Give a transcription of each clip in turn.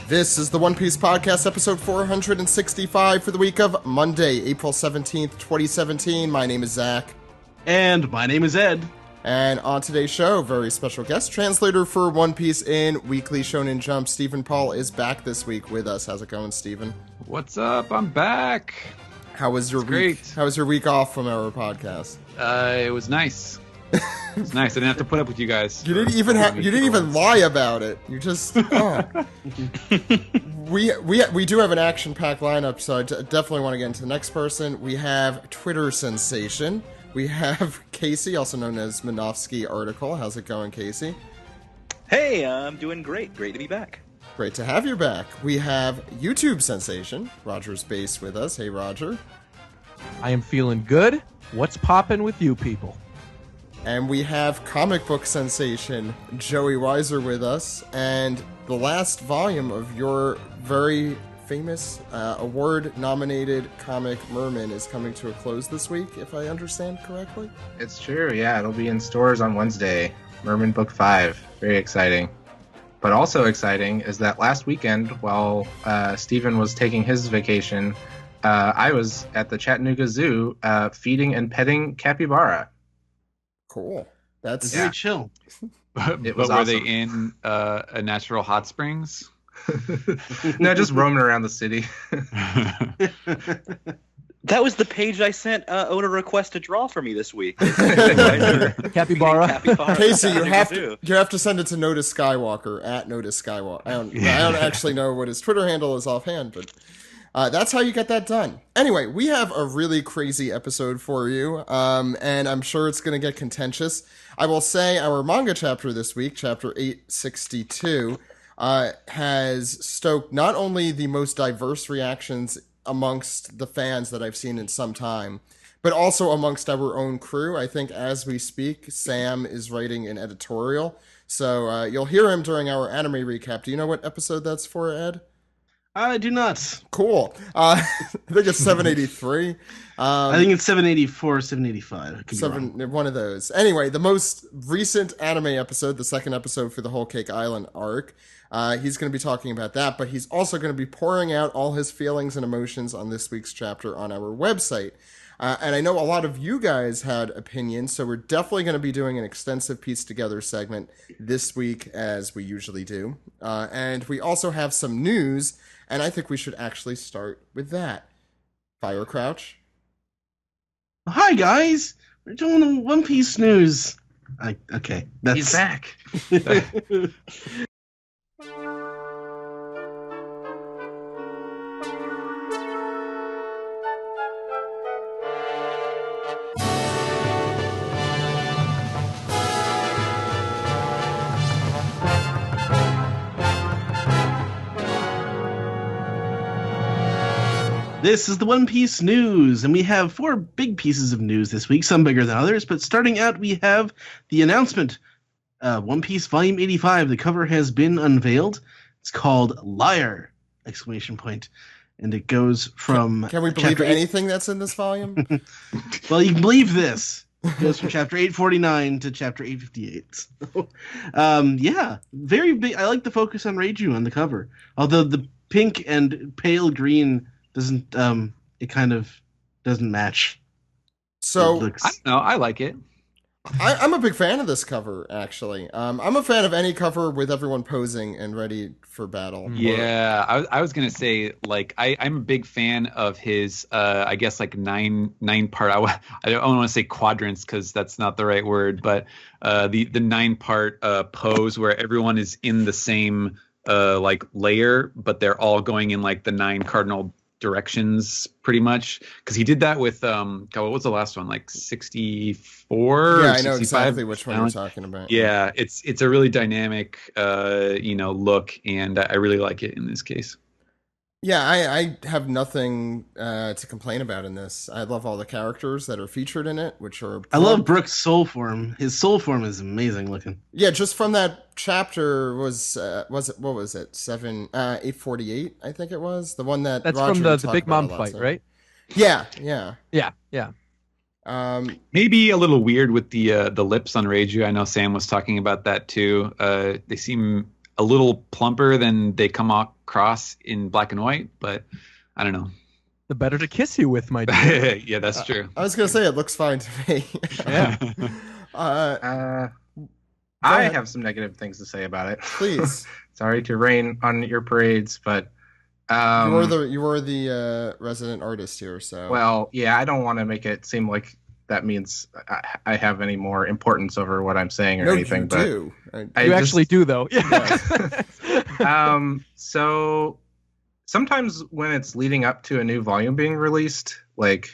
This is the One Piece Podcast, episode 465 for the week of Monday, April 17th, 2017. My name is Zach. And my name is Ed. And on today's show, very special guest, translator for One Piece in Weekly Shonen Jump, Stephen Paul is back this week with us. How's it going, Stephen? What's up? I'm back. How was your week? Great. How was your week off from our podcast? It was nice. It was nice. I didn't have to put up with you guys. You didn't even lie about it. You just we do have an action-packed lineup, so I definitely want to get into the next person. We have Twitter sensation. We have Casey, also known as Minovsky Article. How's it going, Casey? Hey, I'm doing great. Great to be back. Great to have you back. We have YouTube sensation, Roger's Base, with us. Hey, Roger. I am feeling good. What's poppin' with you people? And we have comic book sensation, Joey Weiser, with us. And the last volume of your very famous, award-nominated comic, Merman, is coming to a close this week, if I understand correctly. It's true, yeah. It'll be in stores on Wednesday. Merman Book 5. Very exciting. But also exciting is that last weekend, while Stephen was taking his vacation, I was at the Chattanooga Zoo feeding and petting capybara. Cool. That's very chill. But It was were awesome. they in a natural hot springs? No, just roaming around the city. That was the page I sent Oda a request to draw for me this week. Capybara. Casey, you have to send it to Notice Skywalker at Notice Skywalker. I don't actually know what his Twitter handle is offhand, but that's how you get that done. Anyway, we have a really crazy episode for you, and I'm sure it's going to get contentious. I will say our manga chapter this week, chapter 862, has stoked not only the most diverse reactions amongst the fans that I've seen in some time, but also amongst our own crew. I think as we speak, Sam is writing an editorial, so you'll hear him during our anime recap. Do you know what episode that's for, Ed? I do not. Cool. I think it's 783. I think it's 784, 785. I could be wrong. One of those. Anyway, the most recent anime episode, the second episode for the Whole Cake Island arc, he's going to be talking about that, but he's also going to be pouring out all his feelings and emotions on this week's chapter on our website. And I know a lot of you guys had opinions, so we're definitely going to be doing an extensive piece together segment this week, as we usually do. And we also have some news, and I think we should actually start with that. Fire Crouch. Hi, guys. We're doing the One Piece news. Okay. He's back. This is the One Piece news, and we have 4 big pieces of news this week, some bigger than others, but starting out, we have the announcement. One Piece Volume 85, the cover has been unveiled. It's called Liar! And it goes from... Can we believe anything that's in this volume? Well, you can believe this. It goes from chapter 849 to chapter 858. So, yeah, very big. I like the focus on Reiju on the cover. Although the pink and pale green doesn't, it kind of doesn't match. So, I don't know. I like it. I'm a big fan of this cover, actually. I'm a fan of any cover with everyone posing and ready for battle. Yeah, I was gonna say, like, I'm a big fan of his I guess like nine part. I don't want to say quadrants because that's not the right word, but the 9-part pose where everyone is in the same like layer, but they're all going in like the 9 cardinal directions pretty much, because he did that with God, what was the last one, like 64? Yeah, I know exactly which one you're talking about. Yeah, it's a really dynamic look, and I really like it in this case. Yeah, I have nothing to complain about in this. I love all the characters that are featured in it, which are... I love Brook's soul form. His soul form is amazing looking. Yeah, just from that chapter was it 848, I think it was? The one that That's Roger from the Big Mom fight, right? Yeah. Yeah. Maybe a little weird with the lips on Reiju. I know Sam was talking about that too. They seem a little plumper than they come across in black and white, but I don't know. The better to kiss you with, my dear. Yeah, that's true. I was gonna say it looks fine to me. Yeah. I have some negative things to say about it. Please. Sorry to rain on your parades, but you were the resident artist here, so. Well, yeah, I don't want to make it seem like that means I have any more importance over what I'm saying or anything. You but do. You actually do, though. Yeah. So sometimes when it's leading up to a new volume being released, like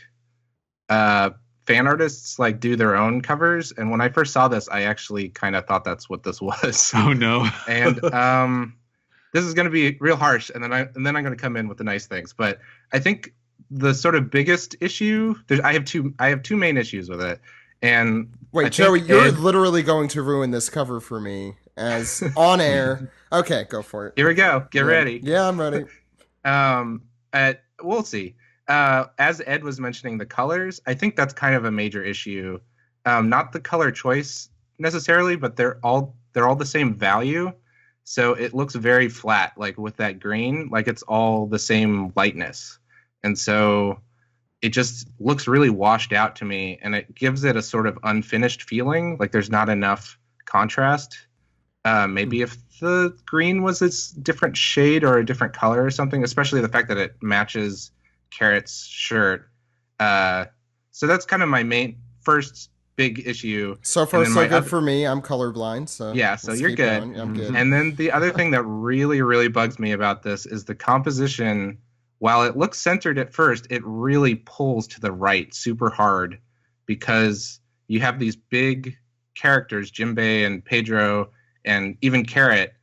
fan artists like do their own covers, and when I first saw this, I actually kind of thought that's what this was. Oh no. And this is going to be real harsh, and then I'm going to come in with the nice things. But I think the sort of biggest issue, I have two main issues with it. And wait, Joey, you're literally going to ruin this cover for me as on air. Okay, go for it. Here we go. Get ready. Yeah, I'm ready. We'll see. As Ed was mentioning the colors, I think that's kind of a major issue. Not the color choice necessarily, but they're all the same value. So it looks very flat, like with that green, like it's all the same lightness. And so it just looks really washed out to me, and it gives it a sort of unfinished feeling, like there's not enough contrast. Maybe if the green was a different shade or a different color or something, especially the fact that it matches Carrot's shirt. So that's kind of my first big issue. So far, so good for me. I'm colorblind, so yeah. So you're good. I'm good. And then the other thing that really, really bugs me about this is the composition. While it looks centered at first, it really pulls to the right super hard because you have these big characters, Jinbei and Pedro, and even Carrot,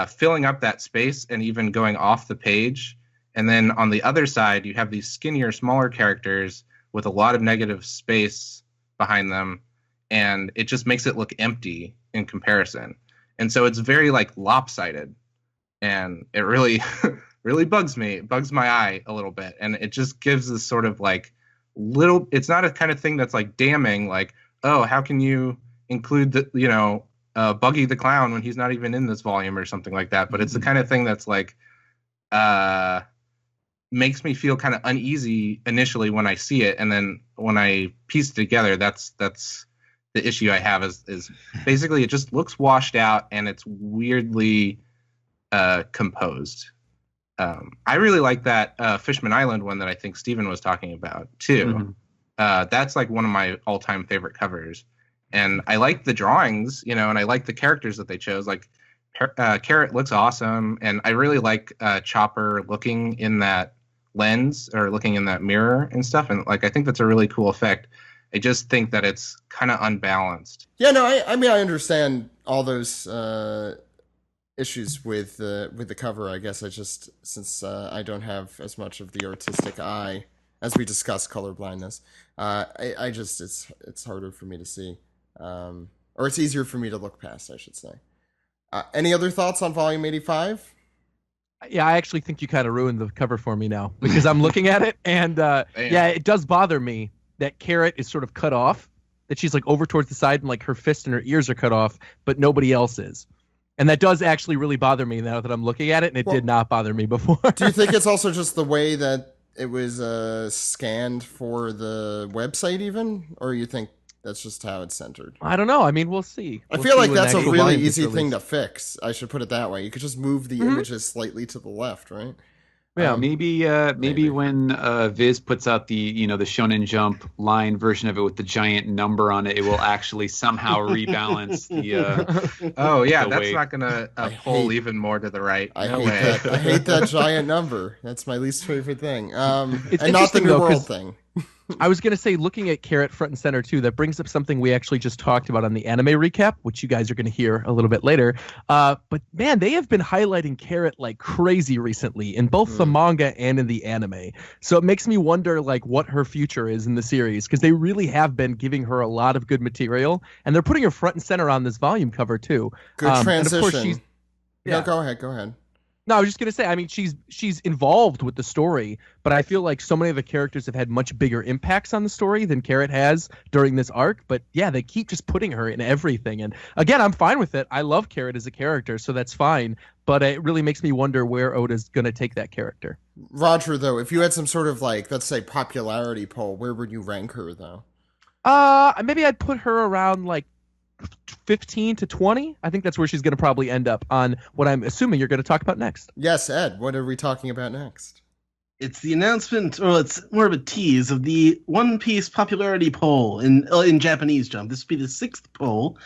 filling up that space and even going off the page. And then on the other side, you have these skinnier, smaller characters with a lot of negative space behind them, and it just makes it look empty in comparison. And so it's very like lopsided, and it really really bugs me. It bugs my eye a little bit, and it just gives this sort of like little, it's not a kind of thing that's like damning, like, oh, how can you include the Buggy the Clown when he's not even in this volume or something like that. But it's the kind of thing that's like makes me feel kind of uneasy initially when I see it, and then when I piece it together, that's the issue I have is basically it just looks washed out and it's weirdly composed. I really like that Fishman Island one that I think Steven was talking about too. Mm-hmm. That's like one of my all-time favorite covers, and I like the drawings, and I like the characters that they chose. Like Carrot looks awesome, and I really like Chopper looking in that lens or looking in that mirror and stuff, and like I think that's a really cool effect. I just think that it's kind of unbalanced. Yeah, no, I mean I understand all those issues with the cover. I guess I just, since I don't have as much of the artistic eye as we discuss colorblindness, I just it's harder for me to see, or it's easier for me to look past, I should say. Any other thoughts on Volume 85? Yeah, I actually think you kind of ruined the cover for me now because I'm looking at it, and yeah, it does bother me that Carrot is sort of cut off, that she's like over towards the side and like her fist and her ears are cut off, but nobody else is. And that does actually really bother me now that I'm looking at it, and it did not bother me before. Do you think it's also just the way that it was scanned for the website even? Or you think that's just how it's centered? I don't know. I mean, we'll see. I feel like that's a really easy thing to fix. I should put it that way. You could just move the images slightly to the left, right? Yeah, maybe when Viz puts out the the Shonen Jump line version of it with the giant number on it, it will actually somehow rebalance the. Oh yeah, that's weight. Not gonna pull even more to the right. I hate that giant number. That's my least favorite thing. It's and not the New World thing. I was going to say, looking at Carrot front and center, too, that brings up something we actually just talked about on the anime recap, which you guys are going to hear a little bit later. But, man, they have been highlighting Carrot like crazy recently in both the manga and in the anime. So it makes me wonder, like, what her future is in the series, because they really have been giving her a lot of good material, and they're putting her front and center on this volume cover, too. Good transition. And of course, No, go ahead. No, I was just gonna say. I mean, she's involved with the story, but I feel like so many of the characters have had much bigger impacts on the story than Carrot has during this arc. But yeah, they keep just putting her in everything. And again, I'm fine with it. I love Carrot as a character, so that's fine. But it really makes me wonder where Oda's gonna take that character. Roger, though, if you had some sort of like, let's say, popularity poll, where would you rank her, though? Maybe I'd put her around like 15 to 20. I think that's where she's going to probably end up on what I'm assuming you're going to talk about next. Yes, Ed, what are we talking about next? It's the announcement, or it's more of a tease of the One Piece popularity poll in Japanese, John. This would be the 6th poll.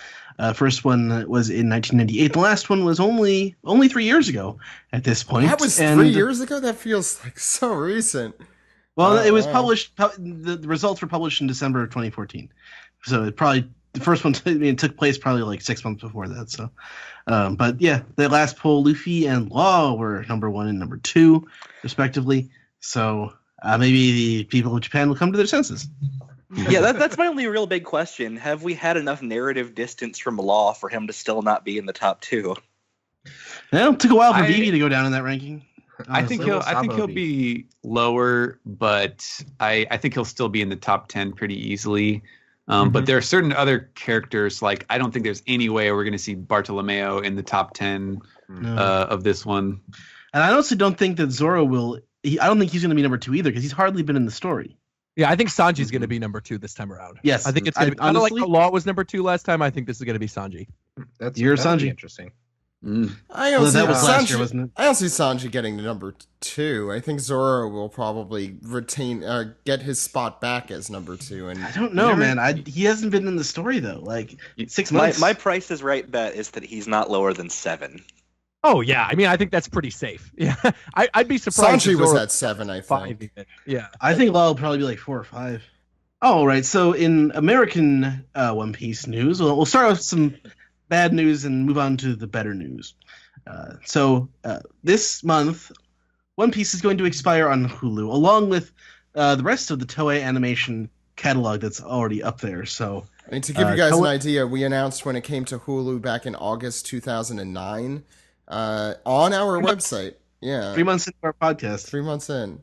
First one was in 1998. The last one was only 3 years ago at this point. That was 3 years ago? That feels like so recent. Well, it was published. The results were published in December of 2014. So it probably the first one. It took place probably like 6 months before that. So, but yeah, the last poll, Luffy and Law were number 1 and number 2, respectively. So maybe the people of Japan will come to their senses. Yeah, that's my only real big question. Have we had enough narrative distance from Law for him to still not be in the top 2? Well, it took a while for Vivi to go down in that ranking. I think he'll be lower, but I think he'll still be in the top 10 pretty easily. But there are certain other characters, like I don't think there's any way we're going to see Bartolomeo in the top 10 of this one. And I also don't think that Zoro will. I don't think he's going to be number 2 either, because he's hardly been in the story. Yeah, I think Sanji's going to be number 2 this time around. Yes, I think it's going to be kind of like the Law was number 2 last time. I think this is going to be Sanji. That's Sanji. Interesting. I don't see that was last Sanji, year, wasn't it? I don't see Sanji getting to number 2. I think Zoro will probably get his spot back as number 2. And I don't know, man. He hasn't been in the story though. Like 6 months. My Price is Right bet is that he's not lower than 7. Oh yeah, I mean I think that's pretty safe. Yeah, I'd be surprised. Sanji was at 7, I think. 5 even. Yeah, I think Law will probably be like 4 or 5. All right. So in American One Piece news, we'll start with some bad news and move on to the better news. So this month, One Piece is going to expire on Hulu, along with the rest of the Toei Animation catalog that's already up there. So, I mean, to give you guys an idea, we announced when it came to Hulu back in August 2009 on our website. Yeah, 3 months into our podcast. 3 months in.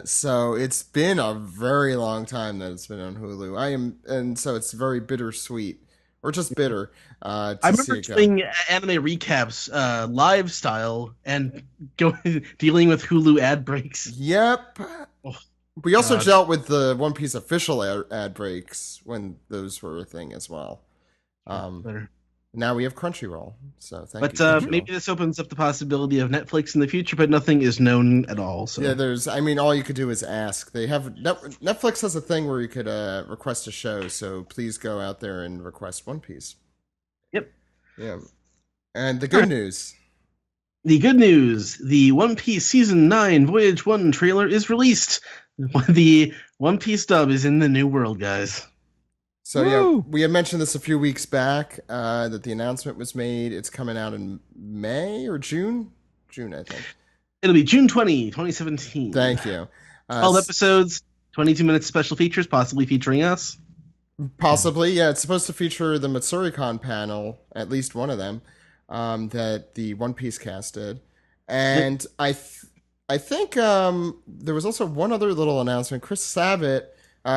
So it's been a very long time that it's been on Hulu. And so it's very bittersweet. Or just bitter. I remember doing anime recaps live style and dealing with Hulu ad breaks. Yep. Oh, we also dealt with the One Piece official ad breaks when those were a thing as well. Now we have Crunchyroll, so thank you. But maybe this opens up the possibility of Netflix in the future, but nothing is known at all. So. Yeah, all you could do is ask. They have Netflix has a thing where you could request a show, so please go out there and request One Piece. Yep. Yeah. And the good news. The good news, the One Piece Season 9 Voyage 1 trailer is released. The One Piece dub is in the new world, guys. So yeah, we had mentioned this a few weeks back that the announcement was made. It's coming out in May or June? June, I think. It'll be June 2017. Thank you. 12 episodes, 22 minutes special features, possibly featuring us. Possibly, yeah. It's supposed to feature the Matsuri-Con panel, at least one of them, that the One Piece cast did. And I think there was also one other little announcement. Chris Sabat.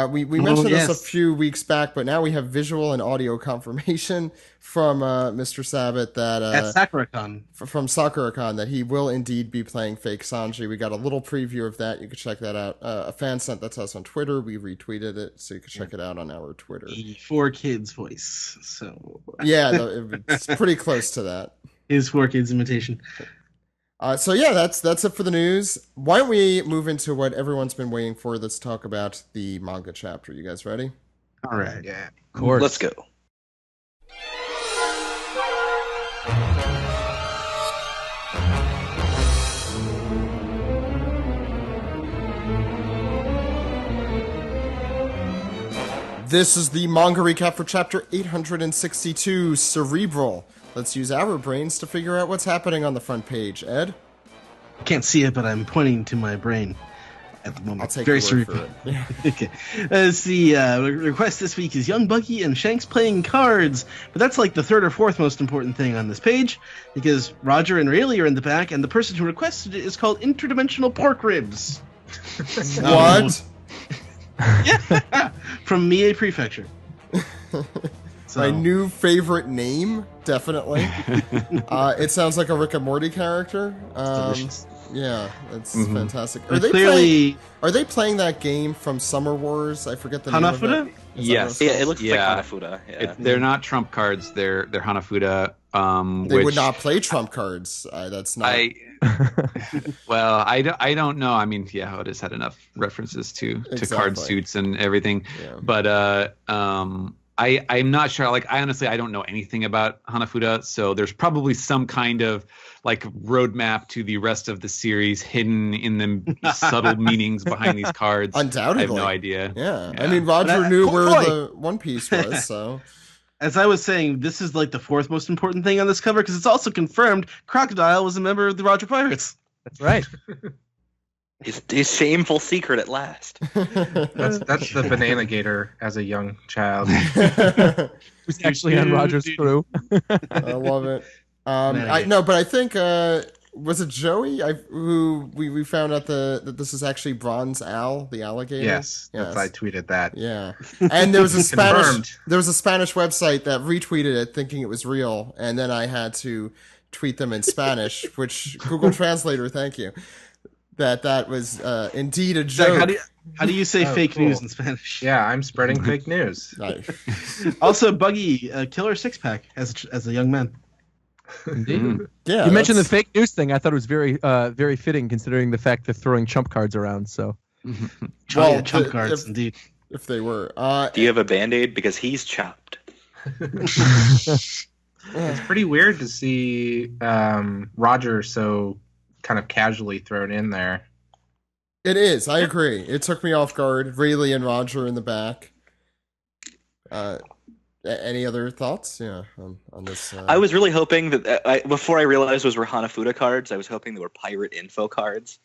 We mentioned this a few weeks back, but now we have visual and audio confirmation from Mr. Sabat that at SakuraCon. From SakuraCon that he will indeed be playing fake Sanji. We got a little preview of that. You can check that out. A fan sent that to us on Twitter. We retweeted it, so you can check it out on our Twitter. The 4Kids voice. So yeah, it's pretty close to that. His 4Kids imitation. So yeah, that's it for the news. Why don't we move into what everyone's been waiting for? Let's talk about the manga chapter. You guys ready? All right. Yeah. Of course. Let's go. This is the manga recap for chapter 862, Cerebral. Let's use our brains to figure out what's happening on the front page. Ed? I can't see it, but I'm pointing to my brain. at the moment. I'll take Very your word cerebral. for it. Yeah. Okay. Let's see. Request this week is Young Bucky and Shanks playing cards. But that's like the third or fourth most important thing on this page, because Roger and Rayleigh are in the back, and the person who requested it is called Interdimensional Pork Ribs. What? Yeah. From Mie Prefecture. My new favorite name, definitely. It sounds like a Rick and Morty character. Delicious. Yeah, that's Mhm. fantastic. And clearly, Are they playing that game from Summer Wars? I forget the name of Hanafuda? it. Is that Yes. what it's Yeah, called? it looks Yeah. like Hanafuda. Yeah. They're not trump cards. They're Hanafuda. They Which would not play trump cards. That's not. I don't know. I mean, yeah, Otis had enough references to card Exactly. suits and everything, Yeah. but I'm not sure. Like, I honestly don't know anything about Hanafuda, so there's probably some kind of like roadmap to the rest of the series hidden in the subtle meanings behind these cards. Undoubtedly. I have no idea. Yeah. Yeah. I mean, Roger But, knew cool where boy. the One Piece was, so. as I was saying, this is like the fourth most important thing on this cover, because it's also confirmed Crocodile was a member of the Roger Pirates. That's right. His shameful secret at last. That's the Banana Gator as a young child. Who's actually on Roger's crew? I love it. Man, No, but I think was it Joey who we found out that this is actually Bronze Al, the alligator. Yes, I tweeted that. Yeah, and there was a Confirmed. Spanish website that retweeted it thinking it was real, and then I had to tweet them in Spanish, which Google Translator, thank you. That was indeed a Zach, joke. how do you say Oh, fake cool. news in Spanish? Yeah, I'm spreading fake news. Nice. Also, Buggy, Killer Six Pack as a young man. Indeed. Mm. Yeah, You mentioned the that's- fake news thing. I thought it was very fitting considering the fact they're throwing trump cards around. So Well, Trump the- cards, if- indeed. if they were. Do you have a Band-Aid? Because he's chopped. It's pretty weird to see Roger so kind of casually thrown in there. It is. I agree. It took me off guard. Rayleigh and Roger in the back. Any other thoughts? Yeah, on this. I was really hoping that before I realized those were Hanafuda cards, I was hoping they were pirate info cards.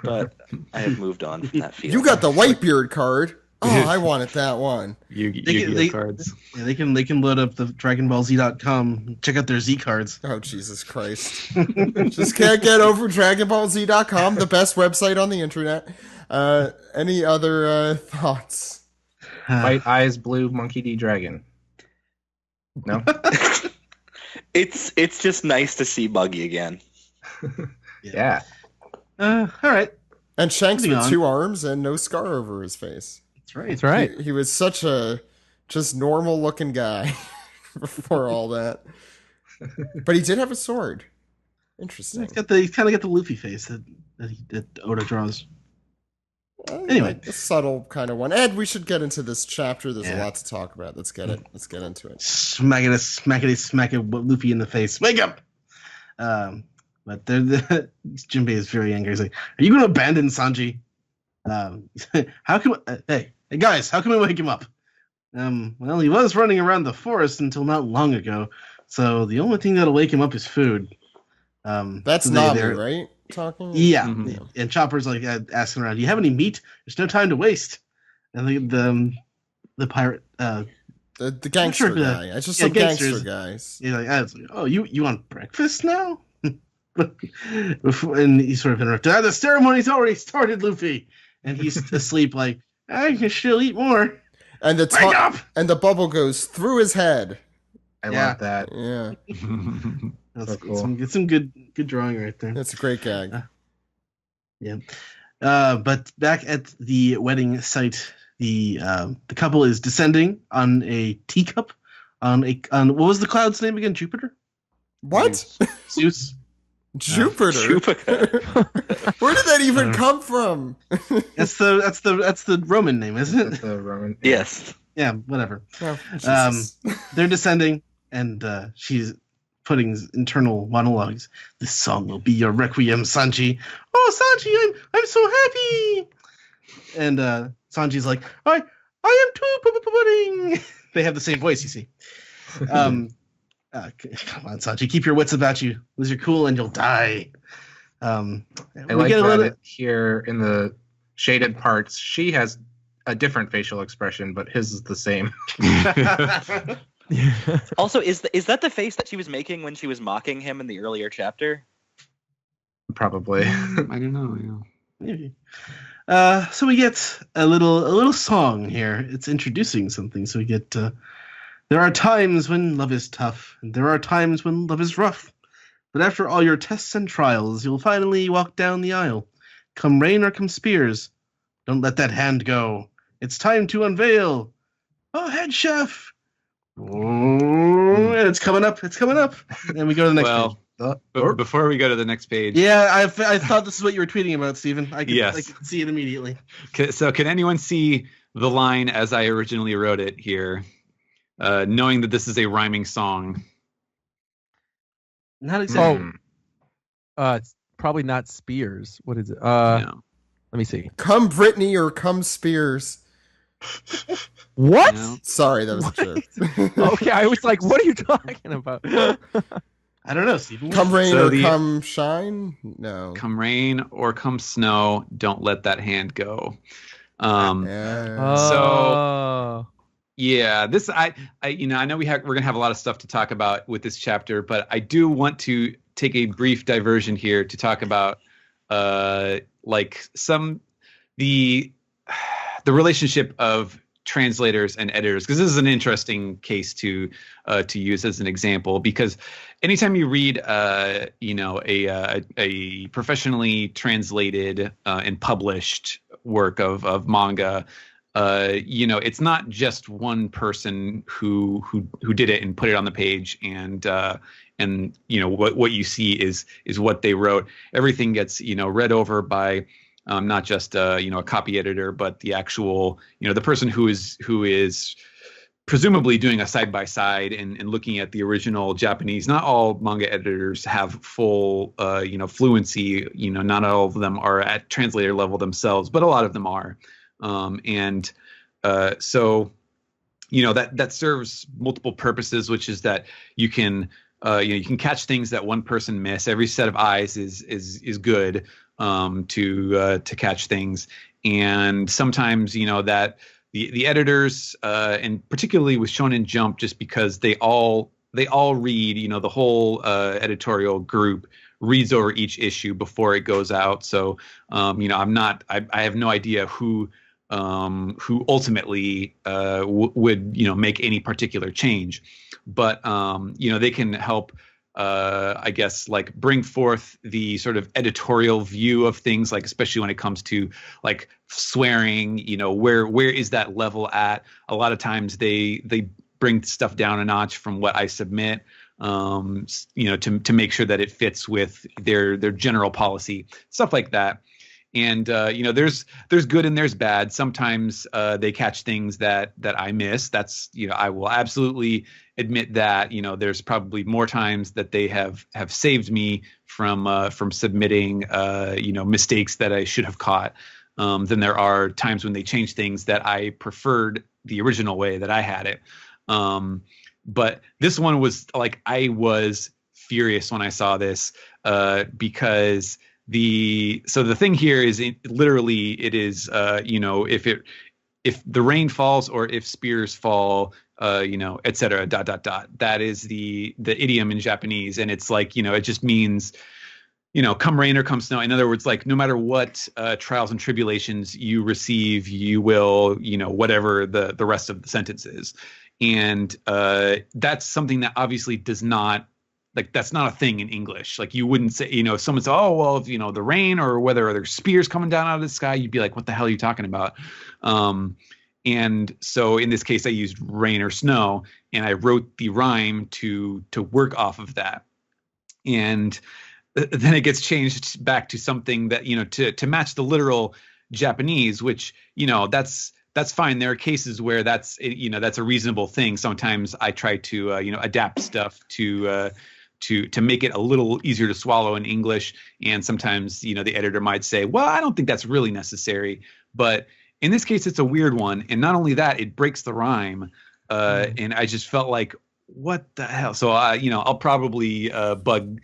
But I have moved on from that feeling. You got the Whitebeard card. Oh, I wanted that one. Yu-Gi-Oh cards. Yeah, they can load up the DragonBallZ.com, check out their Z cards. Oh, Jesus Christ. Just can't get over DragonBallZ.com, the best website on the internet. Any other thoughts? White eyes, blue monkey D dragon. No. It's just nice to see Buggy again. Yeah. All right. And Shanks Moving with on. 2 arms and no scar over his face. That's right. that's right. He was such a just normal looking guy before all that. But he did have a sword. Interesting. He's kind of got the Luffy face that Oda draws. Anyway. A subtle kind of one. Ed, we should get into this chapter. There's a Yeah. lot to talk about. Let's get it. Let's get into it. Smack Luffy in the face. Wake up! But Jinbei is very angry. He's like, "Are you going to abandon Sanji? How can hey guys? How can we wake him up? Well, he was running around the forest until not long ago, so the only thing that'll wake him up is food." That's so Nami, they're- right? Talking? Yeah, Mhm. and Chopper's like asking around, "Do you have any meat? There's no time to waste." And the pirate, The gangster Sure, guy. It's just yeah, some gangster gangsters. guys. he's like, "Oh, you want breakfast now?" And he sort of interrupted. The ceremony's already started, Luffy, and he's asleep. Like, I can still eat more. And the Wake up! and the bubble goes through his head. I Yeah. love that. Yeah. That's So cool. It's some good drawing right there. That's a great gag. Yeah. But back at the wedding site, the couple is descending on a teacup on what was the cloud's name again? Jupiter? What? Zeus? Jupiter? Jupiter. Where did that even come from? That's the Roman name, isn't it? That's the Roman. Yes. Yeah, whatever. Oh, Jesus. They're descending, and she's putting internal monologues. This song will be your requiem, Sanji. Oh, Sanji, I'm so happy. And Sanji's like, I am too pudding. They have the same voice, you see. Come on, Sanji, keep your wits about you. Lose your cool, and you'll die. I like that here in the shaded parts. She has a different facial expression, but his is the same. Also, is that the face that she was making when she was mocking him in the earlier chapter? Probably. I don't know. Yeah. Maybe. So we get a little song here. It's introducing something. So we get there are times when love is tough, and there are times when love is rough. But after all your tests and trials, you'll finally walk down the aisle. Come rain or come spears, don't let that hand go. It's time to unveil. Oh, head chef. Oh, and it's coming up. It's coming up. And we go to the next page. But before we go to the next page, yeah, I thought this is what you were tweeting about, Stephen. I could see it immediately. So can anyone see the line as I originally wrote it here, knowing that this is a rhyming song? Not exactly. It's probably not Spears. What is it? No. Let me see. Come Britney or come Spears. What? No. Sorry, that was a joke. Okay, I was like, what are you talking about? I don't know, Stephen. Come rain or come shine? No. Come rain or come snow, don't let that hand go. So yeah, this I know we're gonna have a lot of stuff to talk about with this chapter, but I do want to take a brief diversion here to talk about like the relationship of translators and editors, because this is an interesting case to use as an example, because anytime you read a professionally translated and published work of manga, it's not just one person who did it and put it on the page, and what you see is what they wrote. Everything gets read over by not just a copy editor, but the actual the person who is presumably doing a side by side and looking at the original Japanese. Not all manga editors have full fluency. Not all of them are at translator level themselves, but a lot of them are. So that serves multiple purposes, which is that you can catch things that one person missed. Every set of eyes is good to catch things, and sometimes that the editors and particularly with Shonen Jump, just because they all read, the whole editorial group reads over each issue before it goes out. So I have no idea who ultimately would make any particular change, but they can help I guess like bring forth the sort of editorial view of things, like especially when it comes to like swearing, where is that level at? A lot of times they bring stuff down a notch from what I submit, to make sure that it fits with their general policy, stuff like that. And there's good and there's bad. Sometimes they catch things that I miss. That's I will absolutely admit that there's probably more times that they have saved me from submitting mistakes that I should have caught than there are times when they change things that I preferred the original way that I had it. But this one was like, I was furious when I saw this because the thing here is it is if the rain falls or if spears fall, etc. ... That is the idiom in Japanese, and it's like it just means come rain or come snow. In other words, like no matter what trials and tribulations you receive, you will whatever the rest of the sentence is, and that's something that obviously does not. Like that's not a thing in English. Like you wouldn't say, if someone said, "Oh, well, if the rain or whether there's spears coming down out of the sky," you'd be like, "What the hell are you talking about?" And so in this case, I used rain or snow, and I wrote the rhyme to work off of that. And then it gets changed back to something that to match the literal Japanese, which that's fine. There are cases where that's a reasonable thing. Sometimes I try to adapt stuff to make it a little easier to swallow in English. And sometimes, the editor might say, well, I don't think that's really necessary. But in this case, it's a weird one. And not only that, it breaks the rhyme. And I just felt like, what the hell? So, I'll probably bug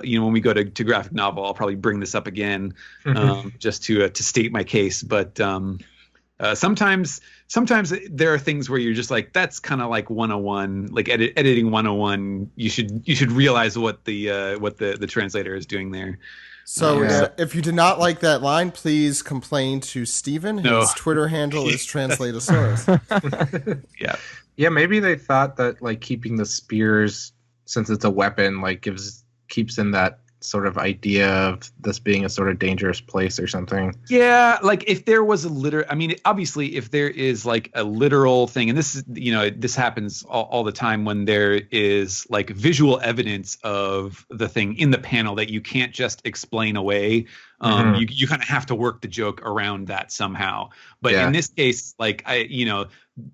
when we go to graphic novel, I'll probably bring this up again, just to state my case. But sometimes there are things where you're just like, that's kind of like 101, like editing 101. You should realize what the translator is doing there. So if you did not like that line, please complain to Steven. His Twitter handle is Translatosaurus. Yeah. Yeah, maybe they thought that like keeping the spears, since it's a weapon, like keeps in that sort of idea of this being a sort of dangerous place or something. Yeah, like if there was obviously if there is like a literal thing, and this is, this happens all the time when there is like visual evidence of the thing in the panel that you can't just explain away. You kind of have to work the joke around that somehow. But in this case, like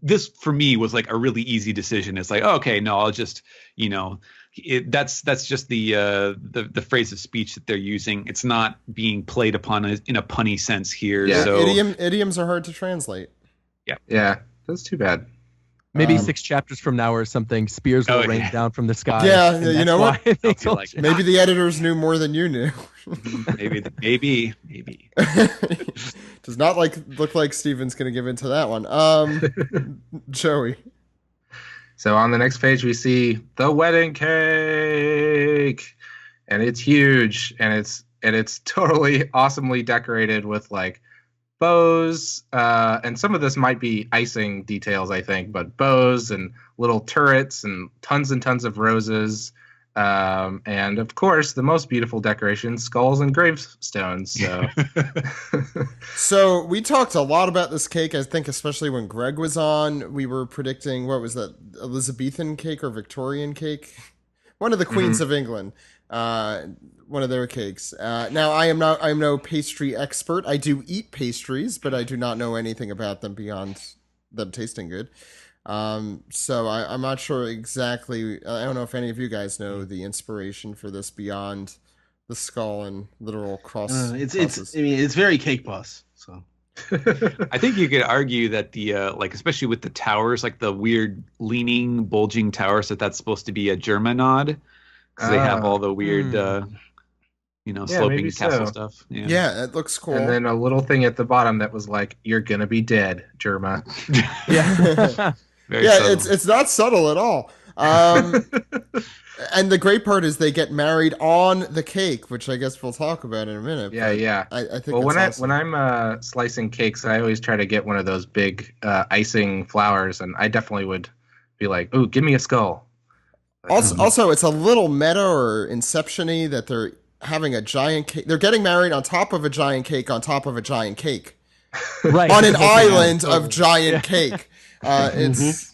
this for me was like a really easy decision. It's like, okay, no, I'll just, that's just the phrase of speech that they're using. It's not being played upon in a punny sense here. Yeah, so idioms are hard to translate. Yeah, that's too bad. Maybe 6 chapters from now or something, spears will rain down from the sky. Yeah, you know what? Like, maybe the editors knew more than you knew. maybe. Does not look like Steven's going to give into that one. Joey. So on the next page, we see the wedding cake, and it's huge, and it's totally awesomely decorated with like bows, and some of this might be icing details, I think, but bows and little turrets and tons of roses, and of course the most beautiful decoration, skulls and gravestones. So So we talked a lot about this cake, I think, especially when Greg was on. We were predicting, what was that, Elizabethan cake or Victorian cake, one of the queens of England, one of their cakes. Now I am no pastry expert. I do eat pastries, but I do not know anything about them beyond them tasting good. So I'm not sure exactly. I don't know if any of you guys know the inspiration for this beyond the skull and literal crosses. It's very cake boss. So I think you could argue that the especially with the towers, like the weird leaning, bulging towers, that's supposed to be a German nod, because they have all the weird sloping castle stuff. Yeah, it looks cool. And then a little thing at the bottom that was like, "You're gonna be dead, Germa." Yeah. It's not subtle at all. And the great part is they get married on the cake, which I guess we'll talk about in a minute. Yeah. I think. Well, when I'm slicing cakes, I always try to get one of those big icing flowers, and I definitely would be like, "Ooh, give me a skull." Also, it's a little meta or Inception-y that they're having a giant cake. They're getting married on top of a giant cake on top of a giant cake, right? On an island of giant cake. It's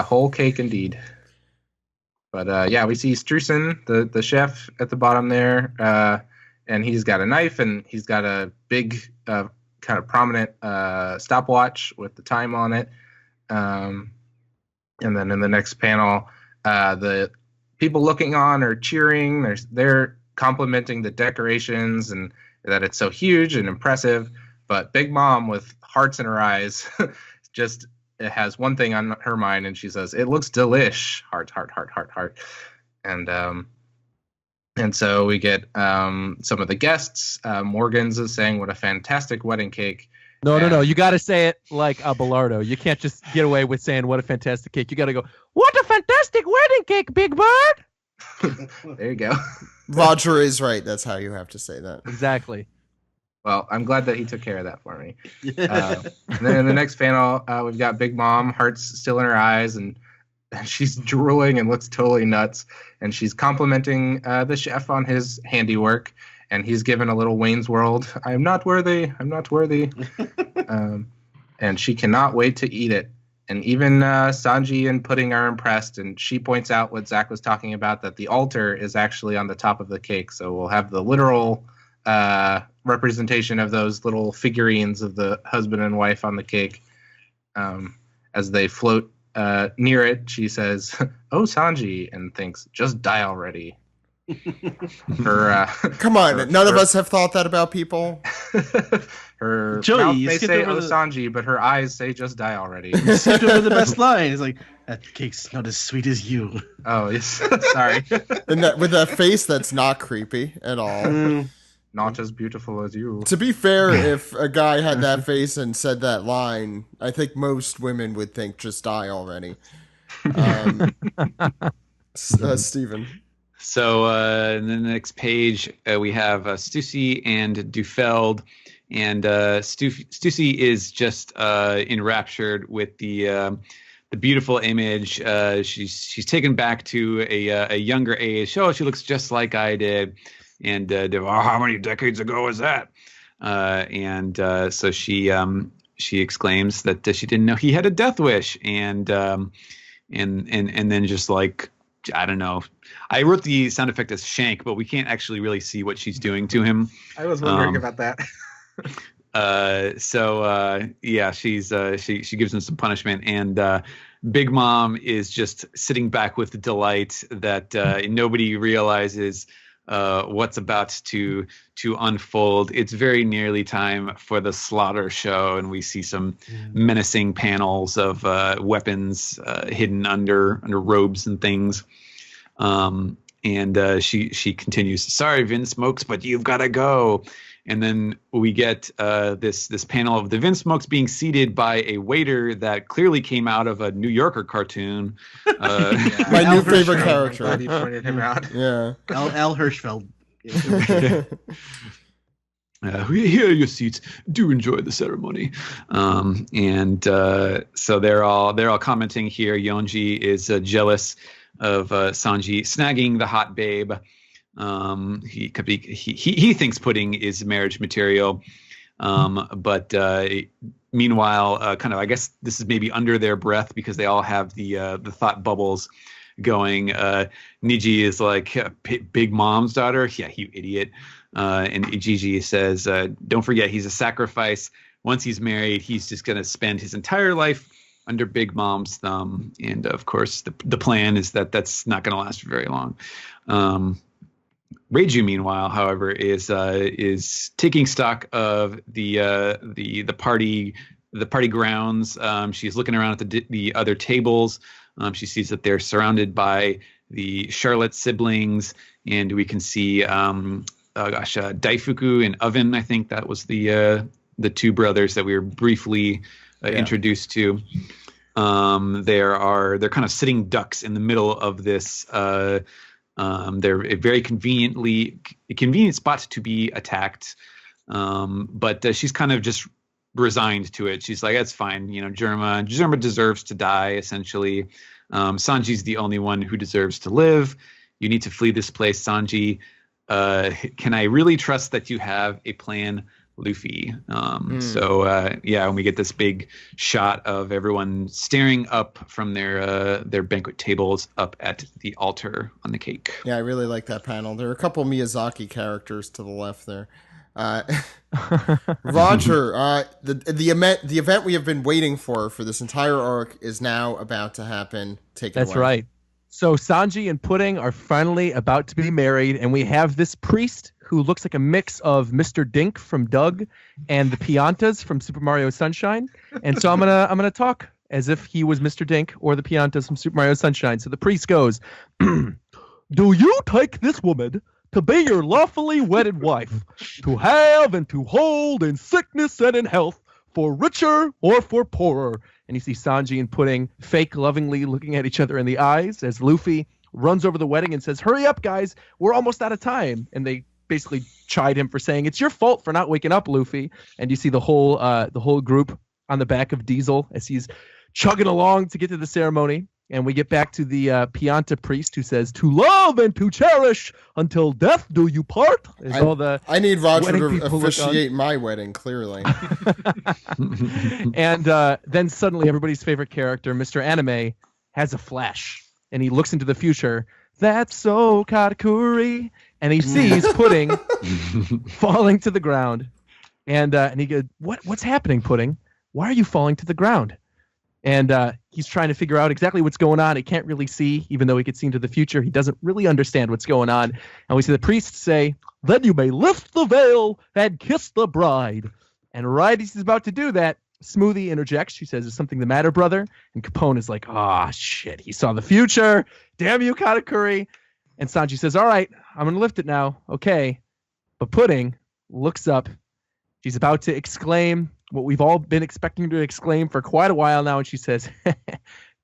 whole cake indeed. But we see Strusen, the chef, at the bottom there, and he's got a knife and he's got a big, kind of prominent stopwatch with the time on it. And then in the next panel, the people looking on are cheering. They're complimenting the decorations and that it's so huge and impressive. But Big Mom, with hearts in her eyes, just it has one thing on her mind, and she says, "It looks delish." Heart. And so we get some of the guests. Morgan's is saying, "What a fantastic wedding cake." No. You got to say it like Abelardo. You can't just get away with saying, "What a fantastic cake." You got to go, "What a fantastic wedding cake, Big Bird." There you go. Roger is right. That's how you have to say that. Exactly. Well, I'm glad that he took care of that for me. And then in the next panel, we've got Big Mom, hearts still in her eyes, and she's drooling and looks totally nuts. And she's complimenting the chef on his handiwork. And he's given a little Wayne's World. I'm not worthy. And she cannot wait to eat it. And even Sanji and Pudding are impressed. And she points out what Zach was talking about, that the altar is actually on the top of the cake. So we'll have the literal representation of those little figurines of the husband and wife on the cake. As they float near it, she says, "Oh, Sanji," and thinks, "Just die already." Come on, none of us have thought that about people. Her Joey, mouth you may skipped say over the- Osanji, but her eyes say just die already. Skipped over the best line. He's like, that cake's not as sweet as you. Oh, yes. Sorry. And that with that face that's not creepy at all. Not as beautiful as you. To be fair, if a guy had that face and said that line, I think most women would think just die already. Steven. So in the next page, we have Stussy and Dufeld. And Stussy is just enraptured with the beautiful image. She's taken back to a younger age. Oh, she looks just like I did. And how many decades ago was that? So she exclaims that she didn't know he had a death wish, and then just like, I don't know. I wrote the sound effect as shank, but we can't actually really see what she's doing to him. I was wondering about that. She gives him some punishment, and Big Mom is just sitting back with delight that nobody realizes what's about to unfold. It's very nearly time for the slaughter show, and we see some menacing panels of weapons hidden under robes and things. She continues, "Sorry, Vince Smokes, but you've got to go." And then we get this panel of the Vince Smokes being seated by a waiter that clearly came out of a New Yorker cartoon. My new favorite character. I'm glad you pointed him out. Yeah. Al Hirschfeld. Here are your seats. Do enjoy the ceremony. So they're all commenting here. Yonji is jealous of Sanji snagging the hot babe. He thinks pudding is marriage material, but meanwhile, kind of, I guess this is maybe under their breath because they all have the thought bubbles going. Niji is like, Big Mom's daughter. Yeah, you idiot. And Gigi says, don't forget, he's a sacrifice. Once he's married, he's just going to spend his entire life under Big Mom's thumb. And of course, the plan is that that's not going to last for very long. Reiju, meanwhile, however, is taking stock of the party grounds. She's looking around at the other tables. She sees that they're surrounded by the Charlotte siblings, and we can see Daifuku and Oven. I think that was the two brothers that we were briefly introduced to. They're kind of sitting ducks in the middle of this. They're a very convenient spot to be attacked, but she's kind of just resigned to it. She's like, that's fine. You know, Germa deserves to die, essentially. Sanji's the only one who deserves to live. You need to flee this place, Sanji. Can I really trust that you have a plan, Luffy? And we get this big shot of everyone staring up from their banquet tables up at the altar on the cake. Yeah, I really like that panel. There are a couple Miyazaki characters to the left there. Roger, the event we have been waiting for this entire arc is now about to happen. Take it That's away. right. So Sanji and Pudding are finally about to be married, and we have this priest who looks like a mix of Mr. Dink from Doug and the Piantas from Super Mario Sunshine. And so I'm gonna talk as if he was Mr. Dink or the Piantas from Super Mario Sunshine. So the priest goes, "Do you take this woman to be your lawfully wedded wife, to have and to hold in sickness and in health, for richer or for poorer?" And you see Sanji and Pudding fake lovingly looking at each other in the eyes as Luffy runs over the wedding and says, "Hurry up, guys, we're almost out of time." And they basically chide him for saying, "It's your fault for not waking up, Luffy." And you see the whole group on the back of Diesel as he's chugging along to get to the ceremony. And we get back to the Pianta priest who says, "To love and to cherish until death do you part." I need Roger wedding to people look officiate my wedding, clearly. And then suddenly everybody's favorite character, Mr. Anime, has a flash. And he looks into the future. "That's so Katakuri." And he sees Pudding falling to the ground. And he goes, "What's happening, Pudding? Why are you falling to the ground?" And he's trying to figure out exactly what's going on. He can't really see, even though he could see into the future. He doesn't really understand what's going on. And we see the priest say, "Then you may lift the veil and kiss the bride." And right as he's about to do that, Smoothie interjects. She says, "Is something the matter, brother?" And Capone is like, "Ah, shit. He saw the future. Damn you, Katakuri." And Sanji says, "All right, I'm going to lift it now. Okay." But Pudding looks up. She's about to exclaim what we've all been expecting her to exclaim for quite a while now, and she says,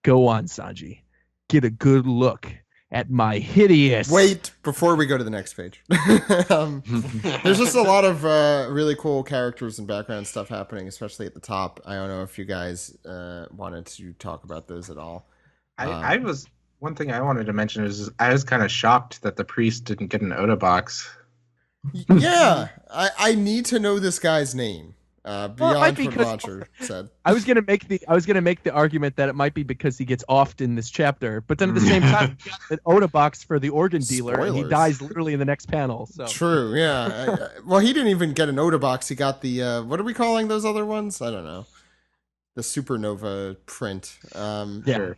"Go on, Sanji. Get a good look at my hideous..." Wait, before we go to the next page. There's just a lot of really cool characters and background stuff happening, especially at the top. I don't know if you guys wanted to talk about those at all. One thing I wanted to mention is I was kind of shocked that the priest didn't get an Oda box. Yeah, I need to know this guy's name. Beyond what Roger said. I was gonna make the argument that it might be because he gets offed in this chapter, but then at the same time, he got an Oda box for the organ dealer, and he dies literally in the next panel. So true, yeah. Well, he didn't even get an Oda box. He got the what are we calling those other ones? I don't know. The Supernova print. Yeah. Sure.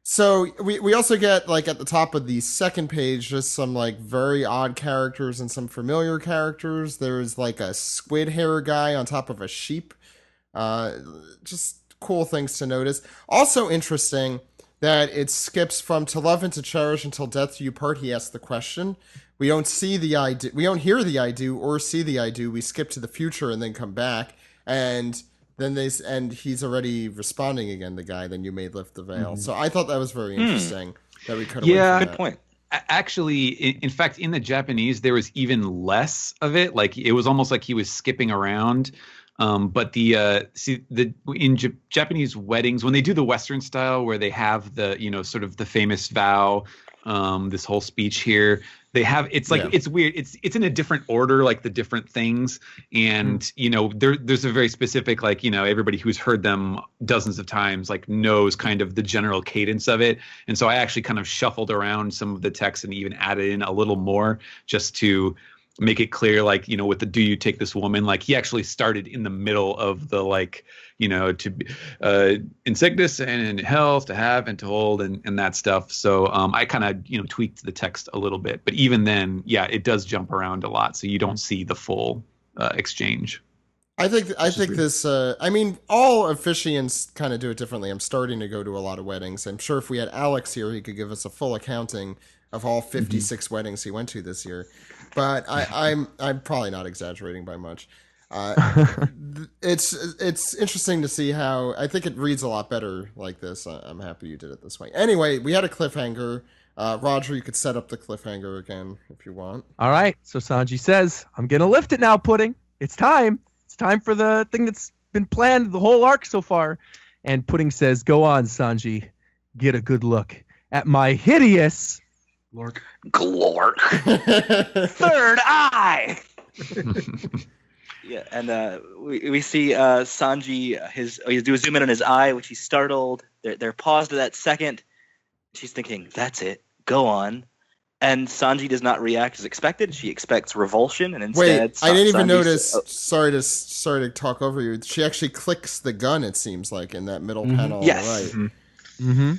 So we also get, like, at the top of the second page, just some, like, very odd characters and some familiar characters. There's, like, a squid hair guy on top of a sheep. Just cool things to notice. Also interesting that it skips from "to love and to cherish until death do you part." He asks the question. We don't see the "I do." We don't hear the "I do" or see the "I do." We skip to the future and then come back, and then he's already responding again, the guy, "Then you may lift the veil." Mm-hmm. So I thought that was very interesting that we could have. Yeah, good point. Actually, in fact, in the Japanese, there was even less of it. Like, it was almost like he was skipping around. But in Japanese weddings, when they do the Western style, where they have the, sort of the famous vow, this whole speech here, they have, it's like, it's weird. It's in a different order, like the different things. And, there's a very specific, like, everybody who's heard them dozens of times, like, knows kind of the general cadence of it. And so I actually kind of shuffled around some of the text and even added in a little more just to make it clear, like, with the "do you take this woman," like, he actually started in the middle of the, like, to in sickness and in health, to have and to hold, and that stuff. So I kind of tweaked the text a little bit, but even then, it does jump around a lot, so you don't see the full exchange. I think this. I mean, all officiants kind of do it differently. I'm starting to go to a lot of weddings. I'm sure if we had Alex here, he could give us a full accounting of all 56 weddings he went to this year. But I'm probably not exaggerating by much. It's interesting to see how, I think it reads a lot better like this. I'm happy you did it this way. Anyway, we had a cliffhanger. Roger, you could set up the cliffhanger again if you want. All right. So Sanji says, "I'm gonna lift it now, Pudding. It's time. It's time for the thing that's been planned the whole arc so far." And Pudding says, "Go on, Sanji. Get a good look at my hideous..." Glork. Third eye. Yeah, and we see Sanji. He do a zoom in on his eye, which he's startled. They're paused at that second. She's thinking, "That's it. Go on." And Sanji does not react as expected. She expects revulsion, and instead, wait, I didn't even notice. Sorry to talk over you. She actually clicks the gun. It seems like in that middle panel. Yes. Right. Mm-hmm.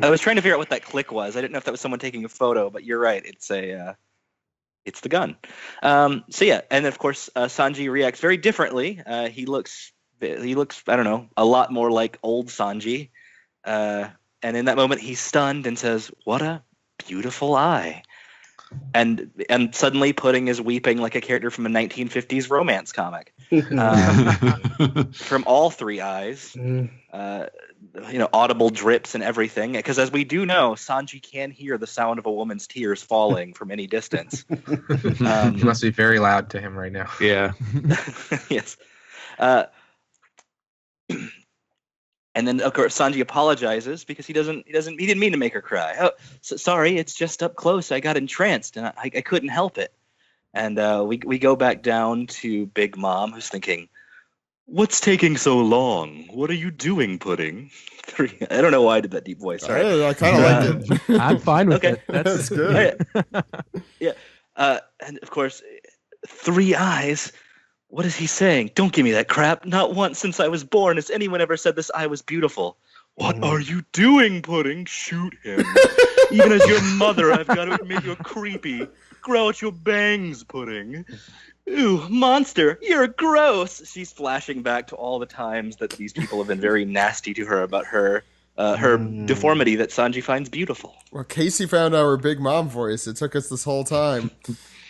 I was trying to figure out what that click was. I didn't know if that was someone taking a photo, but you're right. It's the gun. So yeah, and of course Sanji reacts very differently. He looks I don't know, a lot more like old Sanji. And in that moment, he's stunned and says, "What a beautiful eye!" And suddenly, Pudding is weeping like a character from a 1950s romance comic. From all three eyes. Audible drips and everything, because as we do know, Sanji can hear the sound of a woman's tears falling from any distance. It must be very loud to him right now. Yeah. Yes. And then of course Sanji apologizes because he didn't mean to make her cry. "Oh, sorry, it's just up close. I got entranced and I couldn't help it." And we go back down to Big Mom, who's thinking, "What's taking so long? What are you doing, Pudding?" I don't know why I did that deep voice. Right? I kind of liked it. I'm fine with Okay. it. That's good. Yeah. And of course, three eyes. What is he saying? Don't give me that crap. Not once since I was born has anyone ever said this I was beautiful. What are you doing, Pudding? Shoot him. Even as your mother, I've got to admit you're creepy. Grow out your bangs, Pudding. Ooh, monster, you're gross. She's flashing back to all the times that these people have been very nasty to her about her deformity that Sanji finds beautiful. Well, Casey found our Big Mom voice. It took us this whole time.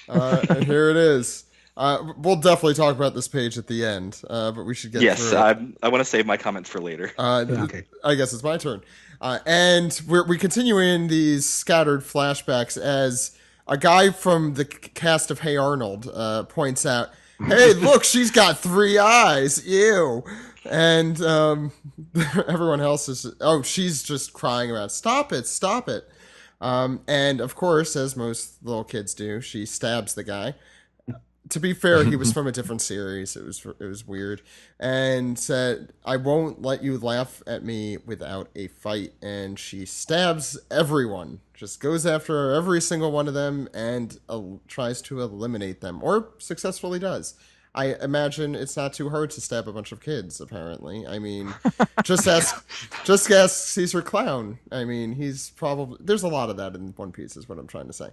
And here it is. We'll definitely talk about this page at the end, but we should get through it. I want to save my comments for later. Okay. I guess it's my turn. And we continue in these scattered flashbacks as a guy from the cast of Hey Arnold points out, hey, look, she's got 3 eyes. Ew. And everyone else is, she's just crying about, stop it. And of course, as most little kids do, she stabs the guy. To be fair, he was from a different series. It was weird. And said, I won't let you laugh at me without a fight. And she stabs everyone. Just goes after every single one of them and tries to eliminate them. Or successfully does. I imagine it's not too hard to stab a bunch of kids, apparently. I mean, just ask Caesar Clown. I mean, he's probably... There's a lot of that in One Piece, is what I'm trying to say.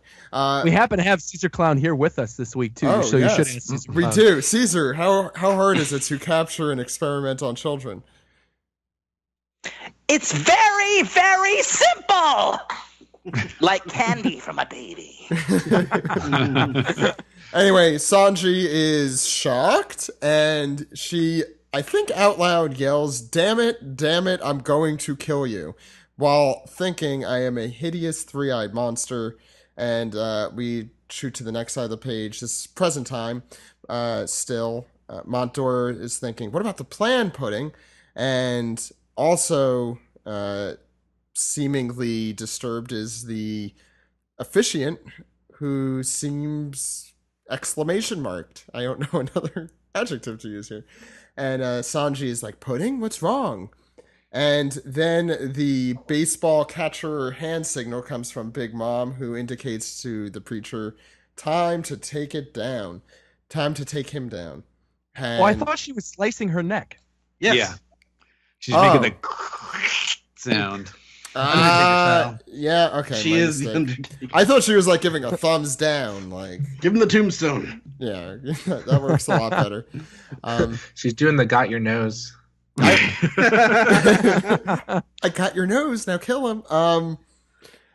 We happen to have Caesar Clown here with us this week, too. Oh, so yes. you should ask Caesar We Clown. do. Caesar, how hard is it to capture and experiment on children? It's very, very simple. Like candy from a baby. Anyway, Sanji is shocked, and she, I think out loud, yells, damn it, I'm going to kill you, while thinking I am a hideous 3-eyed monster. And we shoot to the next side of the page. This is present time still. Montour is thinking, what about the plan, Pudding? And also seemingly disturbed is the officiant, who seems... exclamation marked. I don't know another adjective to use here. And Sanji is like, Pudding, what's wrong? And then the baseball catcher hand signal comes from Big Mom, who indicates to the preacher, time to take it down. Time to take him down. And... Oh, I thought she was slicing her neck. Yes. Yeah. She's making the sound. Yeah, okay. She is the Undertaker. I thought she was like giving a thumbs down, like Give him the tombstone. yeah, that works a lot better. She's doing the got your nose. I got your nose, now kill him.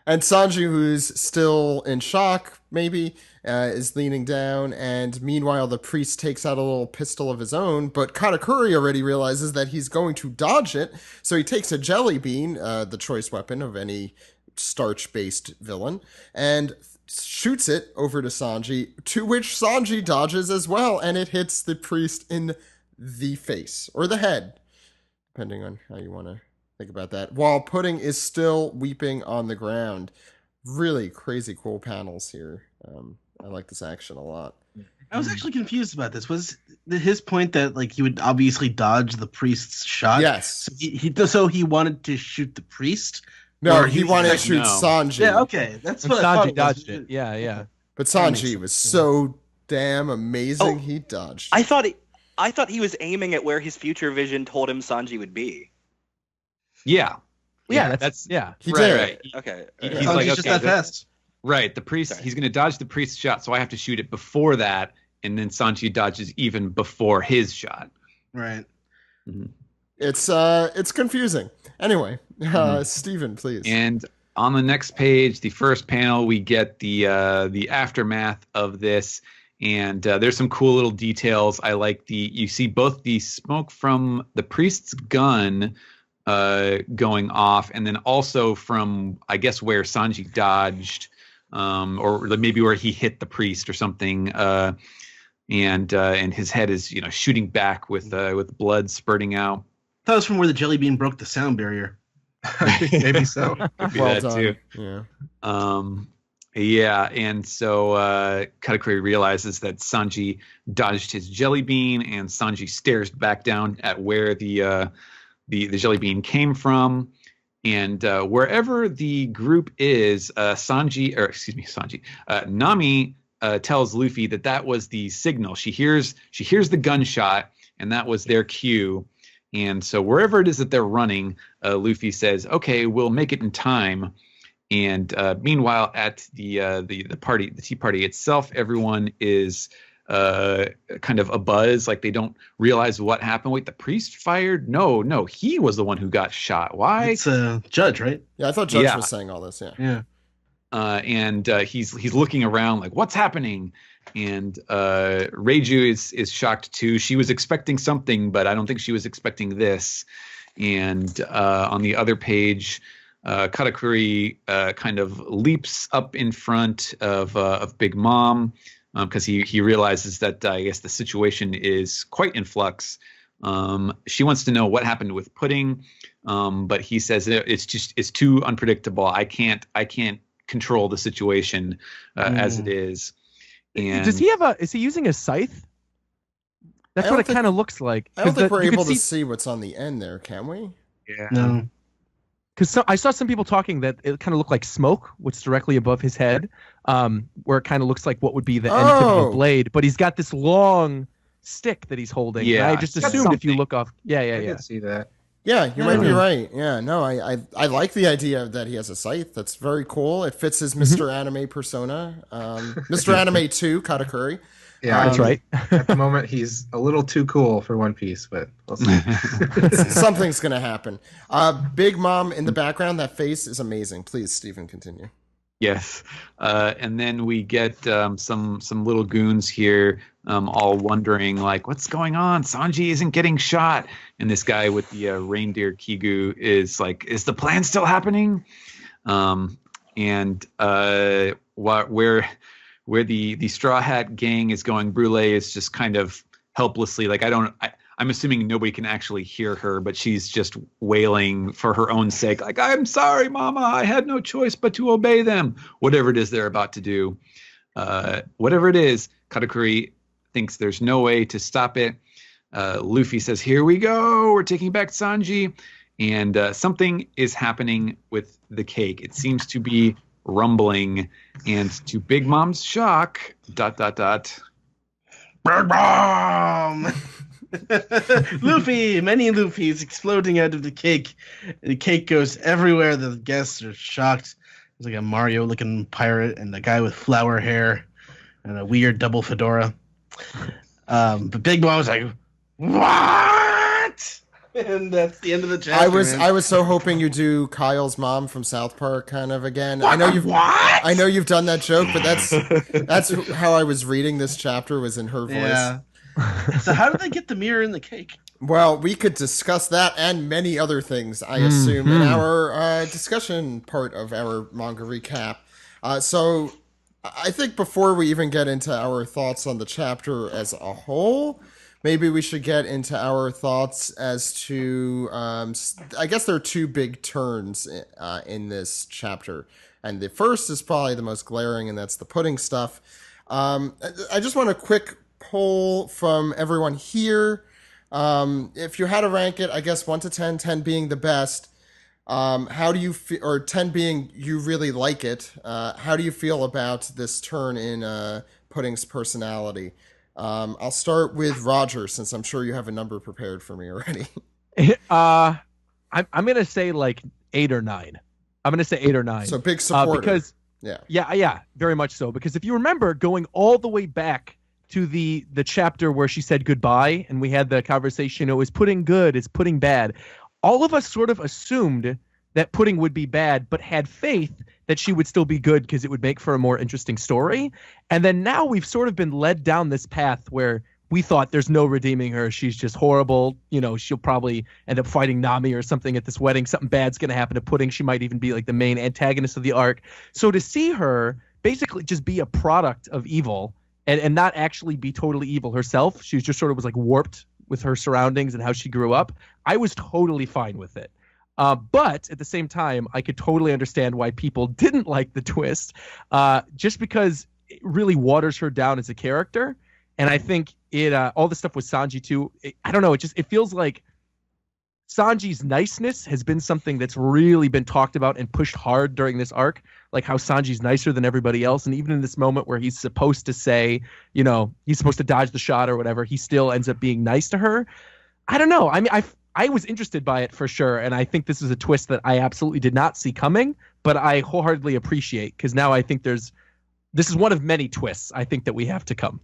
And Sanji, who's still in shock, maybe, is leaning down, and meanwhile the priest takes out a little pistol of his own, but Katakuri already realizes that he's going to dodge it, so he takes a jelly bean, the choice weapon of any starch-based villain, and shoots it over to Sanji, to which Sanji dodges as well, and it hits the priest in the face, or the head, depending on how you want to think about that, while Pudding is still weeping on the ground. Really crazy cool panels here. I like this action a lot. I was actually confused about this. Was his point that like he would obviously dodge the priest's shot? Yes. So he wanted to shoot the priest? No, Or he wanted to like, shoot no. Sanji. Yeah, okay. That's And what I thought. Sanji dodged it. Yeah. But That makes Sanji sense. was so damn amazing, Oh, he dodged. I thought he was aiming at where his future vision told him Sanji would be. Yeah. Yeah, that's He right, did. right. Okay. He's Sanji's like, just okay, that fast. Right. The priest, Sorry. he's going to dodge the priest's shot, so I have to shoot it before that, and then Sanji dodges even before his shot. Right. It's confusing. Anyway, Steven, please. And on the next page, the first panel, we get the aftermath of this, and there's some cool little details. I like you see both the smoke from the priest's gun going off, and then also from, I guess, where Sanji dodged, or maybe where he hit the priest or something, and his head is shooting back with blood spurting out. That was from where the jelly bean broke the sound barrier. Maybe so. Could be Well that done. too. Yeah. Yeah, and so Katakuri realizes that Sanji dodged his jelly bean, and Sanji stares back down at where the jelly bean came from, and wherever the group is, Nami tells Luffy that was the signal. She hears the gunshot, and that was their cue. And so wherever it is that they're running, Luffy says, "Okay, we'll make it in time." And meanwhile, at the party, the tea party itself, everyone is kind of abuzz, like they don't realize what happened. Wait, the priest fired? No, he was the one who got shot. Why? It's Judge, right? Yeah, I thought Judge was saying all this. Yeah. And he's looking around like, what's happening? And Reiju is shocked too. She was expecting something, but I don't think she was expecting this. And on the other page, Katakuri kind of leaps up in front of Big Mom because he realizes that I guess the situation is quite in flux. She wants to know what happened with Pudding, but he says it's too unpredictable. I can't control the situation as it is. And does he is he using a scythe? That's what it kind of looks like. I don't think we're able to see what's on the end there, can we? Yeah. No. Because I saw some people talking that it kind of looked like smoke, what's directly above his head, where it kind of looks like what would be the end tip of a blade. But he's got this long stick that he's holding. Yeah, I just assumed if you look off. Yeah. I can see that. Yeah, you might be right. Yeah, no, I like the idea that he has a scythe. That's very cool. It fits his Mr. Anime persona. Mr. Anime 2, Katakuri. Yeah, that's right. At the moment, he's a little too cool for One Piece, but we'll see. Something's going to happen. Big Mom in the background, that face is amazing. Please, Stephen, continue. Yes. And then we get some little goons here all wondering, like, what's going on? Sanji isn't getting shot. And this guy with the reindeer Kigu is like, is the plan still happening? And where the Straw Hat gang is going, Brule is just kind of helplessly, like, I'm assuming nobody can actually hear her, but she's just wailing for her own sake. Like, I'm sorry, Mama. I had no choice but to obey them. Whatever it is they're about to do. Whatever it is, Katakuri thinks there's no way to stop it. Luffy says, here we go. We're taking back Sanji. And something is happening with the cake. It seems to be rumbling. And to Big Mom's shock, ... Bird bomb! Luffy, many Luffys exploding out of the cake. The cake goes everywhere. The guests are shocked. There's like a Mario-looking pirate and a guy with flower hair and a weird double fedora. But Big Mom was like, "What?" And that's the end of the chapter. I was so hoping you do Kyle's mom from South Park kind of again. What? I know you've done that joke, but that's how I was reading this chapter, was in her voice. Yeah. So how did they get the mirror in the cake? Well, we could discuss that and many other things, I assume, in our discussion part of our manga recap. So I think before we even get into our thoughts on the chapter as a whole, maybe we should get into our thoughts as to, I guess there are two big turns in this chapter. And the first is probably the most glaring, and that's the pudding stuff. I just want a quick poll from everyone here. If you had to rank it, I guess 1 to 10, 10 being the best, how do you feel, or 10 being you really like it, how do you feel about this turn in Pudding's personality? I'll start with Roger, since I'm sure you have a number prepared for me already. I'm going to say like 8 or 9. I'm going to say 8 or 9. So big supporter. Because, yeah, very much so. Because if you remember, going all the way back to the chapter where she said goodbye and we had the conversation, it was Pudding good, it's Pudding bad. All of us sort of assumed that Pudding would be bad, but had faith that she would still be good because it would make for a more interesting story. And then now we've sort of been led down this path where we thought there's no redeeming her. She's just horrible. You know, she'll probably end up fighting Nami or something at this wedding. Something bad's going to happen to Pudding. She might even be like the main antagonist of the arc. So to see her basically just be a product of evil and not actually be totally evil herself, she just sort of was like warped with her surroundings and how she grew up, I was totally fine with it. But at the same time, I could totally understand why people didn't like the twist, just because it really waters her down as a character. And I think it all the stuff with Sanji too, I don't know, it feels like Sanji's niceness has been something that's really been talked about and pushed hard during this arc. like how Sanji's nicer than everybody else, and even in this moment where he's supposed to say, he's supposed to dodge the shot or whatever, he still ends up being nice to her. I don't know. I mean, I was interested by it for sure, and I think this is a twist that I absolutely did not see coming, but I wholeheartedly appreciate, because now I think this is one of many twists I think that we have to come.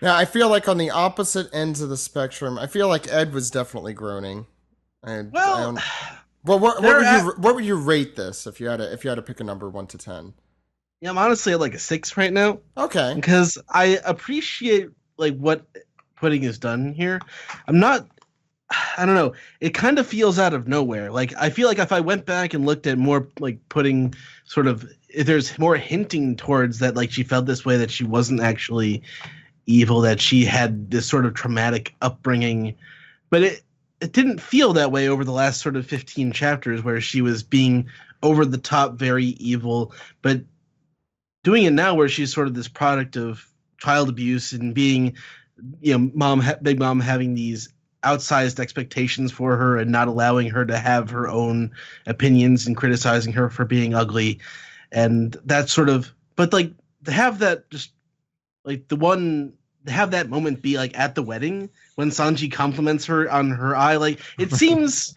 Now, I feel like on the opposite ends of the spectrum, I feel like Ed was definitely groaning. What would you rate this if you had to pick a number 1 to 10? Yeah, I'm honestly at like a 6 right now. Okay. Because I appreciate like what Pudding has done here. I don't know. It kind of feels out of nowhere. Like, I feel like if I went back and looked at more like Pudding sort of, if there's more hinting towards that, like she felt this way, that she wasn't actually evil, that she had this sort of traumatic upbringing, but it didn't feel that way over the last sort of 15 chapters where she was being over the top, very evil, but doing it now where she's sort of this product of child abuse and being, Big Mom having these outsized expectations for her and not allowing her to have her own opinions and criticizing her for being ugly. And that sort of, but like to have that just like to have that moment be like at the wedding when Sanji compliments her on her eye, like it seems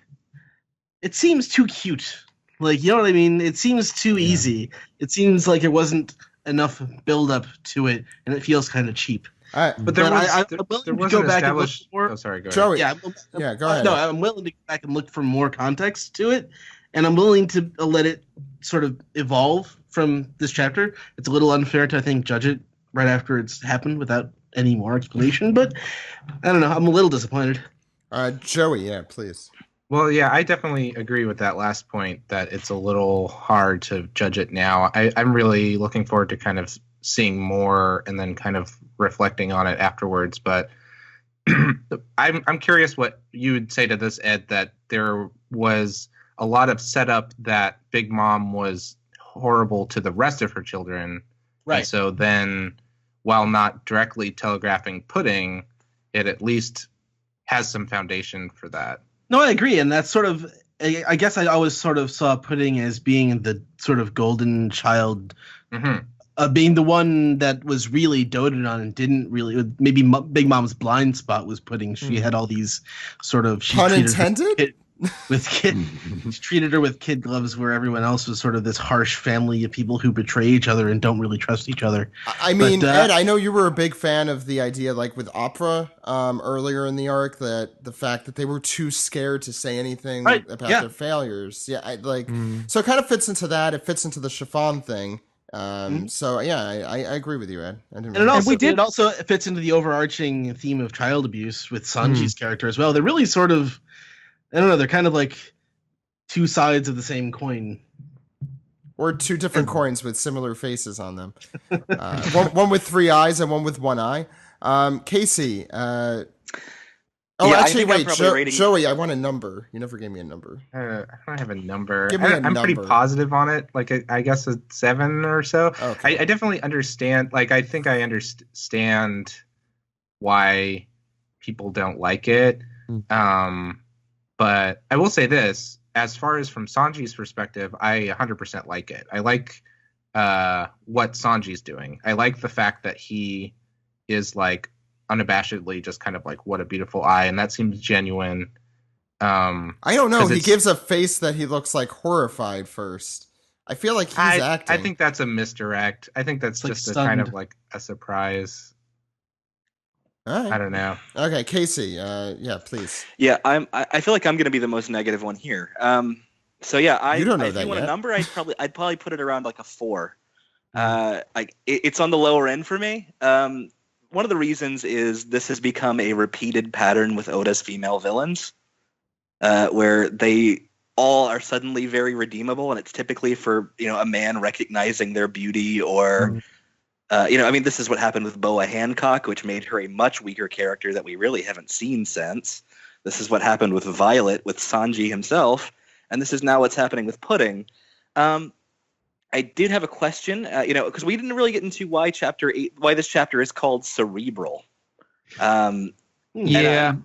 too cute. Like, you know what I mean? It seems too easy. It seems like it wasn't enough build up to it, and it feels kind of cheap. But there was go back and look more. For, oh, sorry, go ahead. Joey. Go ahead. No, I'm willing to go back and look for more context to it, and I'm willing to let it sort of evolve from this chapter. It's a little unfair to, I think, judge it right after it's happened without any more explanation, but I don't know. I'm a little disappointed. Joey, yeah, please. Well, yeah, I definitely agree with that last point that it's a little hard to judge it now. I'm really looking forward to kind of seeing more and then kind of reflecting on it afterwards. But I'm curious what you would say to this, Ed, that there was a lot of setup that Big Mom was horrible to the rest of her children. Right. And so then, while not directly telegraphing Pudding, it at least has some foundation for that. No, I agree. And that's sort of, I guess I always sort of saw Pudding as being the sort of golden child, being the one that was really doted on and didn't really, maybe Big Mom's blind spot was Pudding. She had all these sort of... Pun intended? She treated her with kid gloves, where everyone else was sort of this harsh family of people who betray each other and don't really trust each other. I mean, Ed, I know you were a big fan of the idea, like with Opera earlier in the arc, that the fact that they were too scared to say anything about their failures. Yeah, so it kind of fits into that. It fits into the chiffon thing. So yeah, I agree with you, Ed. It also fits into the overarching theme of child abuse with Sanji's character as well. They're really sort of, I don't know, they're kind of like two sides of the same coin. Or two different coins with similar faces on them. One with 3 eyes and one with 1 eye. Casey. Actually, wait, Joey, I want a number. You never gave me a number. I don't have a number. Give me a number. I'm pretty positive on it. Like, I guess a 7 or so. Okay. I definitely understand. Like, I think I understand why people don't like it. But I will say this, as far as from Sanji's perspective, I 100% like it. I like what Sanji's doing. I like the fact that he is like unabashedly just kind of like, what a beautiful eye, and that seems genuine. I don't know. He gives a face that he looks like horrified first. I feel like he's acting. I think that's a misdirect. I think that's just a kind of like a surprise. Right. I don't know. Okay, Casey. Yeah, please. Yeah, I feel like I'm going to be the most negative one here. So yeah, you don't know if that you want yet. a number, I'd probably put it around like a 4. It's on the lower end for me. One of the reasons is this has become a repeated pattern with Oda's female villains, where they all are suddenly very redeemable, and it's typically for a man recognizing their beauty or. This is what happened with Boa Hancock, which made her a much weaker character that we really haven't seen since. This is what happened with Violet, with Sanji himself, and this is now what's happening with Pudding. I did have a question, because we didn't really get into why this chapter is called Cerebral. Yeah.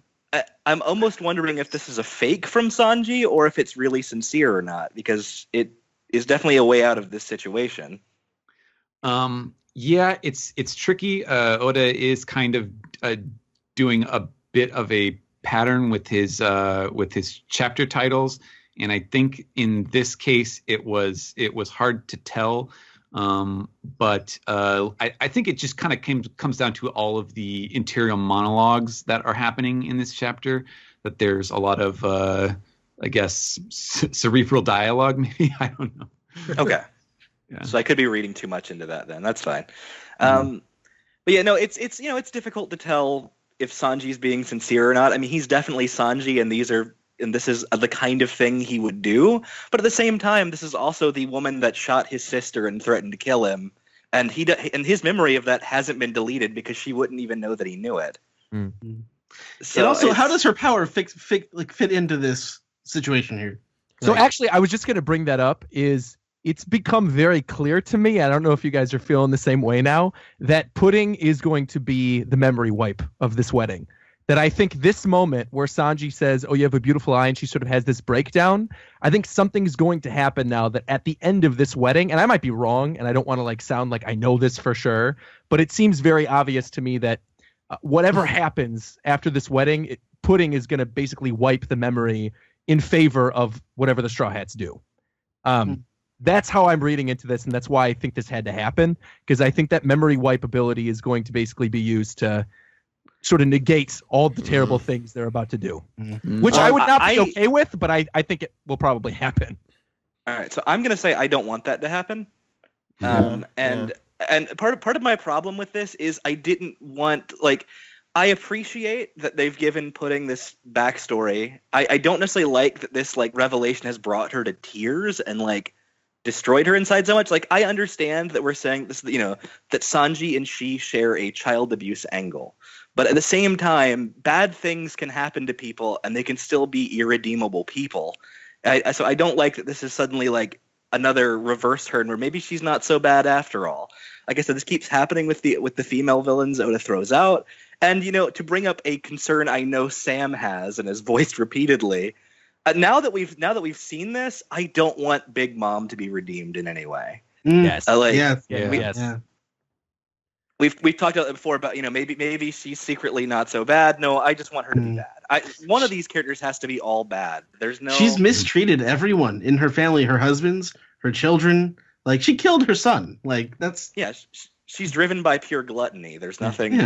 I'm almost wondering if this is a fake from Sanji or if it's really sincere or not, because it is definitely a way out of this situation. Yeah, it's tricky. Oda is kind of doing a bit of a pattern with his chapter titles, and I think in this case it was hard to tell. But I think it just kind of comes down to all of the interior monologues that are happening in this chapter. That there's a lot of I guess cerebral dialogue. Maybe I don't know. Okay. Yeah. So I could be reading too much into that then. That's fine. But yeah, no, it's it's difficult to tell if Sanji's being sincere or not. I mean, he's definitely Sanji, and this is the kind of thing he would do. But at the same time, this is also the woman that shot his sister and threatened to kill him, and his memory of that hasn't been deleted because she wouldn't even know that he knew it. Mm-hmm. So and also, how does her power fit into this situation here? So actually, I was just going to bring that up. It's become very clear to me, I don't know if you guys are feeling the same way now, that Pudding is going to be the memory wipe of this wedding. That I think this moment where Sanji says, "Oh, you have a beautiful eye," and she sort of has this breakdown, I think something's going to happen now that at the end of this wedding, and I might be wrong, and I don't want to sound like I know this for sure, but it seems very obvious to me that whatever happens after this wedding, Pudding is going to basically wipe the memory in favor of whatever the Straw Hats do. That's how I'm reading into this, and that's why I think this had to happen, because I think that memory wipe ability is going to basically be used to sort of negate all the terrible things they're about to do, which I would not be okay with, but I think it will probably happen. All right, so I'm going to say I don't want that to happen. And part of my problem with this is I didn't want, I appreciate that they've given Pudding this backstory. I don't necessarily like that this revelation has brought her to tears and destroyed her inside so much. I understand that we're saying this, that Sanji and she share a child abuse angle, but at the same time, bad things can happen to people and they can still be irredeemable people. So I don't like that this is suddenly another reverse turn where maybe she's not so bad after all. Like I said, this keeps happening with the female villains Oda throws out. And, to bring up a concern I know Sam has and has voiced repeatedly, now that we've seen this, I don't want Big Mom to be redeemed in any way. Yes. We've talked about it before about maybe she's secretly not so bad. No, I just want her to be bad. One of these characters has to be all bad. She's mistreated everyone in her family, her husbands, her children. She killed her son. She's driven by pure gluttony. There's nothing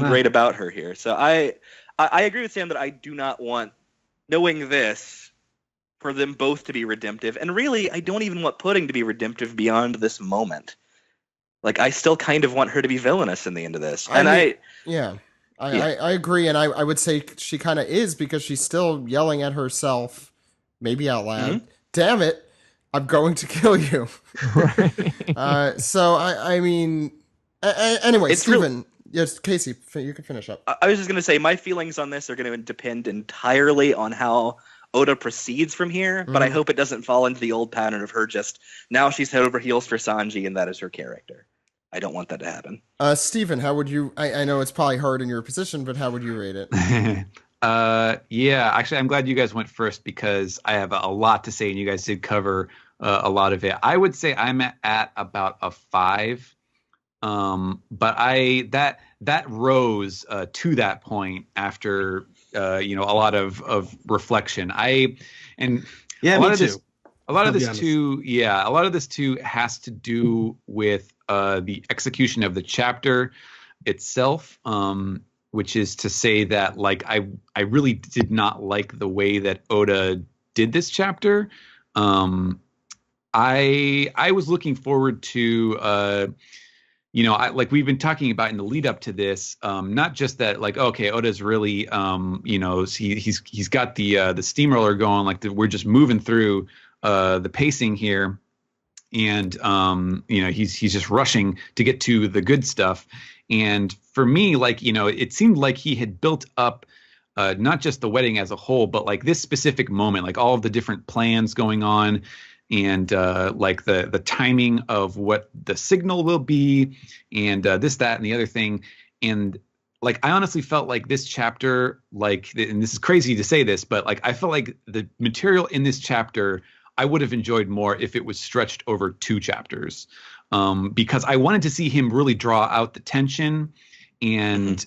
great about her here. So I agree with Sam that I do not want, knowing this, for them both to be redemptive. And really, I don't even want Pudding to be redemptive beyond this moment. I still kind of want her to be villainous in the end of this. I agree. And I would say she kind of is, because she's still yelling at herself, maybe out loud, "Damn it, I'm going to kill you." So, I mean, anyway, Steven. Yes, Casey, you can finish up. I was just going to say, my feelings on this are going to depend entirely on how Oda proceeds from here, but I hope it doesn't fall into the old pattern of her just, now she's head over heels for Sanji, and that is her character. I don't want that to happen. Steven, how would you, I know it's probably hard in your position, but how would you rate it? Yeah, actually, I'm glad you guys went first, because I have a lot to say, and you guys did cover a lot of it. I would say I'm at about a 5. But that rose to that point after a lot of reflection. A lot of this too has to do with the execution of the chapter itself, which is to say that I really did not like the way that Oda did this chapter. I was looking forward to we've been talking about in the lead up to this, not just that okay, Oda's really he's got the steamroller going, we're just moving through the pacing here, and he's just rushing to get to the good stuff. And for me, it seemed like he had built up not just the wedding as a whole, but this specific moment, all of the different plans going on, and the timing of what the signal will be, and this, that, and the other thing. And I honestly felt like this chapter, and this is crazy to say this, but I felt like the material in this chapter I would have enjoyed more if it was stretched over 2 chapters, because I wanted to see him really draw out the tension and,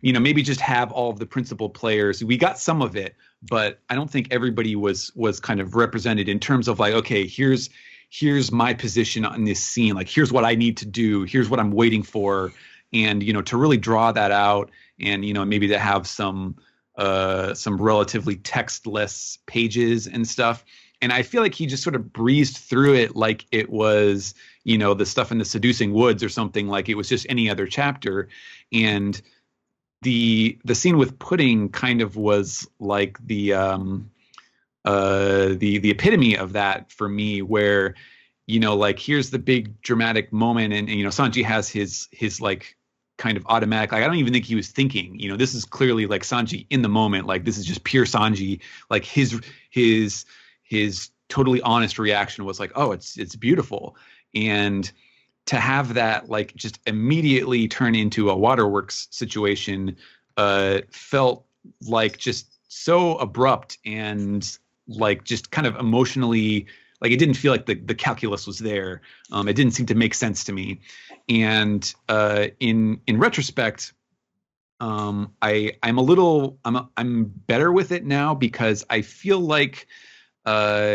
maybe just have all of the principal players. We got some of it, but I don't think everybody was kind of represented in terms of like, okay, here's my position on this scene. Like, here's what I need to do. Here's what I'm waiting for. And, to really draw that out and, maybe to have some relatively textless pages and stuff. And I feel like he just sort of breezed through it like it was, the stuff in the Seducing Woods or something, like it was just any other chapter. And the scene with Pudding kind of was like the epitome of that for me, where, like here's the big dramatic moment, and Sanji has his like kind of automatic, like I don't even think he was thinking, this is clearly like Sanji in the moment, like this is just pure Sanji, like his totally honest reaction was like, oh, it's beautiful. And to have that like just immediately turn into a waterworks situation felt like just so abrupt and like just kind of emotionally, like it didn't feel like the calculus was there. It didn't seem to make sense to me. And in retrospect, I'm better with it now, because I feel like like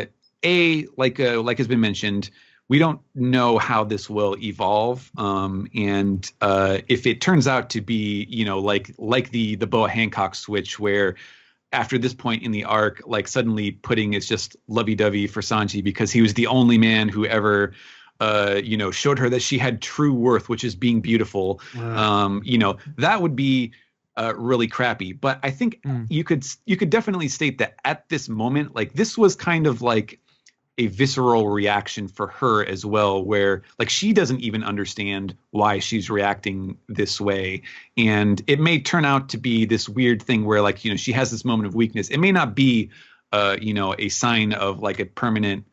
has been mentioned, we don't know how this will evolve. And if it turns out to be, like the Boa Hancock switch, where after this point in the arc, like suddenly Pudding is just lovey-dovey for Sanji because he was the only man who ever, showed her that she had true worth, which is being beautiful. Wow. That would be really crappy. But I think you could definitely state that at this moment, like this was kind of like a visceral reaction for her as well, where like she doesn't even understand why she's reacting this way. And it may turn out to be this weird thing where like, she has this moment of weakness. It may not be, a sign of like a permanent,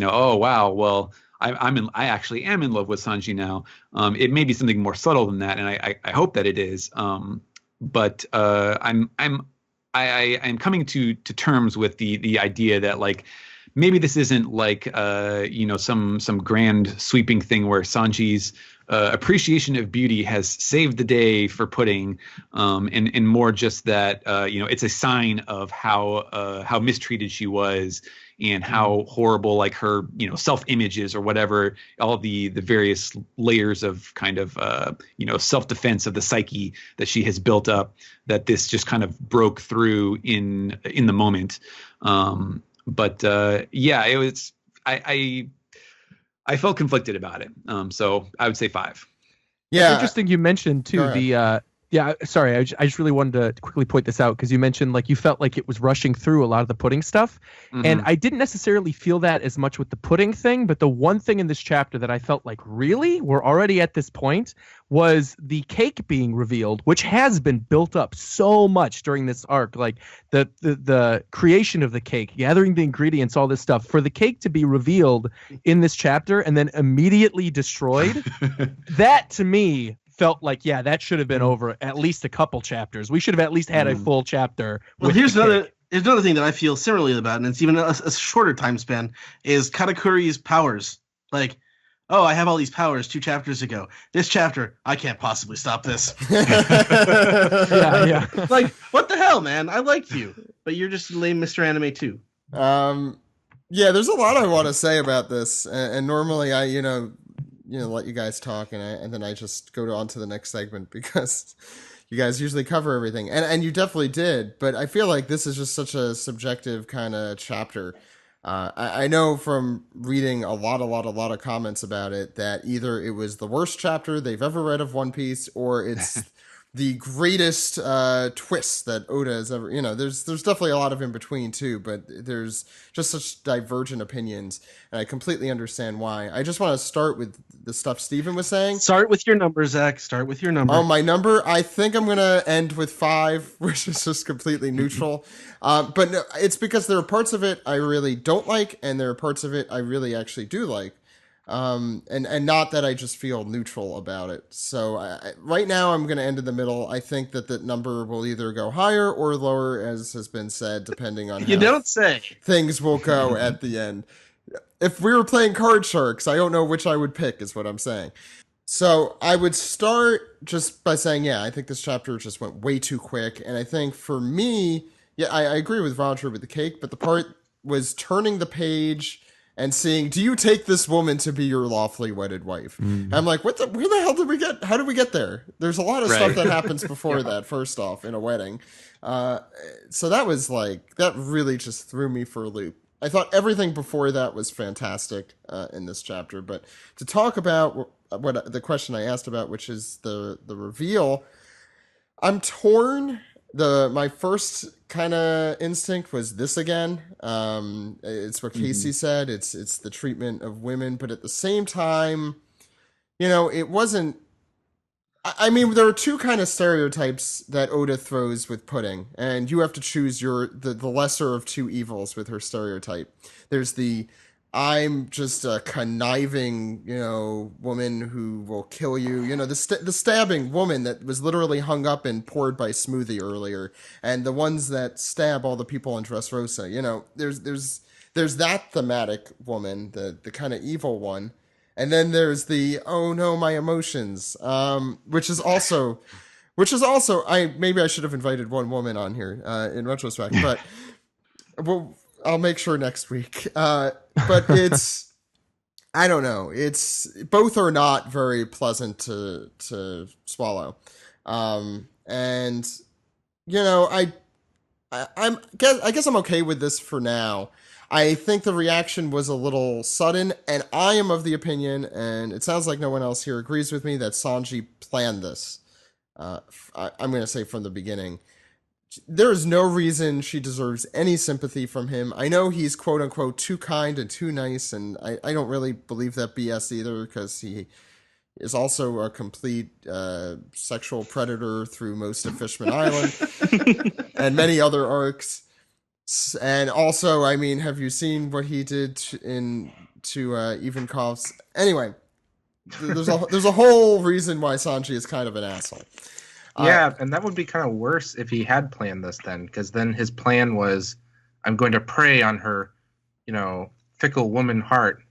oh, wow, well, I actually am in love with Sanji now. It may be something more subtle than that. And I hope that it is. But I'm coming to terms with the idea that like, maybe this isn't like some grand sweeping thing where Sanji's appreciation of beauty has saved the day for Pudding, and more just that it's a sign of how mistreated she was and how horrible like her self-image is, or whatever, all the various layers of kind of self-defense of the psyche that she has built up, that this just kind of broke through in the moment. But it was, I felt conflicted about it. So I would say 5. Yeah. It's interesting you mentioned too sorry, I just really wanted to quickly point this out, because you mentioned like you felt like it was rushing through a lot of the Pudding stuff. Mm-hmm. And I didn't necessarily feel that as much with the Pudding thing, but the one thing in this chapter that I felt like really we're already at this point was the cake being revealed, which has been built up so much during this arc, like the creation of the cake, gathering the ingredients, all this stuff, for the cake to be revealed in this chapter and then immediately destroyed. That to me felt like, that should have been over at least a couple chapters. We should have at least had a full chapter. Well, here's another thing that I feel similarly about, and it's even a shorter time span, is Katakuri's powers. Like, oh, I have all these powers 2 chapters ago. This chapter, I can't possibly stop this. Yeah. Like, what the hell, man? I liked you, but you're just lame Mr. Anime too. Yeah, there's a lot I want to say about this, and normally I, let you guys talk, and then I just go on to the next segment because you guys usually cover everything, and you definitely did. But I feel like this is just such a subjective kind of chapter. I know from reading a lot of comments about it that either it was the worst chapter they've ever read of One Piece, or it's the greatest twist that Oda has ever. There's definitely a lot of in between too, but there's just such divergent opinions, and I completely understand why. I just want to start with the stuff Steven was saying. Start with your number, Zach. Start with your number. Oh, my number? I think I'm gonna end with 5, which is just completely neutral. But no, it's because there are parts of it I really don't like, and there are parts of it I really actually do like. And not that I just feel neutral about it. So right now I'm going to end in the middle. I think that that number will either go higher or lower, as has been said, depending on You how don't say. things will go at the end. If we were playing Card Sharks, I don't know which I would pick, is what I'm saying. So I would start just by saying, yeah, I think this chapter just went way too quick. And I think for me, yeah, I agree with Roger with the cake, but the part was turning the page and seeing, do you take this woman to be your lawfully wedded wife? I'm like, where the hell did we get? How did we get there? There's a lot of stuff that happens before that, first off, in a wedding. So that was like, that really just threw me for a loop. I thought everything before that was fantastic in this chapter. But to talk about what the question I asked about, which is the reveal, I'm torn. My first kind of instinct was this again. It's what Casey said. It's the treatment of women, but at the same time, it wasn't. I mean, there are two kind of stereotypes that Oda throws with pudding, and you have to choose the lesser of two evils with her stereotype. There's the I'm just a conniving, woman who will kill you. The stabbing woman that was literally hung up and poured by Smoothie earlier, and the ones that stab all the people in Dressrosa. There's that thematic woman, the kind of evil one. And then there's the oh no, my emotions, which is also maybe I should have invited one woman on here in retrospect, but I'll make sure next week. But it's I don't know, it's both are not very pleasant to swallow, and I guess I'm okay with this for now. I think the reaction was a little sudden, and I am of the opinion, and it sounds like no one else here agrees with me, that Sanji planned this. I'm going to say from the beginning. There is no reason she deserves any sympathy from him. I know he's quote-unquote too kind and too nice, and I don't really believe that BS either, because he is also a complete sexual predator through most of Fishman Island and many other arcs. And also, I mean, have you seen what he did to Ivankov's? Anyway, there's a whole reason why Sanji is kind of an asshole. Yeah, and that would be kind of worse if he had planned this then, because then his plan was, I'm going to prey on her, fickle woman heart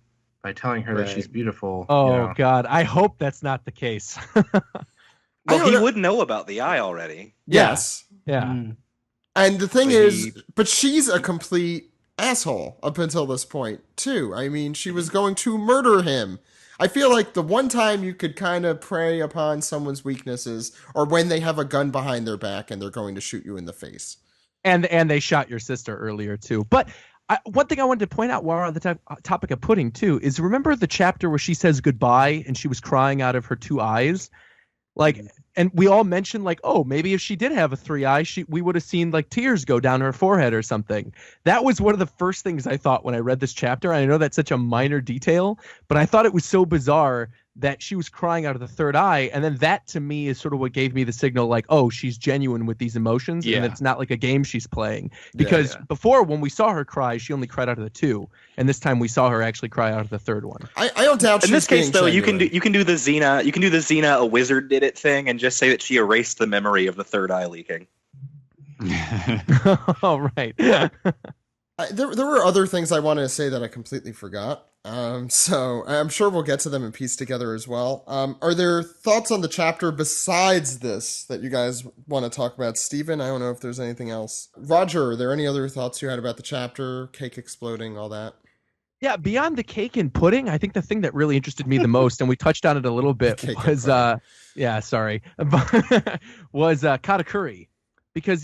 by telling her that she's beautiful. Oh, God, I hope that's not the case. Well, he would know about the eye already. Yes. Yeah. Mm. And the thing is, but she's a complete asshole up until this point, too. I mean, she was going to murder him. I feel like the one time you could kind of prey upon someone's weaknesses, or when they have a gun behind their back and they're going to shoot you in the face. And they shot your sister earlier, too. But one thing I wanted to point out while we're on the topic of pudding, too, is remember the chapter where she says goodbye and she was crying out of her two eyes? Like, and we all mentioned, like, oh, maybe if she did have a three eye, we would have seen like tears go down her forehead or something. That was one of the first things I thought when I read this chapter. I know that's such a minor detail, but I thought it was so bizarre that she was crying out of the third eye. And then that to me is sort of what gave me the signal, like, oh, she's genuine with these emotions. And it's not like a game she's playing. Because before, when we saw her cry, she only cried out of the two. And this time we saw her actually cry out of the third one. I don't doubt. In this case, though, you can do the Xena a wizard did it thing and just say that she erased the memory of the third eye leaking. Oh, right. There were other things I wanted to say that I completely forgot. So I'm sure we'll get to them and piece together as well. Are there thoughts on the chapter besides this that you guys want to talk about? Steven, I don't know if there's anything else. Roger, are there any other thoughts you had about the chapter? Cake exploding, all that? Yeah, beyond the cake and pudding, I think the thing that really interested me the most, and we touched on it a little bit, was Katakuri. Because,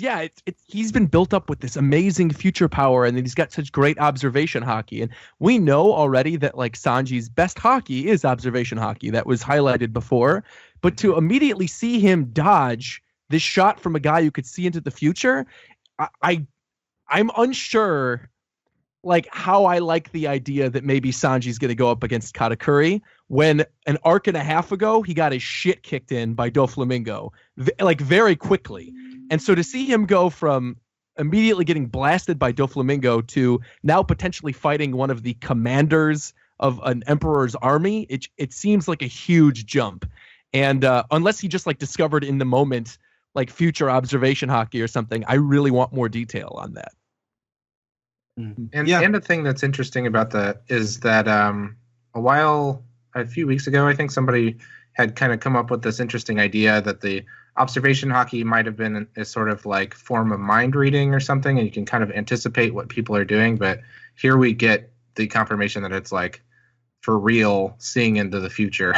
he's been built up with this amazing future power, and then he's got such great observation hockey. And we know already that, like, Sanji's best hockey is observation hockey. That was highlighted before. But to immediately see him dodge this shot from a guy who could see into the future, I'm unsure, like, how I like the idea that maybe Sanji's going to go up against Katakuri when an arc and a half ago, he got his shit kicked in by Doflamingo, like, very quickly. And so to see him go from immediately getting blasted by Doflamingo to now potentially fighting one of the commanders of an emperor's army, it seems like a huge jump. And unless he just like discovered in the moment, like future observation hockey or something, I really want more detail on that. And the thing that's interesting about that is that a few weeks ago, I think somebody had kind of come up with this interesting idea that the observation hockey might have been a sort of like form of mind reading or something, and you can kind of anticipate what people are doing. But here we get the confirmation that it's like for real, seeing into the future.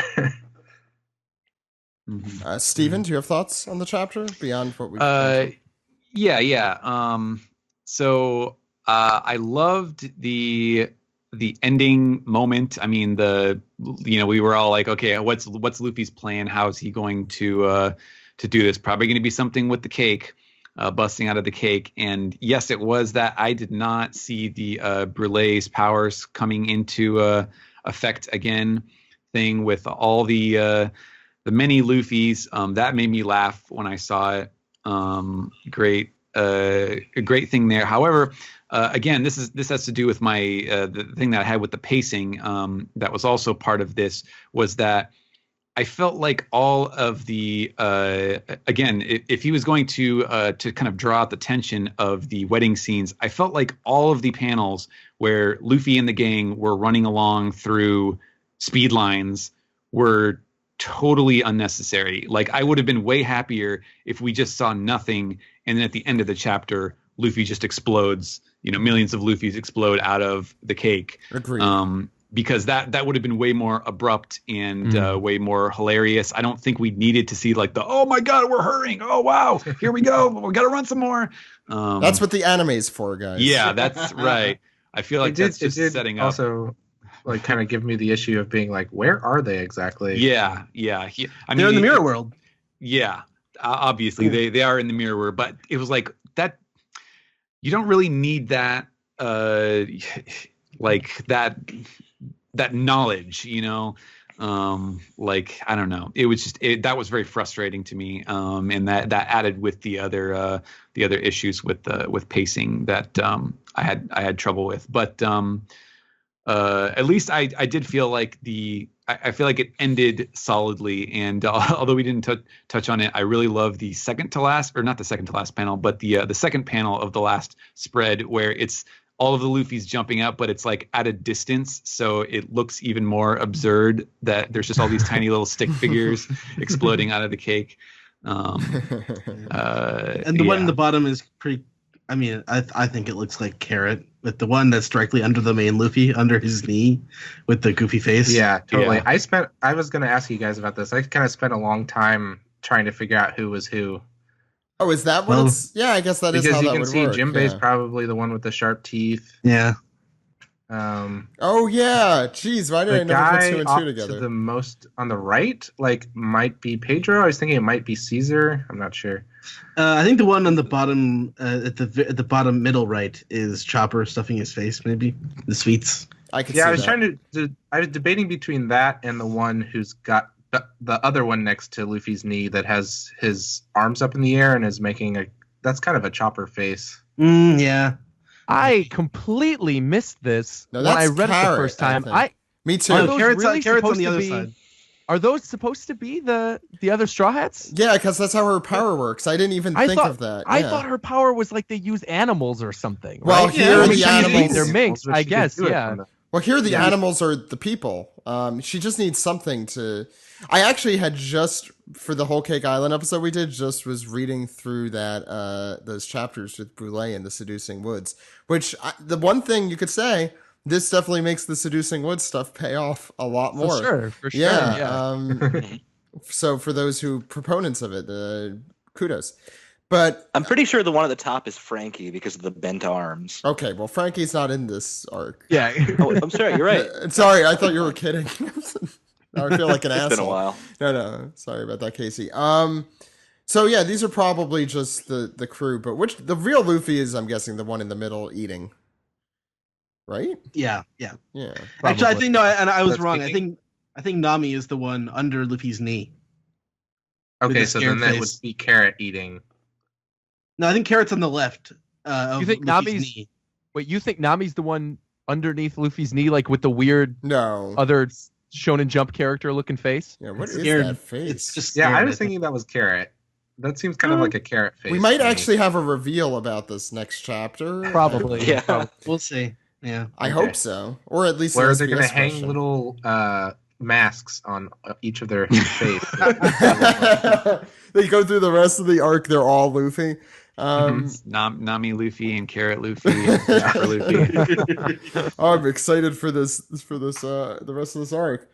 Steven, do you have thoughts on the chapter beyond what we've Yeah. So I loved the ending moment. I mean, we were all like, okay, what's Luffy's plan? How is he going to do this? Probably going to be something with the cake, busting out of the cake. And yes, it was that. I did not see the Brulee's powers coming into effect again thing with all the many Luffys. That made me laugh when I saw it. A great thing there. However, again, this has to do with my the thing that I had with the pacing. That was also part of this, was that I felt like all of the again, if he was going to kind of draw out the tension of the wedding scenes, I felt like all of the panels where Luffy and the gang were running along through speed lines were totally unnecessary. Like, I would have been way happier if we just saw nothing, and then at the end of the chapter, Luffy just explodes. Millions of Luffys explode out of the cake. Agreed. Because that would have been way more abrupt and way more hilarious. I don't think we needed to see like oh my god, we're hurrying. Oh wow, here we go. We got to run some more. That's what the anime's for, guys. Yeah, that's right. I feel like that's just setting up. Also, like, kind of give me the issue of being like, where are they exactly? Yeah. They're in the mirror world. Yeah, obviously they are in the mirror world, but it was like that. You don't really need that, like that knowledge, like, I don't know. It was just that was very frustrating to me, and that added with the other issues with pacing that I had trouble with, but. At least I did feel like I feel like it ended solidly, and although we didn't touch on it, I really love the second to last, or not the second to last panel, but the second panel of the last spread, where it's all of the Luffy's jumping out, but it's like at a distance, so it looks even more absurd that there's just all these tiny little stick figures exploding out of the cake. And the one in the bottom is pretty. I mean, I think it looks like Carrot, with the one that's directly under the main Luffy, under his knee, with the goofy face. Yeah, totally. Yeah. I was going to ask you guys about this. I kind of spent a long time trying to figure out who was who. Oh, is that what it's? Yeah, I guess that is how that would work. Because you can see Jinbei's probably the one with the sharp teeth. Yeah. Oh yeah, jeez, why did I never put two and two together? To the most on the right, like, might be Pedro. I was thinking it might be Caesar. I'm not sure. I think the one on the bottom, at the bottom middle right, is Chopper stuffing his face. Maybe the sweets. I was trying to. I was debating between that and the one who's got the other one next to Luffy's knee that has his arms up in the air and is making that's kind of a Chopper face. Yeah. I completely missed this when I read it the first time. Me too. Carrot's on the other side. Are those supposed to be the other Straw Hats? Yeah, because that's how her power works. I didn't even think of that. I thought her power was like they use animals or something. Well, right? here the animals. They're minks, I guess. Yeah. Well, here the animals are the people. She just needs something to. I actually had just, for the Whole Cake Island episode we did, just was reading through those chapters with Brulee and the Seducing Woods, which the one thing you could say, this definitely makes the Seducing Woods stuff pay off a lot more. For sure. Yeah. So for those who proponents of it, kudos. But I'm pretty sure the one at the top is Frankie because of the bent arms. Okay, well, Frankie's not in this arc. Yeah. Oh, I'm sorry, you're right. Sorry, I thought you were kidding. Now I feel like an asshole. It's been a while. No, sorry about that, Casey. So yeah, these are probably just the crew, but the real Luffy is, I'm guessing, the one in the middle eating, right? Yeah. Probably. Actually, I was wrong. I think Nami is the one under Luffy's knee. Okay, so then that would be Carrot eating. No, I think Carrot's on the left. You think Nami's? Wait, you think Nami's the one underneath Luffy's knee, like with the weird No. other Shonen Jump character looking face? Yeah, what is Scared. that face? It's just Yeah, I scared, was thinking that was Carrot. That seems kind of like a carrot face. we might to me. actually have a reveal about this next chapter. Probably. Yeah. Probably. We'll see. Yeah. I Okay. hope so. Or at least Where an they're going to SBS hang question. little masks on each of their face. They go through the rest of the arc, they're all Luffy. It's Nami Luffy and Carrot Luffy and Chopper Luffy. Oh, I'm excited for this the rest of this arc.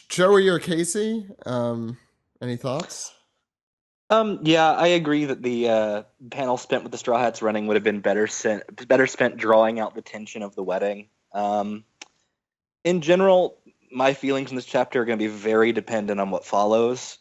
Joey or Casey, any thoughts? Yeah, I agree that the panel spent with the Straw Hats running would have been better spent drawing out the tension of the wedding. In general, my feelings in this chapter are going to be very dependent on what follows.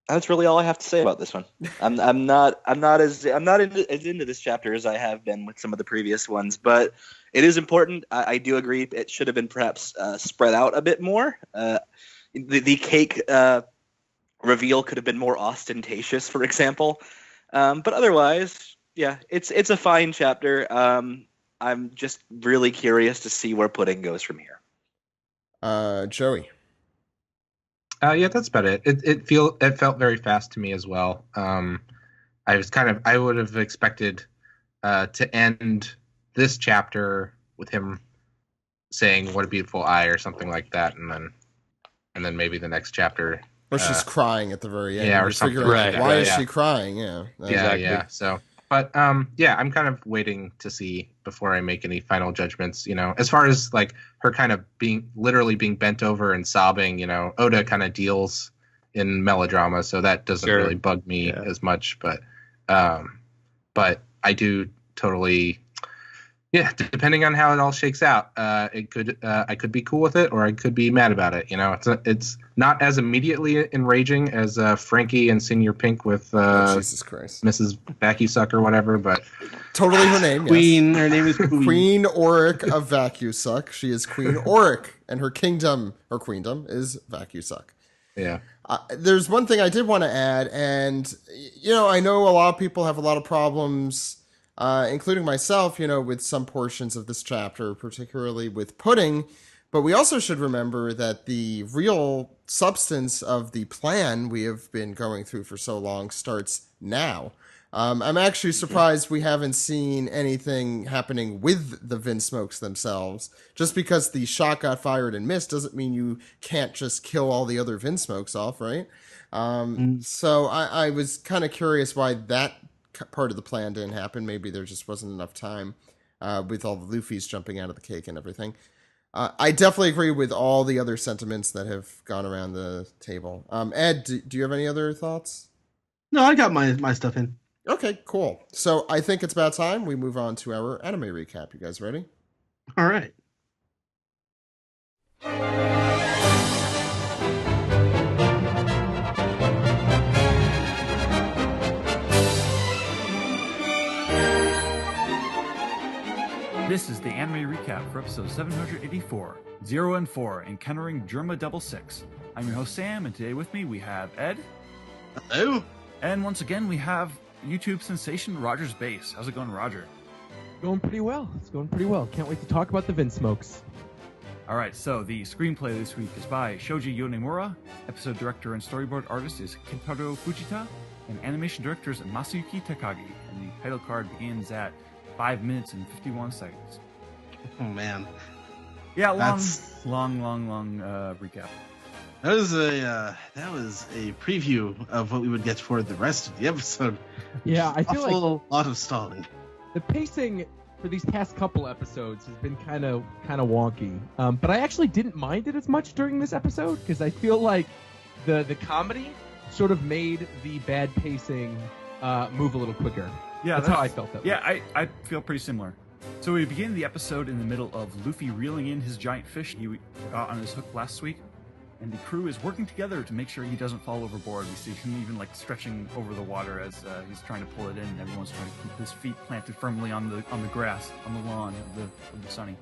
That's really all I have to say about this one. I'm not as into this chapter as I have been with some of the previous ones, but it is important. I do agree it should have been perhaps spread out a bit more. The cake reveal could have been more ostentatious, for example. But otherwise, yeah, it's a fine chapter. I'm just really curious to see where Pudding goes from here. Joey. Yeah, that's about it. It felt very fast to me as well. I would have expected to end this chapter with him saying "What a beautiful eye" or something like that, and then maybe the next chapter. Or she's crying at the very end. Yeah, or You're something figuring like out, that. why is Yeah. she crying? Yeah. Exactly. Yeah. So, but yeah, I'm kind of waiting to see before I make any final judgments. As far as like her kind of literally being bent over and sobbing. Oda kind of deals in melodrama, so that doesn't Sure. really bug me Yeah. as much. But I do totally. Yeah, depending on how it all shakes out, I could be cool with it, or I could be mad about it. It's not as immediately enraging as Frankie and Senior Pink with Oh, Jesus Christ. Mrs. Vacusuck or whatever, but Totally her name, yes. Queen. Her name is Queen. Queen Auric of Vacusuck. She is Queen Auric, and her kingdom or queendom is Vacusuck. yeah. There's one thing I did want to add, and I know a lot of people have a lot of problems, including myself, with some portions of this chapter, particularly with Pudding. But we also should remember that the real substance of the plan we have been going through for so long starts now. I'm actually surprised we haven't seen anything happening with the Vinsmokes themselves. Just because the shot got fired and missed doesn't mean you can't just kill all the other Vinsmokes off, right? So I was kind of curious why that part of the plan didn't happen. Maybe there just wasn't enough time with all the Luffys jumping out of the cake and everything. I definitely agree with all the other sentiments that have gone around the table. Ed, do you have any other thoughts? No, I got my stuff in. Okay, cool. So I think it's about time we move on to our anime recap. You guys ready? All right. This is the anime recap for episode 784, 0 and 4, Encountering Germa 66. I'm your host Sam, and today with me we have Ed, Hello. and once again we have YouTube sensation Roger's Base. How's it going, Roger? Going pretty well. It's going pretty well. Can't wait to talk about the Vinsmokes. Alright, so the screenplay this week is by Shoji Yonemura, episode director and storyboard artist is Kentaro Fujita, and animation director is Masayuki Takagi, and the title card begins at 5 minutes and 51 seconds. Oh man, Yeah, That's- long recap. that was a preview of what we would get for the rest of the episode. Yeah, I feel like Awful lot of stalling. the pacing for these past couple episodes has been kind of wonky. But I actually didn't mind it as much during this episode because I feel like the comedy sort of made the bad pacing move a little quicker. Yeah, That's how I felt that way. Yeah, I feel pretty similar. So we begin the episode in the middle of Luffy reeling in his giant fish he got on his hook last week, and the crew is working together to make sure he doesn't fall overboard. We see him even like stretching over the water as he's trying to pull it in, and everyone's trying to keep his feet planted firmly on the grass on the lawn of the Sunny.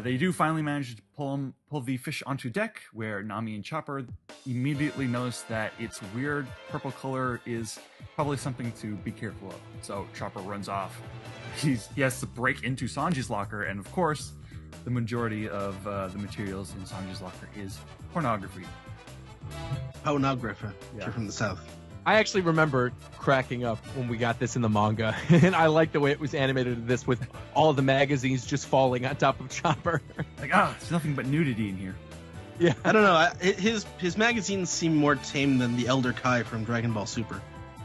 They do finally manage to pull the fish onto deck, where Nami and Chopper immediately notice that its weird purple color is probably something to be careful of. So Chopper runs off, he has to break into Sanji's locker, and of course, the majority of the materials in Sanji's locker is pornography. Pornography. Yeah. You're from the south. I actually remember cracking up when we got this in the manga, and I like the way it was animated in this with all the magazines just falling on top of Chopper. Like, it's nothing but nudity in here. Yeah, I don't know. His magazines seem more tame than the Elder Kai from Dragon Ball Super,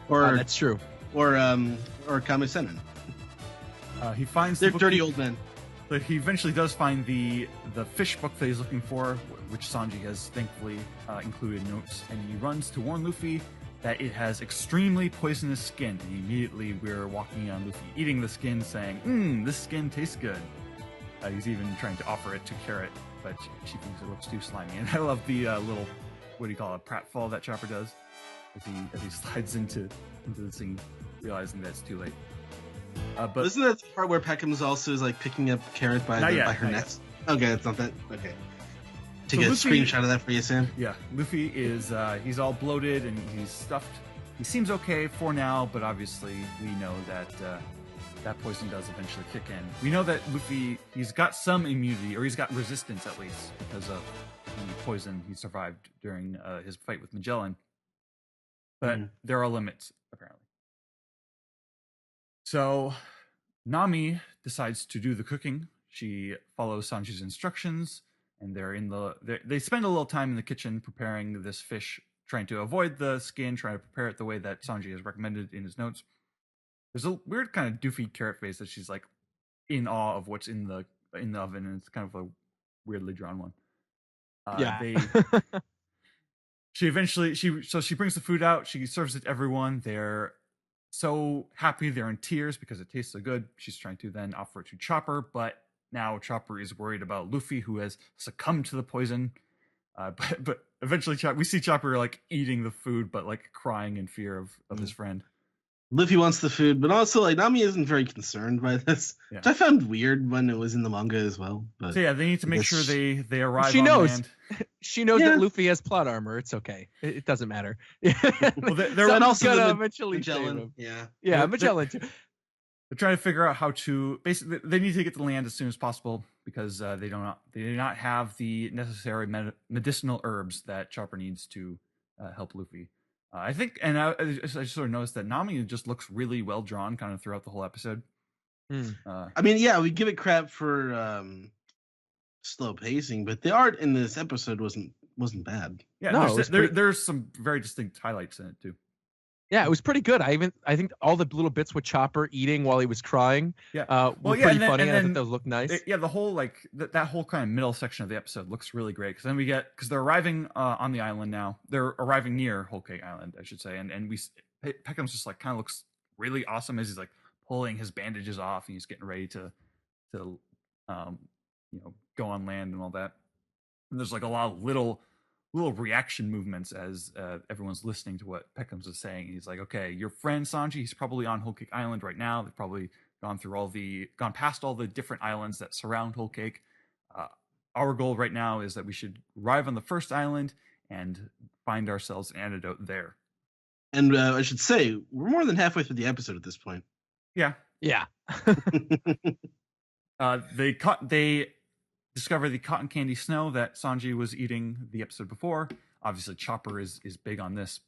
or that's true. or Kame Sennin. He finds They're the book dirty old men. But he eventually does find the fish book that he's looking for, which Sanji has thankfully included notes, and he runs to warn Luffy that it has extremely poisonous skin. And immediately we're walking on Luffy eating the skin, saying, this skin tastes good. He's even trying to offer it to Carrot, but she thinks it looks too slimy. And I love the little, what do you call it, pratfall that Chopper does as he slides into the scene, realizing that it's too late. But isn't that the part where Peckham's also is like picking up Carrot by her neck? Okay, that's not that. Okay. Take a screenshot of that for you, Sam. Yeah, Luffy is he's all bloated and he's stuffed. He seems okay for now, but obviously we know that that poison does eventually kick in. We know that Luffy, he's got some immunity, or he's got resistance at least, because of the poison he survived during his fight with Magellan. But there are limits, apparently. So Nami decides to do the cooking. She follows Sanji's instructions, and they spend a little time in the kitchen preparing this fish, trying to avoid the skin, trying to prepare it the way that Sanji has recommended in his notes. There's a weird kind of doofy Carrot face that she's like in awe of what's in the oven, and it's kind of a weirdly drawn one. She brings the food out. She serves it to everyone. They're so happy, they're in tears because it tastes so good. She's trying to then offer it to Chopper, but now Chopper is worried about Luffy, who has succumbed to the poison. But eventually we see Chopper like eating the food, but like crying in fear of his friend. Luffy wants the food, but also like Nami isn't very concerned by this, which I found weird when it was in the manga as well. But so yeah, they need to make sure they arrive. She on knows. Land. She knows that Luffy has plot armor. It's okay. It doesn't matter. Well, they're also gonna eventually Magellan. Magellan too. They're trying to figure out how to basically. They need to get to land as soon as possible because they do not have the necessary medicinal herbs that Chopper needs to help Luffy. I think, and I just sort of noticed that Nami just looks really well drawn, kind of throughout the whole episode. I mean, yeah, we give it crap for slow pacing, but the art in this episode wasn't bad. Yeah, no, there's some very distinct highlights in it too. Yeah, it was pretty good. I think all the little bits with Chopper eating while he was crying, were pretty funny. And I thought those looked nice. The whole like that whole kind of middle section of the episode looks really great because then because they're arriving on the island now. They're arriving near Whole Cake Island, I should say, and Peckham's just like kind of looks really awesome as he's like pulling his bandages off and he's getting ready to go on land and all that. And there's like a lot of little reaction movements as everyone's listening to what Peckham's is saying. He's like, okay, your friend Sanji, he's probably on Whole Cake Island right now. They've probably gone past all the different islands that surround Whole Cake. Our goal right now is that we should arrive on the first island and find ourselves an antidote there. And I should say, we're more than halfway through the episode at this point. Yeah. They discover the cotton candy snow that Sanji was eating the episode before. Obviously, Chopper is big on this.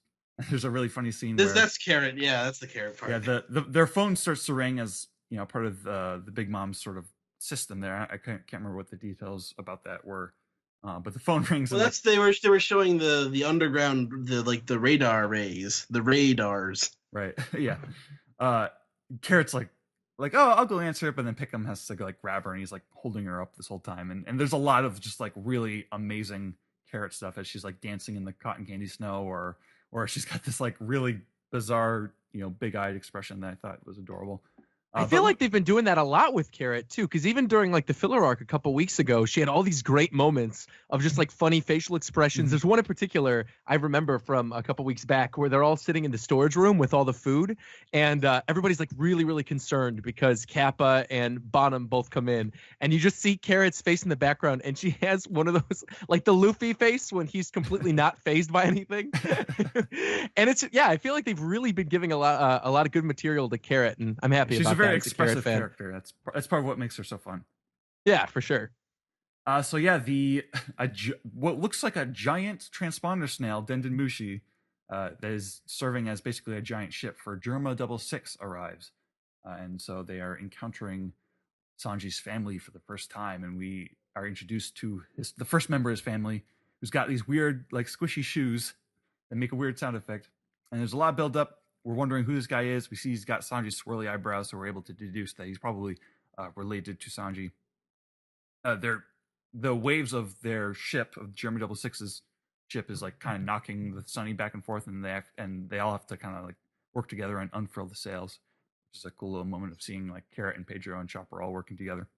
There's a really funny scene that's Carrot. Yeah, that's the Carrot part. Yeah, their phone starts to ring as part of the Big Mom's sort of system there. I can't remember what the details about that were, but the phone rings. Well, they were showing the underground, the radar rays, the radars. Right. Yeah. Carrot's like, oh, I'll go answer it, but then Pickham has to like grab her, and he's like holding her up this whole time, and there's a lot of just like really amazing Carrot stuff as she's like dancing in the cotton candy snow, or she's got this like really bizarre, big-eyed expression that I thought was adorable. I feel like they've been doing that a lot with Carrot too, because even during like the filler arc a couple weeks ago, she had all these great moments of just like funny facial expressions. There's one in particular I remember from a couple weeks back where they're all sitting in the storage room with all the food, and everybody's like really, really concerned because Kappa and Bonham both come in, and you just see Carrot's face in the background, and she has one of those like the Luffy face when he's completely not fazed by anything. And I feel like they've really been giving a lot of good material to Carrot, and I'm happy about that. very guy's a Carrot expressive fan. character. That's part of what makes her so fun. Yeah, for sure. So yeah, what looks like a giant transponder snail, Dendenmushi, that is serving as basically a giant ship for Germa 66 arrives, and so they are encountering Sanji's family for the first time, and we are introduced to the first member of his family, who's got these weird, like, squishy shoes that make a weird sound effect. And there's a lot of build up. We're wondering who this guy is. We see he's got Sanji's swirly eyebrows, so we're able to deduce that he's probably related to Sanji. The waves of their ship, of Germa 66's ship, is like kind of knocking the Sunny back and forth, and they all have to kind of like work together and unfurl the sails, which is a cool little moment of seeing like Carrot and Pedro and Chopper all working together.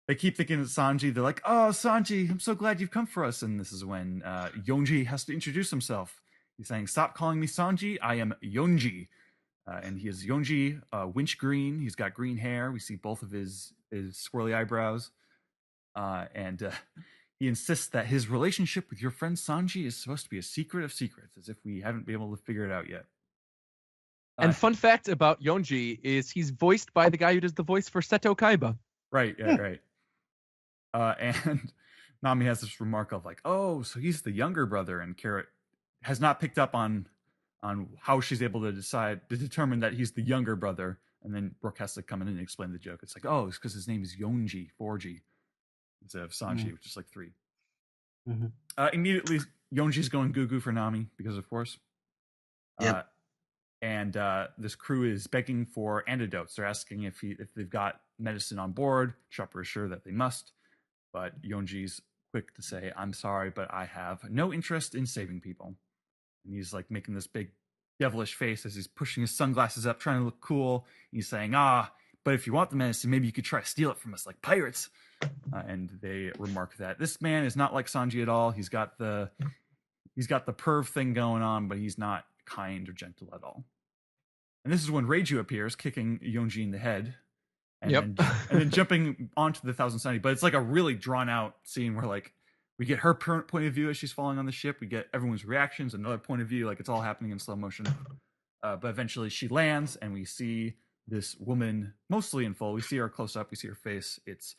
They keep thinking of Sanji. They're like, "Oh, Sanji, I'm so glad you've come for us." And this is when Yonji has to introduce himself. He's saying, "Stop calling me Sanji. I am Yonji." And he is Yonji, winch green. He's got green hair. We see both of his swirly eyebrows. And he insists that his relationship with your friend Sanji is supposed to be a secret of secrets, as if we haven't been able to figure it out yet. And fun fact about Yonji is he's voiced by the guy who does the voice for Seto Kaiba. Right, yeah, right. And Nami has this remark of like, "Oh, so he's the younger brother," and Carrot has not picked up on how she's able to determine that he's the younger brother. And then Brooke has to come in and explain the joke. It's like, "Oh, it's because his name is Yonji, 4G, instead of Sanji, which is like 3." Mm-hmm. Immediately, Yonji's going goo-goo for Nami because, of course. Yep. And this crew is begging for antidotes. They're asking if they've got medicine on board. Chopper is sure that they must, but Yonji's quick to say, "I'm sorry, but I have no interest in saving people." And he's like making this big devilish face as he's pushing his sunglasses up, trying to look cool. He's saying, "But if you want the medicine, maybe you could try to steal it from us like pirates." And they remark that this man is not like Sanji at all. He's got the perv thing going on, but he's not kind or gentle at all. And this is when Reiju appears, kicking Yonji in the head, and then jumping onto the Thousand Sunny. But it's like a really drawn out scene where like we get her point of view as she's falling on the ship. We get everyone's reactions, another point of view, like it's all happening in slow motion. But eventually she lands, and we see this woman mostly in full. We see her close up. We see her face. It's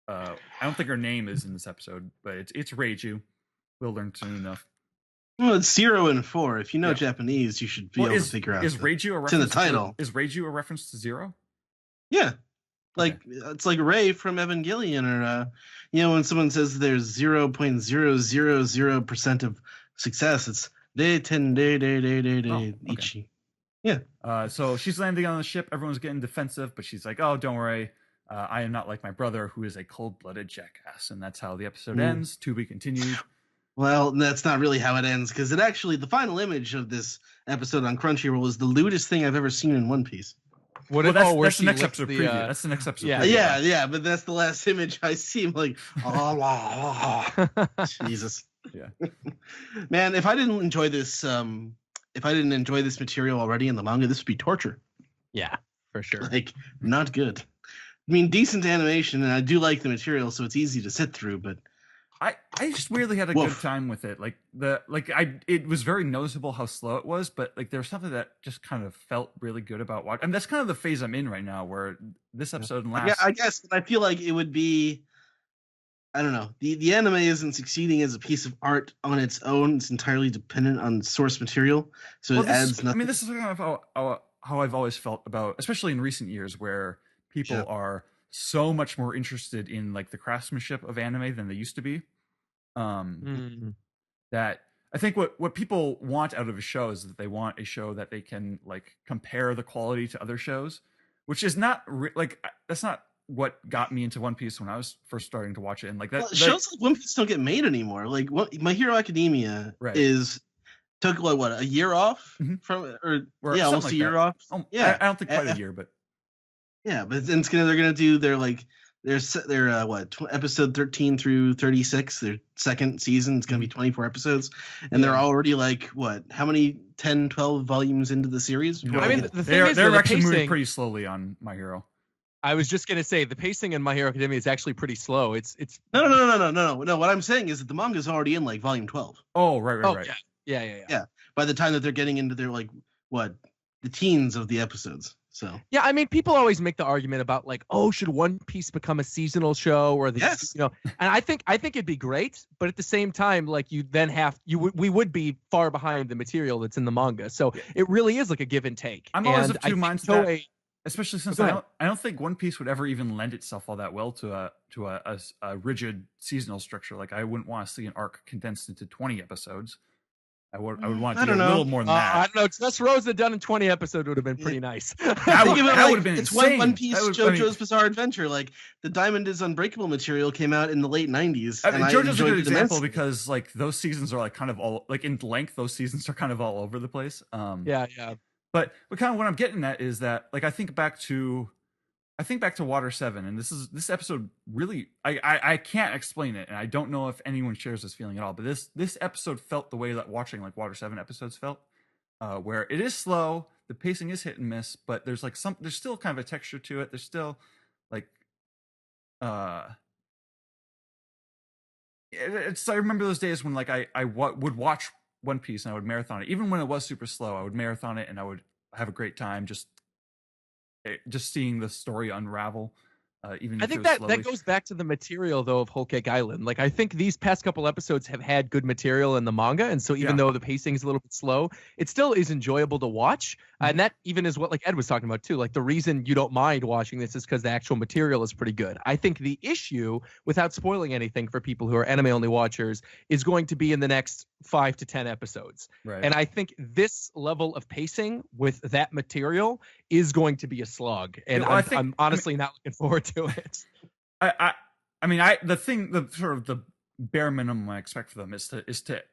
I don't think her name is in this episode, but it's Reiju. We'll learn soon enough. Well, it's 0 and 4. If you know Japanese, you should be able to figure out. Is Reiju a reference to the title? Is Reiju a reference to 0? Yeah, like it's like Ray from Evangelion, or when someone says there's 0.000% of success, it's de ten de ichi. Yeah. So she's landing on the ship. Everyone's getting defensive, but she's like, "Oh, don't worry. I am not like my brother, who is a cold-blooded jackass." And that's how the episode ends. To be continued. Well, that's not really how it ends, because the final image of this episode on Crunchyroll is the lewdest thing I've ever seen in One Piece. That's the next episode preview. That's the next episode preview. Yeah, but that's the last image I see. I'm like, Jesus. Yeah. Man, if I didn't enjoy this material already in the manga, this would be torture. Yeah, for sure. Like, not good. I mean, decent animation, and I do like the material, so it's easy to sit through, but I just weirdly had a good time with it. It was very noticeable how slow it was, but like there was something that just kind of felt really good about watching. And that's kind of the phase I'm in right now, where this episode and last. Yeah, I guess I feel like it would be. I don't know. The anime isn't succeeding as a piece of art on its own. It's entirely dependent on source material, so it adds nothing. I mean, this is kind of how I've always felt about, especially in recent years, where people are so much more interested in like the craftsmanship of anime than they used to be. That I think what people want out of a show is that they want a show that they can like compare the quality to other shows, which is not that's not what got me into One Piece when I was first starting to watch it. And like that, shows like One Piece don't get made anymore. Like My Hero Academia took a year off from almost a year off. I don't think quite a year, but yeah, but then they're gonna do their episode 13 through 36, their second season. It's going to be 24 episodes, and they're already like how many 10 12 volumes into the series? I mean, the thing is they're actually moving pretty slowly on My Hero. I was just going to say the pacing in My Hero Academia is actually pretty slow. It's no. What I'm saying is that the manga's already in like volume 12. Oh, right. Yeah. By the time that they're getting into their the teens of the episodes. So Yeah, I mean, people always make the argument about like, oh, should One Piece become a seasonal show or the Yes. and I think it'd be great, but at the same time, like you then we would be far behind the material that's in the manga. So it really is like a give and take. I'm always and of two minds to that, especially since Go I ahead. don't think One Piece would ever even lend itself all that well to a rigid seasonal structure. Like I wouldn't want to see an arc condensed into 20 episodes. I would want it to be a little more than that. I don't know. Dressrosa done in 20 episodes would have been pretty nice. That would have been it's insane. One Piece JoJo's Bizarre Adventure. Like the Diamond is Unbreakable material came out in the late 90s. I mean, and JoJo's a good it example immensely. because like those seasons are like kind of all like in length. Those seasons are kind of all over the place. Yeah. But kind of what I'm getting at is that like I think back to Water 7, and this episode really I can't explain it, and I don't know if anyone shares this feeling at all, but this episode felt the way that watching like Water 7 episodes felt, where it is slow, the pacing is hit and miss, but there's still kind of a texture to it. There's still like I remember those days when like I would watch One Piece and I would marathon it, even when it was super slow. I would marathon it and I would have a great time just seeing the story unravel. Even I if think it was that goes back to the material though of Whole Cake Island. Like I think these past couple episodes have had good material in the manga, and so even though the pacing is a little bit slow, it still is enjoyable to watch. And that even is what like Ed was talking about too. Like the reason you don't mind watching this is because the actual material is pretty good. I think the issue, without spoiling anything for people who are anime only watchers, is going to be in the next 5 to 10 episodes. Right. And I think this level of pacing with that material is going to be a slog. And I'm honestly not looking forward to it. The bare minimum I expect for them is to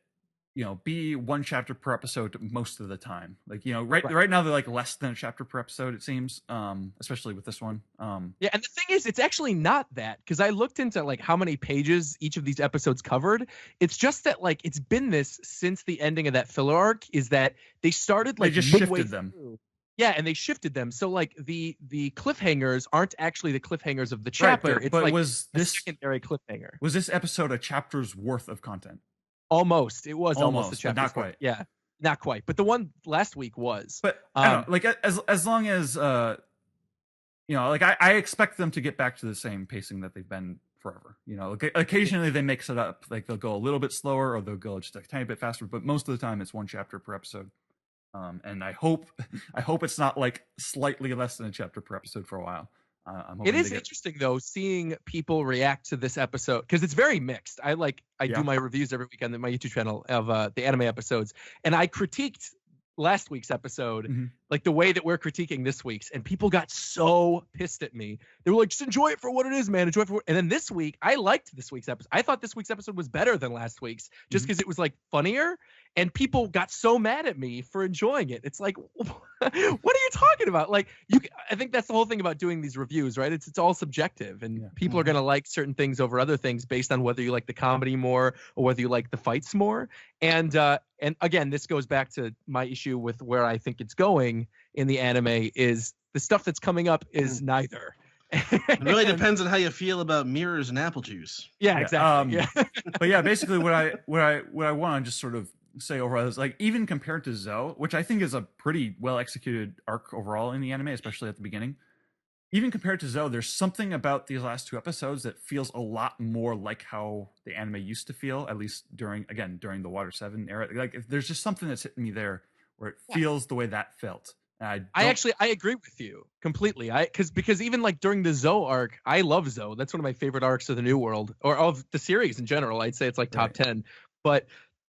be one chapter per episode most of the time. Like right now they're like less than a chapter per episode, it seems, especially with this one. Yeah, and the thing is, it's actually not that, because I looked into like how many pages each of these episodes covered. It's just that like it's been this since the ending of that filler arc, is that they started like they just midway shifted them. through. Yeah, and they shifted them. So like the cliffhangers aren't actually the cliffhangers of the chapter. Right, it's but like was a this secondary cliffhanger. Was this episode a chapter's worth of content? Almost. It was almost a but chapter. not quite. Yeah, not quite. But the one last week was. But I don't know, like as long as like I expect them to get back to the same pacing that they've been forever. Like occasionally they mix it up. Like they'll go a little bit slower or they'll go just a tiny bit faster. But most of the time it's one chapter per episode. And I hope it's not like slightly less than a chapter per episode for a while. It is interesting though seeing people react to this episode, because it's very mixed. I do my reviews every weekend on my YouTube channel of the anime episodes, and I critiqued last week's episode, like the way that we're critiquing this week's, and people got so pissed at me. They were like, just enjoy it for what it is, man. Enjoy it for what. And then this week, I liked this week's episode. I thought this week's episode was better than last week's, just because it was like funnier. And people got so mad at me for enjoying it. It's like, what are you talking about? Like, I think that's the whole thing about doing these reviews, right? It's all subjective, and people are going to like certain things over other things based on whether you like the comedy more or whether you like the fights more. And again, this goes back to my issue with where I think it's going in the anime is the stuff that's coming up is neither. It really depends on how you feel about mirrors and apple juice. Yeah, exactly. But yeah, basically what I want to just sort of say overall is like, even compared to Zoe, which I think is a pretty well executed arc overall in the anime, especially at the beginning. Even compared to Zoe, there's something about these last two episodes that feels a lot more like how the anime used to feel, at least during the Water 7 era. Like there's just something that's hitting me there where it feels the way that felt. I agree with you completely. Because even like during the Zoe arc, I love Zoe. That's one of my favorite arcs of the New World, or of the series in general. I'd say it's like top 10. But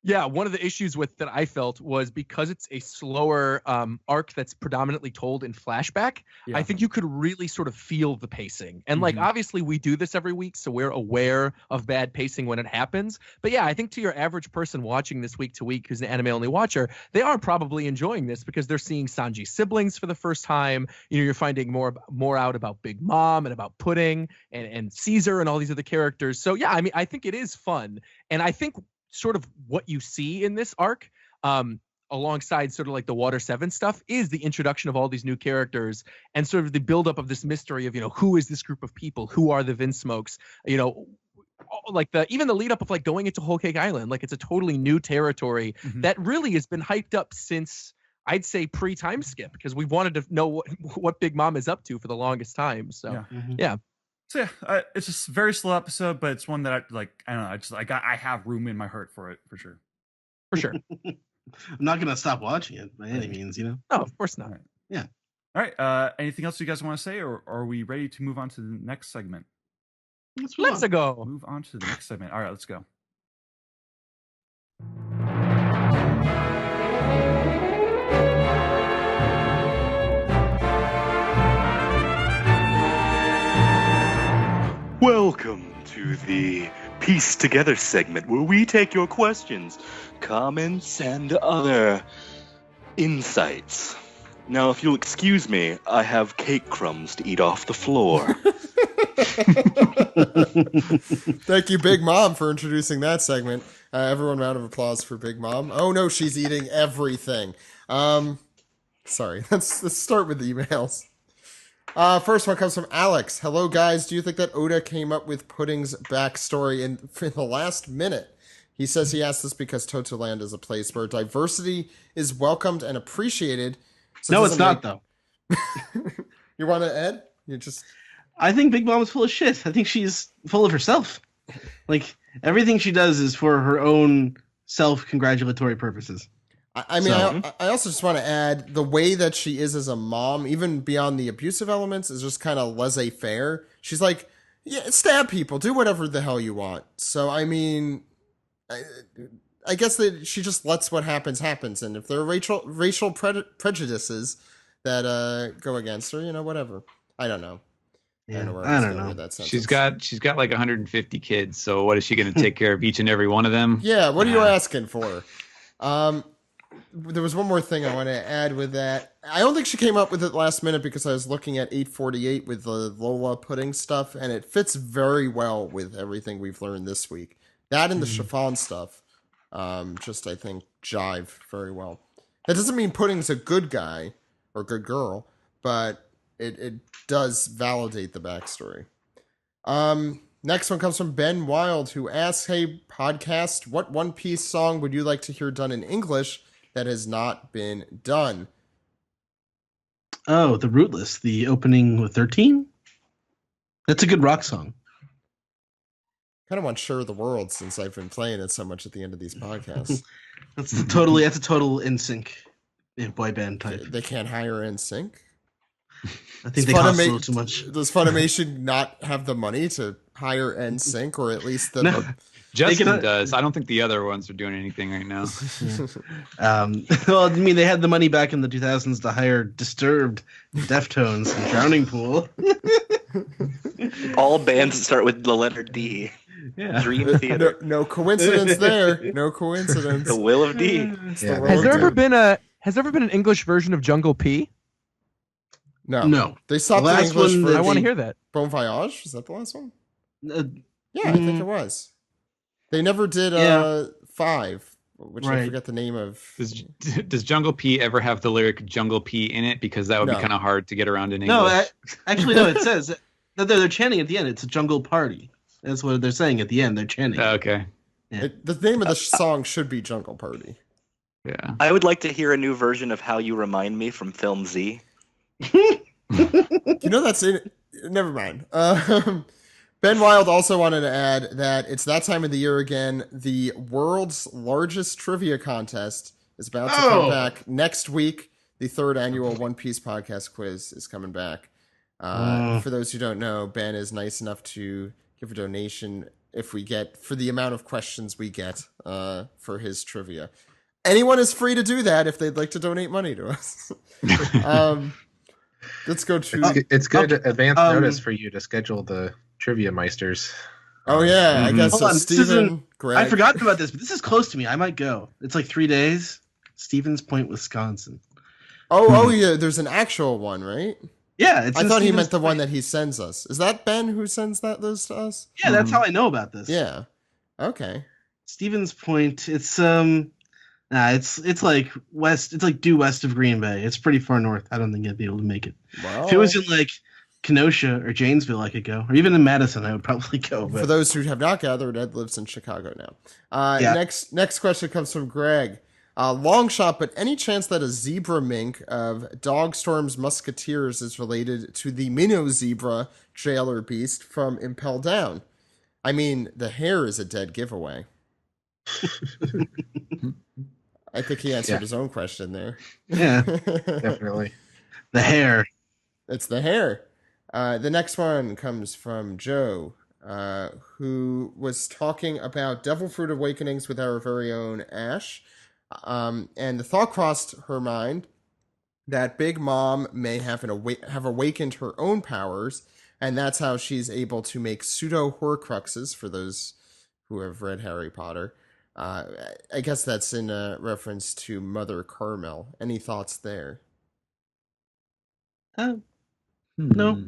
yeah, one of the issues with that I felt was because it's a slower arc that's predominantly told in flashback. Yeah. I think you could really sort of feel the pacing. And like, obviously we do this every week, so we're aware of bad pacing when it happens. But yeah, I think to your average person watching this week to week who's an anime only watcher, they are probably enjoying this because they're seeing Sanji's siblings for the first time. You're finding more out about Big Mom and about Pudding and Caesar and all these other characters. So yeah, I mean, I think it is fun. And I think sort of what you see in this arc, alongside sort of like the Water 7 stuff, is the introduction of all these new characters and sort of the buildup of this mystery of, who is this group of people? Who are the Vinsmokes? Like even the lead up of like going into Whole Cake Island, like it's a totally new territory that really has been hyped up since I'd say pre-time skip because we wanted to know what Big Mom is up to for the longest time. So yeah. So it's just a very slow episode, but it's one that I like. I don't know. I have room in my heart for it for sure. For sure. I'm not gonna stop watching it by any means, No, of course not. Right. Yeah. All right. Anything else you guys want to say, or are we ready to move on to the next segment? Let's go. Move on to the next segment. All right, let's go. Welcome to the Piece Together segment where we take your questions, comments, and other insights. Now, if you'll excuse me, I have cake crumbs to eat off the floor. Thank you, Big Mom, for introducing that segment. Everyone, round of applause for Big Mom. Oh no, she's eating everything. Sorry, let's start with the emails. First one comes from Alex. Hello, guys. Do you think that Oda came up with Pudding's backstory in the last minute? He says he asked this because Totoland is a place where diversity is welcomed and appreciated. So no, it's not, though. You want to add? I think Big Mom is full of shit. I think she's full of herself. Like, everything she does is for her own self-congratulatory purposes. I mean, I also just want to add the way that she is as a mom, even beyond the abusive elements, is just kind of laissez-faire. She's like, yeah, stab people, do whatever the hell you want. So, I mean, I guess that she just lets what happens, and if there are racial prejudices that go against her, whatever. I don't know. Yeah, I don't know. With that she's got like 150 kids, so what is she going to take care of each and every one of them? Yeah, what are you asking for? There was one more thing I want to add with that. I don't think she came up with it last minute because I was looking at 848 with the Lola pudding stuff, and it fits very well with everything we've learned this week. That and the chiffon stuff, just I think jive very well. That doesn't mean Pudding's a good guy or good girl, but it does validate the backstory. Next one comes from Ben Wild, who asks, hey, podcast, what One Piece song would you like to hear done in English that has not been done? Oh, the Rootless, the opening with 13? That's a good rock song. Kind of want Share the World since I've been playing it so much at the end of these podcasts. That's a total NSYNC boy band type. They can't hire NSYNC? I think they cost a little too much. Does Funimation not have the money to hire NSYNC, or at least the... No. Justin does. I don't think the other ones are doing anything right now. Well, I mean, they had the money back in the 2000s to hire Disturbed, Deftones, and Drowning Pool. All bands that start with the letter D. Yeah. Dream Theater. No coincidence there. No coincidence. The Will of D. Yeah, Has there ever been an English version of Jungle P? No. They stopped The the last English one version. I want to hear that. Bon Voyage? Is that the last one? Uh, Yeah, I think it was. They never did 5, which I forget the name of. Does Jungle P ever have the lyric Jungle P in it? Because that would be kind of hard to get around in English. No, actually, no, it says that they're chanting at the end. It's a jungle party. That's what they're saying at the end. They're chanting. Okay. Yeah. The name of the song should be Jungle Party. Yeah. I would like to hear a new version of How You Remind Me from Film Z. That's in it. Never mind. Ben Wild also wanted to add that it's that time of the year again. The world's largest trivia contest is about to come back next week. The 3rd annual One Piece podcast quiz is coming back. For those who don't know, Ben is nice enough to give a donation for the amount of questions we get for his trivia. Anyone is free to do that if they'd like to donate money to us. Let's go to... It's good advance notice for you to schedule the Trivia Meisters. Oh, yeah. I guess so. Steven, Greg. I forgot about this, but this is close to me. I might go. It's like 3 days. Stevens Point, Wisconsin. Oh, yeah. There's an actual one, right? Yeah. I thought he meant the one that he sends us. Is that Ben who sends those to us? Yeah, that's how I know about this. Yeah. Okay. Stevens Point. It's it's like west. It's like due west of Green Bay. It's pretty far north. I don't think I'd be able to make it. Well, if it was in like Kenosha or Janesville, I could go, or even in Madison, I would probably go. But... For those who have not gathered, Ed lives in Chicago now. Next question comes from Greg. Long shot, but any chance that a zebra mink of Dogstorm's Musketeers is related to the minnow zebra jailer beast from Impel Down? I mean, the hair is a dead giveaway. I think he answered his own question there. Yeah, Definitely. the hair. It's the hair. The next one comes from Joe, who was talking about Devil Fruit Awakenings with our very own Ash. And the thought crossed her mind that Big Mom may have have awakened her own powers, and that's how she's able to make pseudo Horcruxes, for those who have read Harry Potter. I guess that's in reference to Mother Carmel. Any thoughts there? No.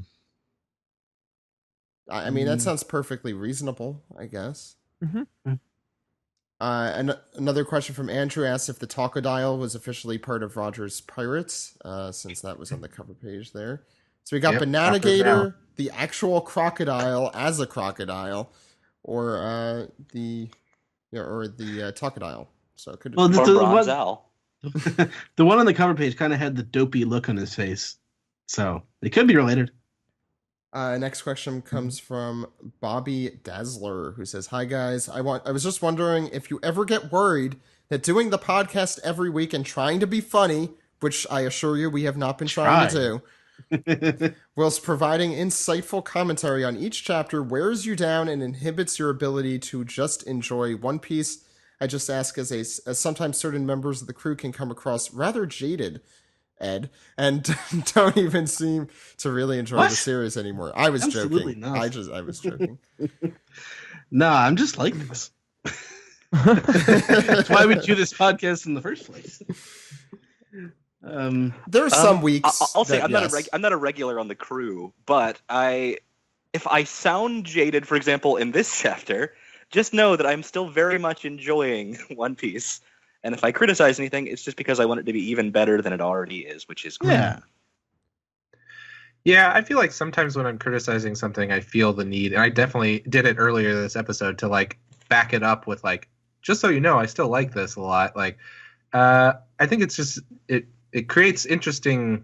I mean, that sounds perfectly reasonable, I guess. Mm-hmm. And another question from Andrew asks if the Tocodile was officially part of Roger's Pirates, since that was on the cover page there. So we got Banana Gator, the actual crocodile as a crocodile, or the Tocodile. So it could Well, the the one on the cover page kind of had the dopey look on his face, so they could be related. Next question comes from Bobby Dazzler, who says, "Hi guys, I was just wondering if you ever get worried that doing the podcast every week and trying to be funny, which I assure you we have not been trying to do, whilst providing insightful commentary on each chapter, wears you down and inhibits your ability to just enjoy One Piece. I just ask as sometimes certain members of the crew can come across rather jaded, Ed, and don't even seem to really enjoy the series anymore." I was Absolutely joking. not. I was joking. No, I'm just like this. That's why we do this podcast in the first place. There are some weeks. I'll say I'm not a regular on the crew, but if I sound jaded, for example, in this chapter, just know that I'm still very much enjoying One Piece. And if I criticize anything, it's just because I want it to be even better than it already is, which is great. Yeah, I feel like sometimes when I'm criticizing something, I feel the need, and I definitely did it earlier this episode, to like back it up with like, just so you know, I still like this a lot. Like, I think it's just it creates interesting.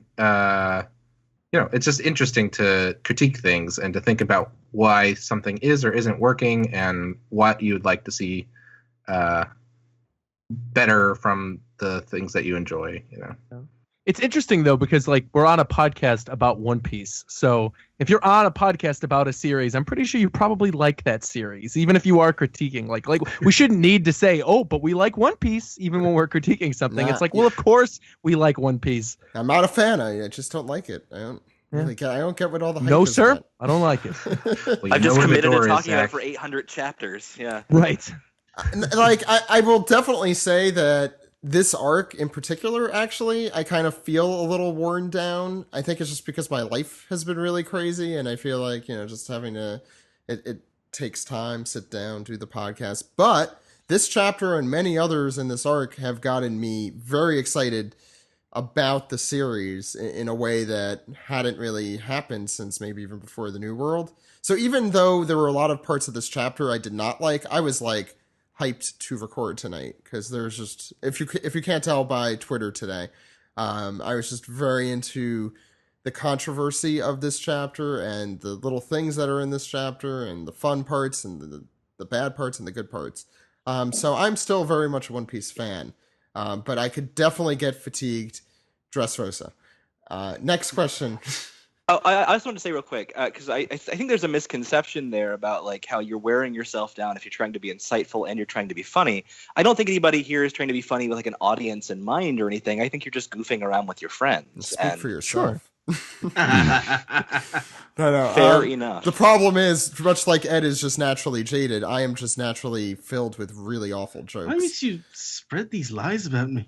It's just interesting to critique things and to think about why something is or isn't working and what you'd like to see better from the things that you enjoy, It's interesting though, because like we're on a podcast about One Piece. So if you're on a podcast about a series, I'm pretty sure you probably like that series, even if you are critiquing. Like we shouldn't need to say, "Oh, but we like One Piece," even when we're critiquing something. It's like, well, of course we like One Piece. I'm not a fan. I just don't like it. I don't really get. I don't get what all the hype No, is sir, about. I don't like it. Well, I've just committed to talking about Zach. it for 800 chapters. Yeah. Right. Like I will definitely say that this arc in particular, actually, I kind of feel a little worn down. I think it's just because my life has been really crazy, and I feel like, just having to, it takes time, sit down, do the podcast. But this chapter and many others in this arc have gotten me very excited about the series in a way that hadn't really happened since maybe even before the New World. So even though there were a lot of parts of this chapter I did not like, I was like hyped to record tonight, because there's just, if you can't tell by Twitter today, I was just very into the controversy of this chapter and the little things that are in this chapter and the fun parts and the bad parts and the good parts. So I'm still very much a One Piece fan, but I could definitely get fatigued. Dressrosa. Next question. Oh, I just wanted to say real quick, because I think there's a misconception there about like how you're wearing yourself down if you're trying to be insightful and you're trying to be funny. I don't think anybody here is trying to be funny with like an audience in mind or anything. I think you're just goofing around with your friends. Speak for yourself. No, fair enough. The problem is, much like Ed is just naturally jaded, I am just naturally filled with really awful jokes. Why would you spread these lies about me?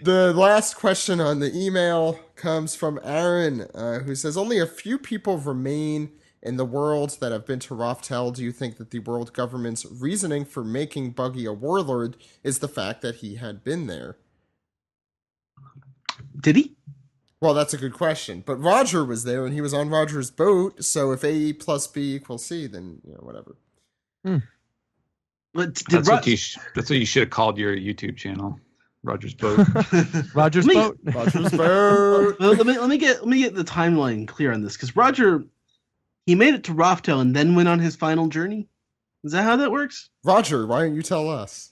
The last question on the email comes from Aaron, who says, "Only a few people remain in the world that have been to Raftel. Do you think that the world government's reasoning for making Buggy a warlord is the fact that he had been there?" Did he? Well, that's a good question. But Roger was there, and he was on Roger's boat, so if A plus B equals C, then, whatever. That's what you should have called your YouTube channel, Roger's Boat. Roger's Boat. Roger's Boat. Well, let me get the timeline clear on this, because Roger, he made it to Raftel and then went on his final journey. Is that how that works? Roger, why don't you tell us?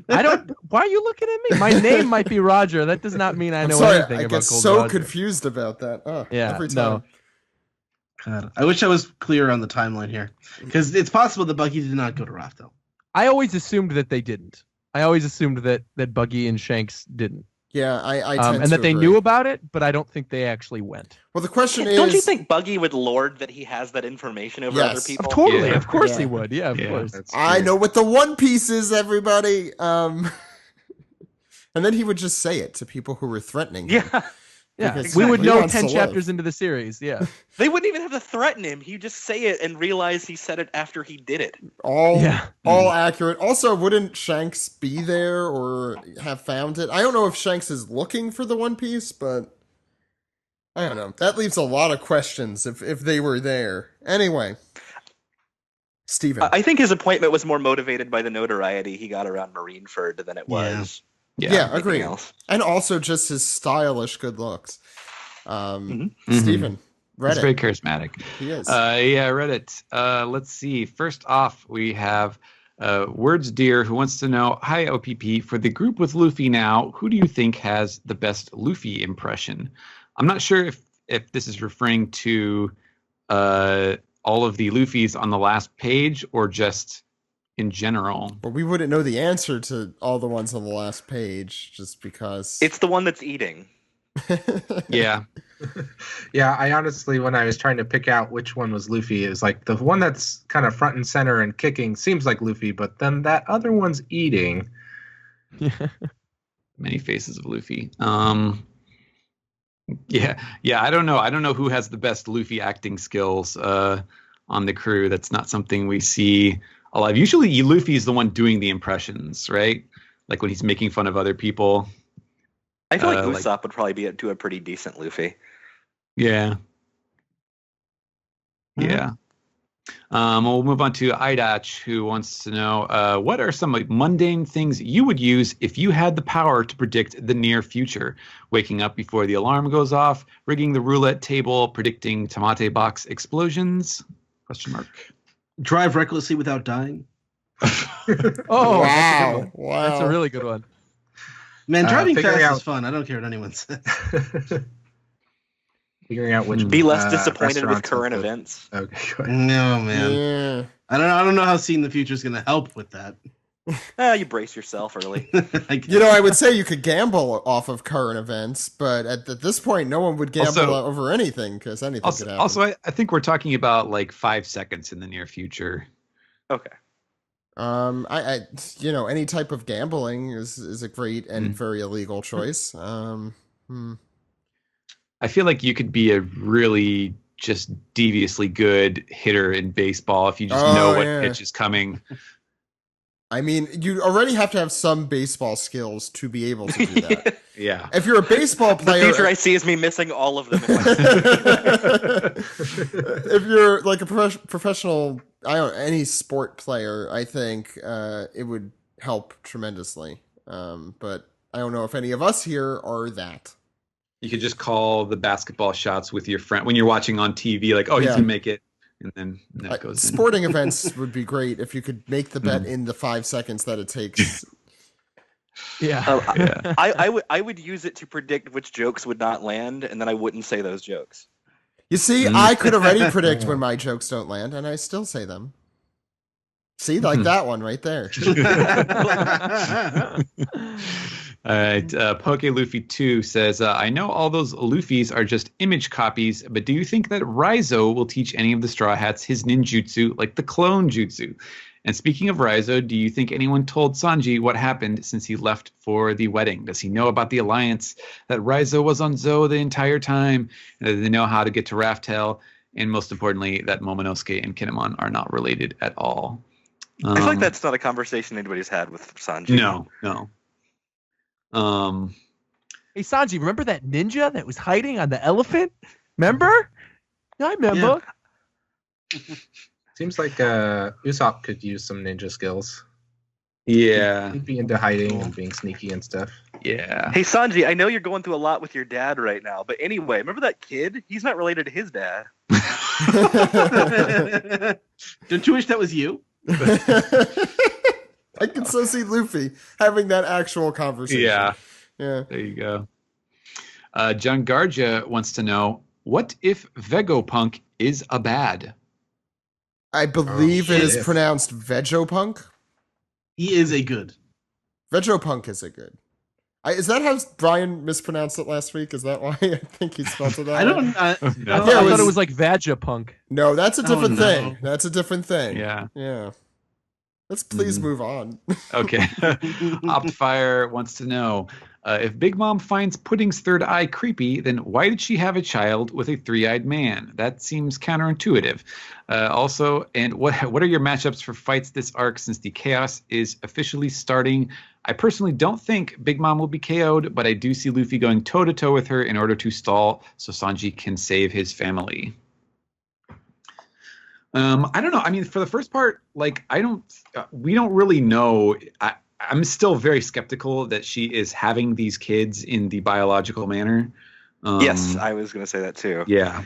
Why are you looking at me? My name might be Roger. That does not mean I know anything I about get Gold so Roger. confused about that. Oh, Yeah, every time. no. God, I wish I was clear on the timeline here, because it's possible that Buggy did not go to Raftel. I always assumed that they didn't. I always assumed that Buggy and Shanks didn't. Yeah, I tend and to that they agree. knew about it, but I don't think they actually went. Well, the question is, Don't you think Buggy would lord that he has that information over Yes. other people? Totally, Yeah. of course Yeah. he would. Yeah, of Yeah. course. That's I true. know what the One Piece is, everybody. And then he would just say it to people who were threatening him. Yeah, Yeah, Because we would he know wants 10 to chapters live. into the series. Yeah, they wouldn't even have to threaten him. He'd just say it and realize he said it after he did it. All Yeah. accurate. Also, wouldn't Shanks be there or have found it? I don't know if Shanks is looking for the One Piece, but I don't know. That leaves a lot of questions if they were there. Anyway, Steven. I think his appointment was more motivated by the notoriety he got around Marineford than it was. yeah, anything agreed. else. And also just his stylish good looks. Mhm. Steven, He's very Reddit. charismatic. He is. Yeah, Reddit. Let's see. First off, we have Words Dear, who wants to know, hi, OPP, for the group with Luffy now, who do you think has the best Luffy impression? I'm not sure if this is referring to all of the Luffys on the last page or just in general. But we wouldn't know the answer to all the ones on the last page just because. It's the one that's eating. Yeah. Yeah, I honestly, when I was trying to pick out which one was Luffy, is like the one that's kind of front and center and kicking seems like Luffy, but then that other one's eating. Many faces of Luffy. Yeah. I don't know. I don't know who has the best Luffy acting skills on the crew. That's not something we see a lot. Usually, Luffy is the one doing the impressions, right? Like when he's making fun of other people. I feel like like- Usopp would probably do a pretty decent Luffy. Yeah. Yeah. We'll move on to Idach, who wants to know what are some like mundane things you would use if you had the power to predict the near future? Waking up before the alarm goes off, rigging the roulette table, predicting tomate box explosions? Question mark. Drive recklessly without dying. Oh, wow. that's a really good one. Man, driving figuring fast out- is fun. I don't care what anyone says. Figuring out which. Be less disappointed with restaurants current have the- events. Okay, go ahead. No, man. Yeah. I don't know how seeing the future is going to help with that. You brace yourself early. You know, I would say you could gamble off of current events, but at this point, no one would gamble Also- over anything because anything could happen. Also, I think we're talking about like 5 seconds in the near future. Okay. I any type of gambling is a great and very illegal choice. I feel like you could be a really just deviously good hitter in baseball if you just know what pitch is coming. I mean, you already have to have some baseball skills to be able to do that. Yeah. If you're a baseball The player, future I see is me missing all of them. if you're like a professional, any sport player, I think it would help tremendously. But I don't know if any of us here are that. You could just call the basketball shots with your friend when you're watching on TV, like, oh, he's Yeah. going to make it. And then it goes in. Sporting events would be great if you could make the bet in the 5 seconds that it takes. Yeah. Yeah. I would use it to predict which jokes would not land, and then I wouldn't say those jokes. You see, I could already predict when my jokes don't land, and I still say them. See, like that one right there. All right. Poke Luffy 2 says, I know all those Luffys are just image copies, but do you think that Raizo will teach any of the Straw Hats his ninjutsu, like the clone jutsu? And speaking of Raizo, do you think anyone told Sanji what happened since he left for the wedding? Does he know about the alliance, that Raizo was on Zou the entire time, and that they know how to get to Raftel, and most importantly, that Momonosuke and Kinemon are not related at all? I feel like that's not a conversation anybody's had with Sanji. No. Hey, Sanji, remember that ninja that was hiding on the elephant? Remember? Yeah, I remember. Seems like Usopp could use some ninja skills. Yeah. He'd be into hiding and being sneaky and stuff. Yeah. Hey Sanji, I know you're going through a lot with your dad right now, but anyway, remember that kid? He's not related to his dad. Don't you wish that was you? I can so see Luffy having that actual conversation. Yeah. Yeah. There you go. John Garja wants to know, what if Vegapunk is a bad? I believe it is shit. pronounced Vegopunk. He is a good. Vegopunk is a good. Is that how Brian mispronounced it last week? Is that why I think he spelled it that I way? don't. No. I Yeah, thought it was like Vagapunk. No, that's a different no. thing. That's a different thing. Yeah. Yeah. Let's please Mhm. move on. Okay. Optfire wants to know, if Big Mom finds Pudding's third eye creepy, then why did she have a child with a three-eyed man? That seems counterintuitive. Also, and what are your matchups for fights this arc since the chaos is officially starting? I personally don't think Big Mom will be KO'd, but I do see Luffy going toe-to-toe with her in order to stall so Sanji can save his family. I don't know. I mean, for the first part, like, we don't really know. I'm still very skeptical that she is having these kids in the biological manner. Yes, I was going to say that too. Yeah.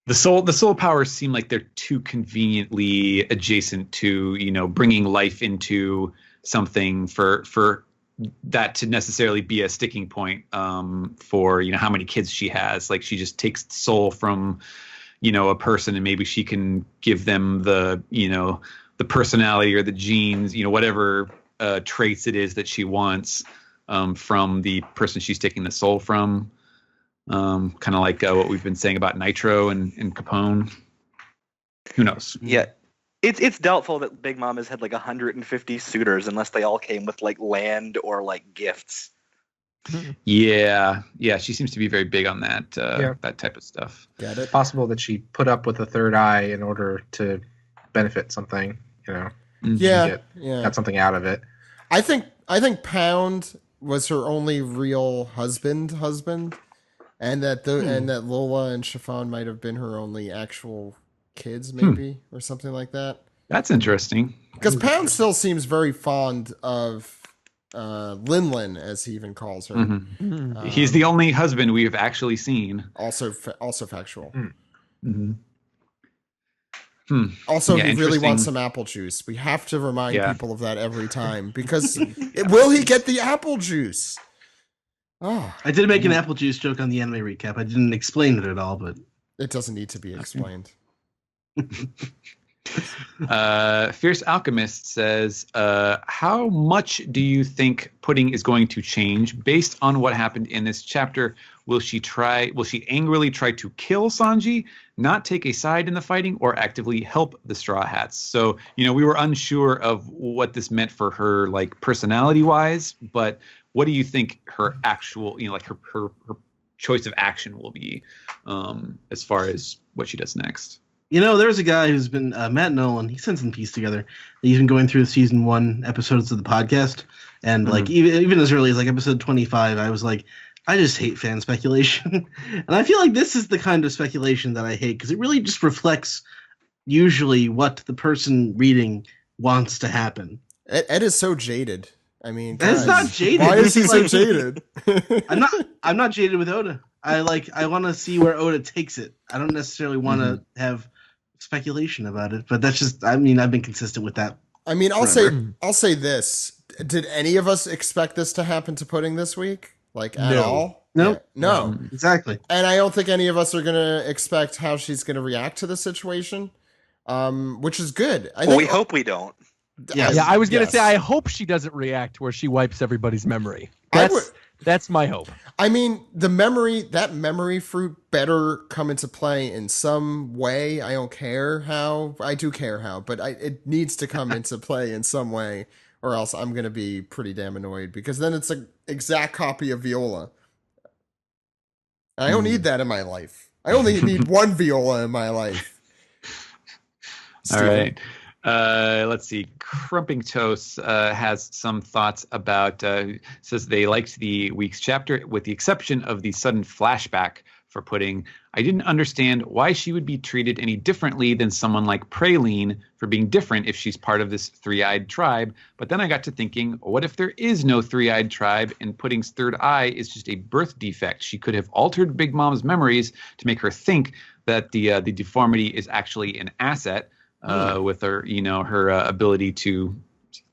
The soul powers seem like they're too conveniently adjacent to, bringing life into something for that to necessarily be a sticking point for, how many kids she has. Like, she just takes soul from, a person, and maybe she can give them the personality or the genes, whatever traits it is that she wants from the person she's taking the soul from. Kind of like what we've been saying about Nitro and Capone. Who knows? Yeah. It's doubtful that Big Mom has had like 150 suitors unless they all came with like land or like gifts. Yeah. She seems to be very big on that that type of stuff. Get it? Possible that she put up with a third eye in order to benefit something, Yeah. got something out of it. I think Pound was her only real husband, and that and that Lola and Chiffon might have been her only actual kids, maybe, or something like that. That's interesting. Because Pound still seems very fond of Lin, as he even calls her. Mm-hmm. He's the only husband we have actually seen. Also factual. Mm-hmm. Also, Yeah, he really interesting. wants some apple juice. We have to remind Yeah. people of that every time because will he get the apple juice? Oh, I did make an apple juice joke on the anime recap. I didn't explain it at all, but it doesn't need to be explained. Fierce Alchemist says, how much do you think Pudding is going to change based on what happened in this chapter? Will she angrily try to kill Sanji, not take a side in the fighting, or actively help the Straw Hats? So, we were unsure of what this meant for her, like, personality-wise, but what do you think her actual, her choice of action will be as far as what she does next? There's a guy who's been Matt Nolan. He sent some piece together. He's been going through season 1 episodes of the podcast, and like even as early as like episode 25, I was like, I just hate fan speculation, and I feel like this is the kind of speculation that I hate because it really just reflects usually what the person reading wants to happen. Ed is so jaded. I mean, It's guys, not jaded. Why is he It's so like- jaded? I'm not jaded with Oda. I want to see where Oda takes it. I don't necessarily want to have speculation about it, but that's just. I've been consistent with that. I mean, I'll forever. say this. Did any of us expect this to happen to Pudding this week? Like at No. all? Nope. Yeah, no. Exactly. And I don't think any of us are gonna expect how she's gonna react to the situation. Which is good. I think We hope we don't. Yes. Yeah, I was gonna Yes. say I hope she doesn't react where she wipes everybody's memory. I would- That's my hope. I mean, that memory fruit better come into play in some way. I don't care how. I do care how, but it needs to come into play in some way, or else I'm going to be pretty damn annoyed because then it's an exact copy of Viola. And I don't need that in my life. I only need one Viola in my life. All Steven. right. Let's see. Crumping Toast has some thoughts about, says they liked the week's chapter with the exception of the sudden flashback for Pudding. I didn't understand why she would be treated any differently than someone like Praline for being different if she's part of this three-eyed tribe. But then I got to thinking, what if there is no three-eyed tribe and Pudding's third eye is just a birth defect? She could have altered Big Mom's memories to make her think that the deformity is actually an asset with her, her ability to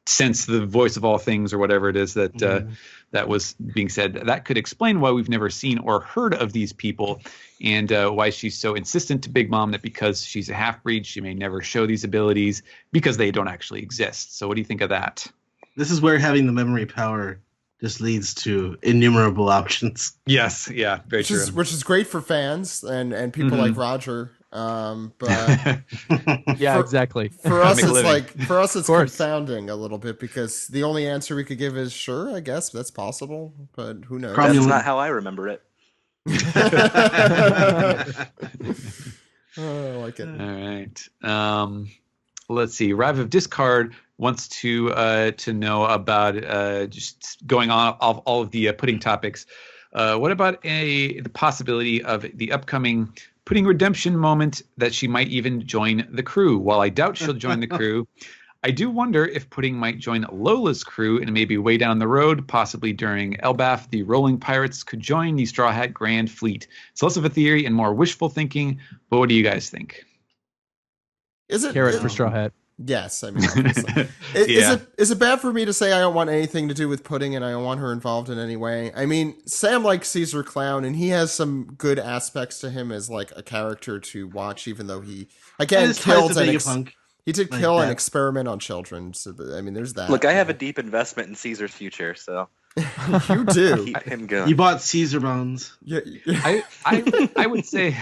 sense the voice of all things or whatever it is that that was being said. That could explain why we've never seen or heard of these people, and why she's so insistent to Big Mom that because she's a half-breed, she may never show these abilities because they don't actually exist. So what do you think of that? This is where having the memory power just leads to innumerable options. Yes, yeah, very true. Which is great for fans and people like Roger. But yeah, exactly. For us, it's confounding a little bit because the only answer we could give is sure, I guess that's possible, but who knows? That's not how I remember it. Oh, I like it. All right. Let's see. Rav of Discard wants to know about just going on all of the Pudding topics. What about the possibility of the upcoming Pudding redemption moment that she might even join the crew? While I doubt she'll join the crew, I do wonder if Pudding might join Lola's crew and maybe way down the road, possibly during Elbaf, the Rolling Pirates could join the Straw Hat Grand Fleet. It's less of a theory and more wishful thinking, but what do you guys think? Is it carrot for Straw Hat? Yes, I mean, is it bad for me to say I don't want anything to do with Pudding and I don't want her involved in any way? I mean, Sam likes Caesar Clown and he has some good aspects to him as like a character to watch, even though he again killed he did kill an experiment on children. So I mean, there's that. Look, I have a deep investment in Caesar's future, so you do keep him going. You bought Caesar bones. Yeah, I would say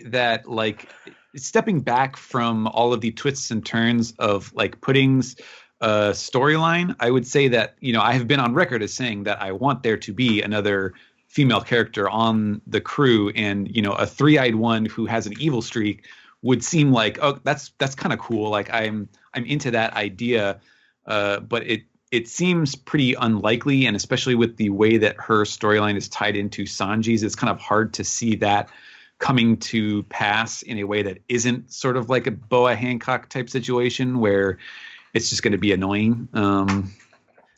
that like. Stepping back from all of the twists and turns of like Pudding's storyline, I would say that, I have been on record as saying that I want there to be another female character on the crew, and, a three-eyed one who has an evil streak would seem like, oh, that's kind of cool. Like I'm into that idea, but it seems pretty unlikely, and especially with the way that her storyline is tied into Sanji's, it's kind of hard to see that coming to pass in a way that isn't sort of like a Boa Hancock type situation where it's just going to be annoying. Who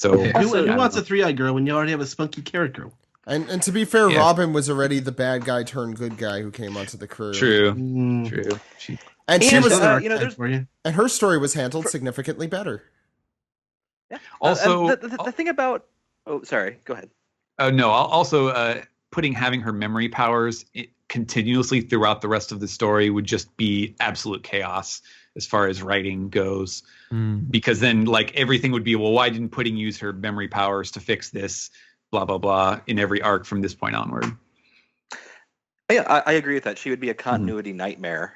wants a three-eyed girl when you already have a spunky carrot girl? And to be fair, Robin was already the bad guy turned good guy who came onto the crew. True. And she was, and her story was handled significantly better. Yeah. Also, the thing about, sorry, go ahead. Oh no. Also, having her memory powers continuously throughout the rest of the story would just be absolute chaos as far as writing goes, because then like everything would be, well, why didn't Pudding use her memory powers to fix this, blah blah blah, in every arc from this point onward. Yeah, I agree with that. She would be a continuity nightmare.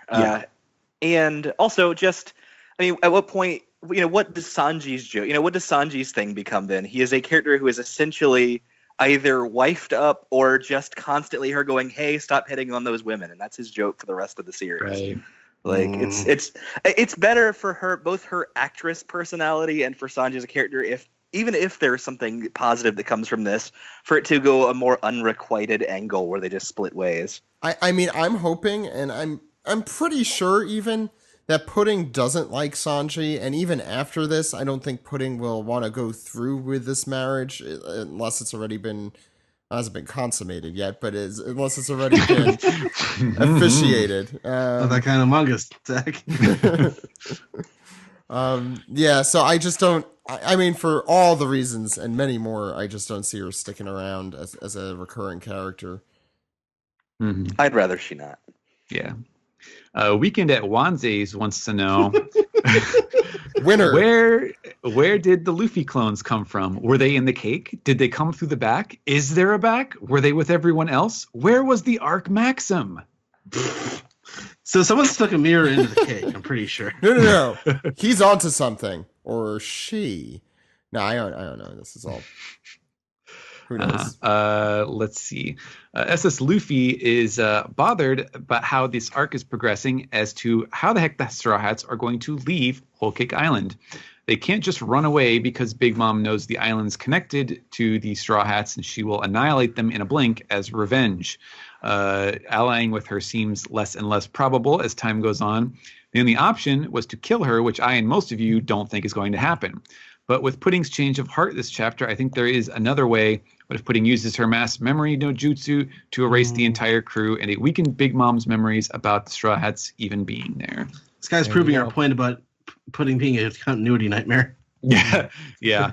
And also just, I mean, at what point, what does Sanji's what does Sanji's thing become then? He is a character who is essentially either wifed up or just constantly her going, hey, stop hitting on those women. And that's his joke for the rest of the series. Right. Like it's better for her, both her actress personality and for Sanji as a character, even if there's something positive that comes from this, for it to go a more unrequited angle where they just split ways. I mean, I'm hoping, and I'm pretty sure even that Pudding doesn't like Sanji, and even after this, I don't think Pudding will want to go through with this marriage unless it's already been, hasn't been consummated yet, but unless it's already been officiated. That kind of manga, Zach. Yeah, so I just don't. I mean, for all the reasons and many more, I just don't see her sticking around as a recurring character. Mm-hmm. I'd rather she not. Yeah. Weekend at Wanzei's wants to know winner. Where did the Luffy clones come from? Were they in the cake? Did they come through the back? Is there a back? Were they with everyone else? Where was the Arc Maxim? So someone stuck a mirror into the cake, I'm pretty sure. No. He's onto something. Or she. No, I don't know. This is all. Who knows? Let's see. SS Luffy is bothered about how this arc is progressing as to how the heck the Straw Hats are going to leave Whole Cake Island. They can't just run away because Big Mom knows the island's connected to the Straw Hats and she will annihilate them in a blink as revenge. Allying with her seems less and less probable as time goes on. The only option was to kill her, which I and most of you don't think is going to happen. But with Pudding's change of heart this chapter, I think there is another way. What if Pudding uses her mass memory no jutsu to erase the entire crew, and it weakened Big Mom's memories about the Straw Hats even being there? This guy's proving our point about Pudding being a continuity nightmare. Yeah, yeah.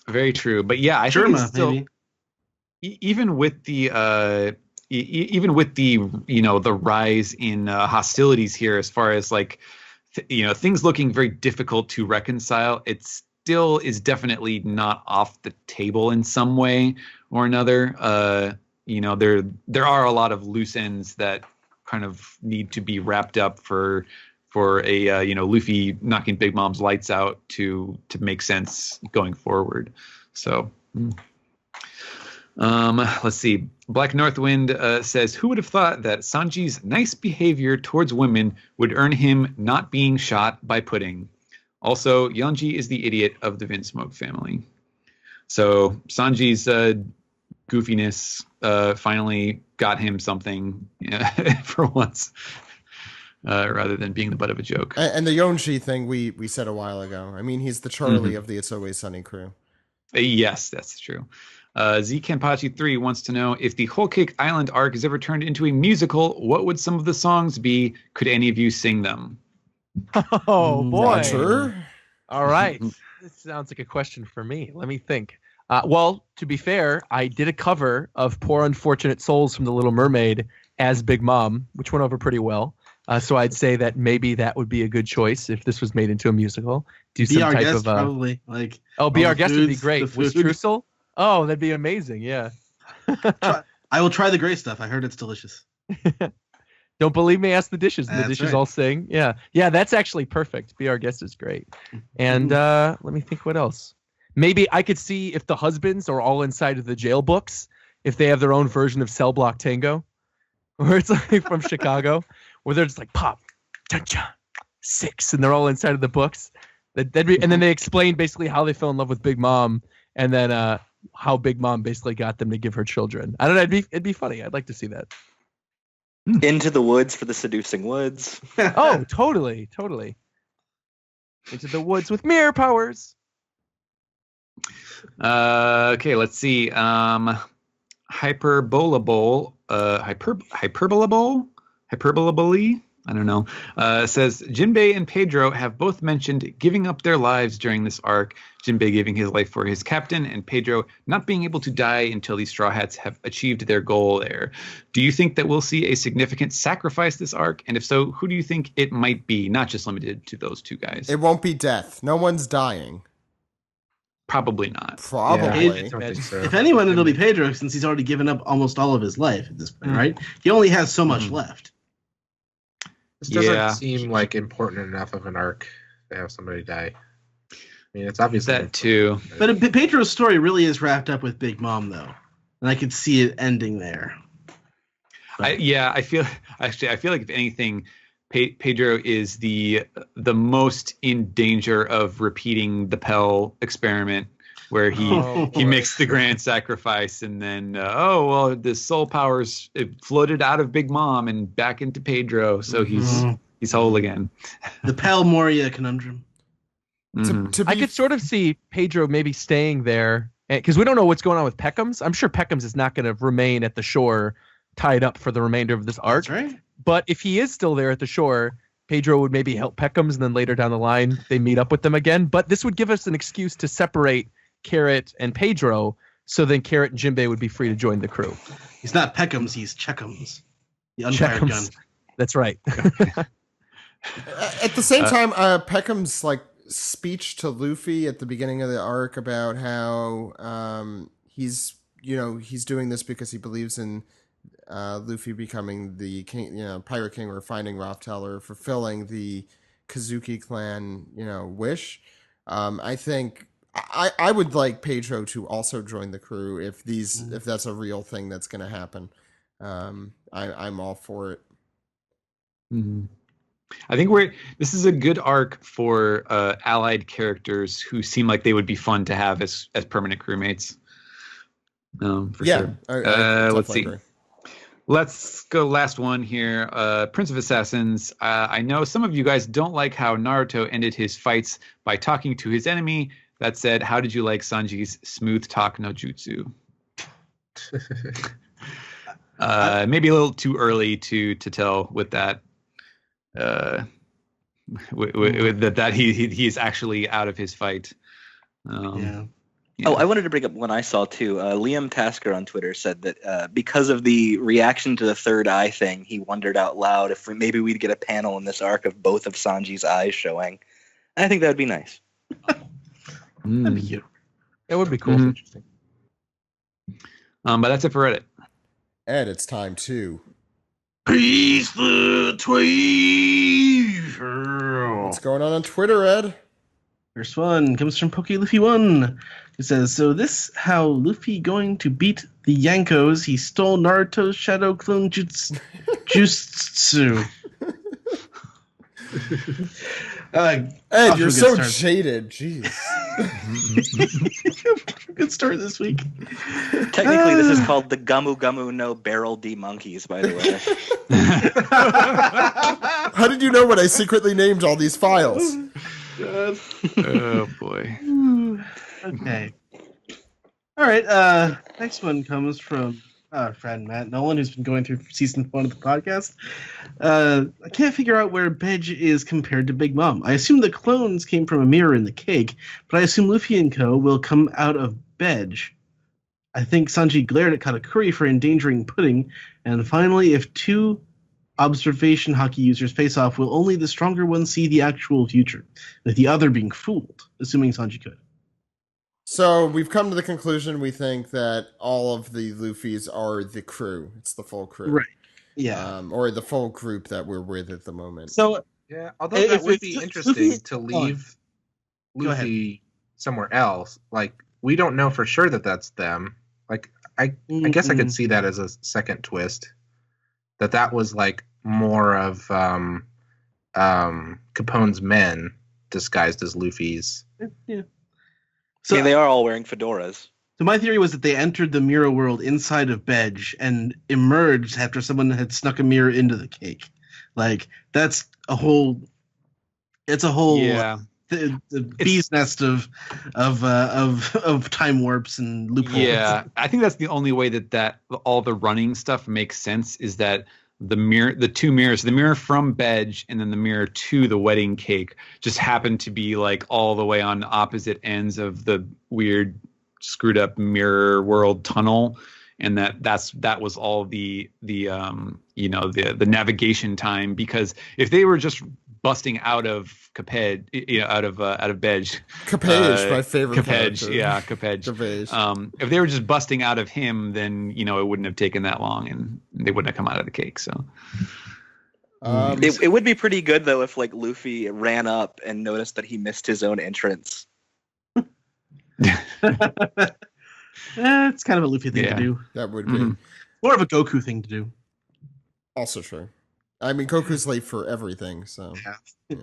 Very true. But yeah, I think it's still, maybe. Even with the the rise in hostilities here, as far as like things looking very difficult to reconcile, it still is definitely not off the table in some way or another. There are a lot of loose ends that kind of need to be wrapped up for a Luffy knocking Big Mom's lights out to make sense going forward. So let's see. Black Northwind says, who would have thought that Sanji's nice behavior towards women would earn him not being shot by Pudding? Also, Yonji is the idiot of the Vinsmoke family. So Sanji's goofiness finally got him something for once, rather than being the butt of a joke. And the Yonji thing we said a while ago. I mean, he's the Charlie of the It's Always Sunny crew. Yes, that's true. Z Kenpachi 3 wants to know, if the Whole Cake Island arc is ever turned into a musical, what would some of the songs be? Could any of you sing them? Oh, boy. Roger? All right. This sounds like a question for me. Let me think. Well, to be fair, I did a cover of Poor Unfortunate Souls from The Little Mermaid as Big Mom, which went over pretty well. So I'd say that maybe that would be a good choice if this was made into a musical. Do some type guest, of probably. Like, be our guest would be great. Was Was Trussell? Oh, that'd be amazing. Yeah. I will try the gray stuff. I heard it's delicious. Don't believe me? Ask the dishes. And the That's dishes right. all sing. Yeah. Yeah, that's actually perfect. Be Our Guest is great. And let me think what else. Maybe I could see if the husbands are all inside of the jail books, if they have their own version of Cell Block Tango, where it's like from Chicago, where they're just like pop, cha-cha, 6, and they're all inside of the books. And then they explain basically how they fell in love with Big Mom, and then how Big Mom basically got them to give her children. I don't know. It'd be funny. I'd like to see that. Into the Woods for the Seducing Woods. Oh, totally. Into the Woods with mirror powers. Okay, let's see. Hyperbola Bowl. I don't know. Says Jinbei and Pedro have both mentioned giving up their lives during this arc. Jinbei giving his life for his captain, and Pedro not being able to die until the Straw Hats have achieved their goal there. Do you think that we'll see a significant sacrifice this arc? And if so, who do you think it might be? Not just limited to those two guys. It won't be death. No one's dying. Probably not. Probably. I don't think so. If anyone, it'll be Pedro, since he's already given up almost all of his life at this point, right? He only has so much left. This doesn't seem like important enough of an arc to have somebody die. I mean, it's obviously that too. But Pedro's story really is wrapped up with Big Mom, though, and I could see it ending there. I feel like if anything, Pedro is the most in danger of repeating the Pell experiment, where he makes the grand sacrifice, and then the soul powers it floated out of Big Mom and back into Pedro, so he's whole again. The Pell Moria conundrum. I could sort of see Pedro maybe staying there, because we don't know what's going on with Peckham's. I'm sure Peckham's is not going to remain at the shore tied up for the remainder of this arc. That's right. But if he is still there at the shore, Pedro would maybe help Peckham's, and then later down the line they meet up with them again. But this would give us an excuse to separate Carrot and Pedro, so then Carrot and Jinbei would be free to join the crew. He's not Peckham's, he's Checkham's. The unfired gun. That's right. At the same time, Peckham's like speech to Luffy at the beginning of the arc about how he's doing this because he believes in Luffy becoming the king, Pirate King, or finding Raftel, or fulfilling the Kazuki clan, wish. I think I would like Pedro to also join the crew if that's a real thing that's going to happen. I'm all for it. Mm-hmm. I think this is a good arc for allied characters who seem like they would be fun to have as permanent crewmates. For sure. Let's see. Agree. Let's go last one here. Prince of Assassins. I know some of you guys don't like how Naruto ended his fights by talking to his enemy. That said, how did you like Sanji's smooth talk no jutsu? Maybe a little too early to tell with that. With that he's actually out of his fight. Yeah. Oh, I wanted to bring up one I saw too. Liam Tasker on Twitter said that because of the reaction to the third eye thing, he wondered out loud if maybe we'd get a panel in this arc of both of Sanji's eyes showing. I think that would be nice. That'd be cute. It would be cool. Mm-hmm. Interesting. But that's it for Reddit. Ed, it's time to Peace the tweet. What's going on Twitter, Ed? First one comes from PokeLuffy1. It says, so this how Luffy going to beat the Yankos. He stole Naruto's shadow clone jutsu. Ed, you're so jaded. Jeez. Good start this week. Technically, this is called the Gumu Gumu no Barrel D Monkeys, by the way. How did you know what I secretly named all these files? Oh, boy. Okay. All right. Next one comes from our friend Matt Nolan, who's been going through season 1 of the podcast. I can't figure out where Bedge is compared to Big Mom. I assume the clones came from a mirror in the cake, but I assume Luffy and Co. will come out of Bedge. I think Sanji glared at Katakuri for endangering Pudding. And finally, if two observation hockey users face off, will only the stronger one see the actual future, with the other being fooled, assuming Sanji could. So we've come to the conclusion we think that all of the Luffys are the crew. It's the full crew. Right. Yeah. Or the full group that we're with at the moment. So yeah, although that would be interesting to leave Luffy somewhere else. Like, we don't know for sure that that's them. Like, I guess I could see that as a second twist. That was like more of Capone's men disguised as Luffy's. Yeah. So they are all wearing fedoras. So my theory was that they entered the mirror world inside of Bedge and emerged after someone had snuck a mirror into the cake. Like, that's a whole. It's a whole. Yeah. The bee's nest of time warps and loopholes. Yeah, I think that's the only way that all the running stuff makes sense, is that the two mirrors, the mirror from Bedge and then the mirror to the wedding cake, just happen to be like all the way on opposite ends of the weird screwed up mirror world tunnel, and that was all the navigation time, because if they were just busting out of Caped, out of Bedge. Capege, my favorite character. Yeah, Capege. If they were just busting out of him, then it wouldn't have taken that long, and they wouldn't have come out of the cake. So it would be pretty good though if like Luffy ran up and noticed that he missed his own entrance. It's kind of a Luffy thing to do. That would be more of a Goku thing to do. Also true. I mean, Goku's late for everything, so. Yeah.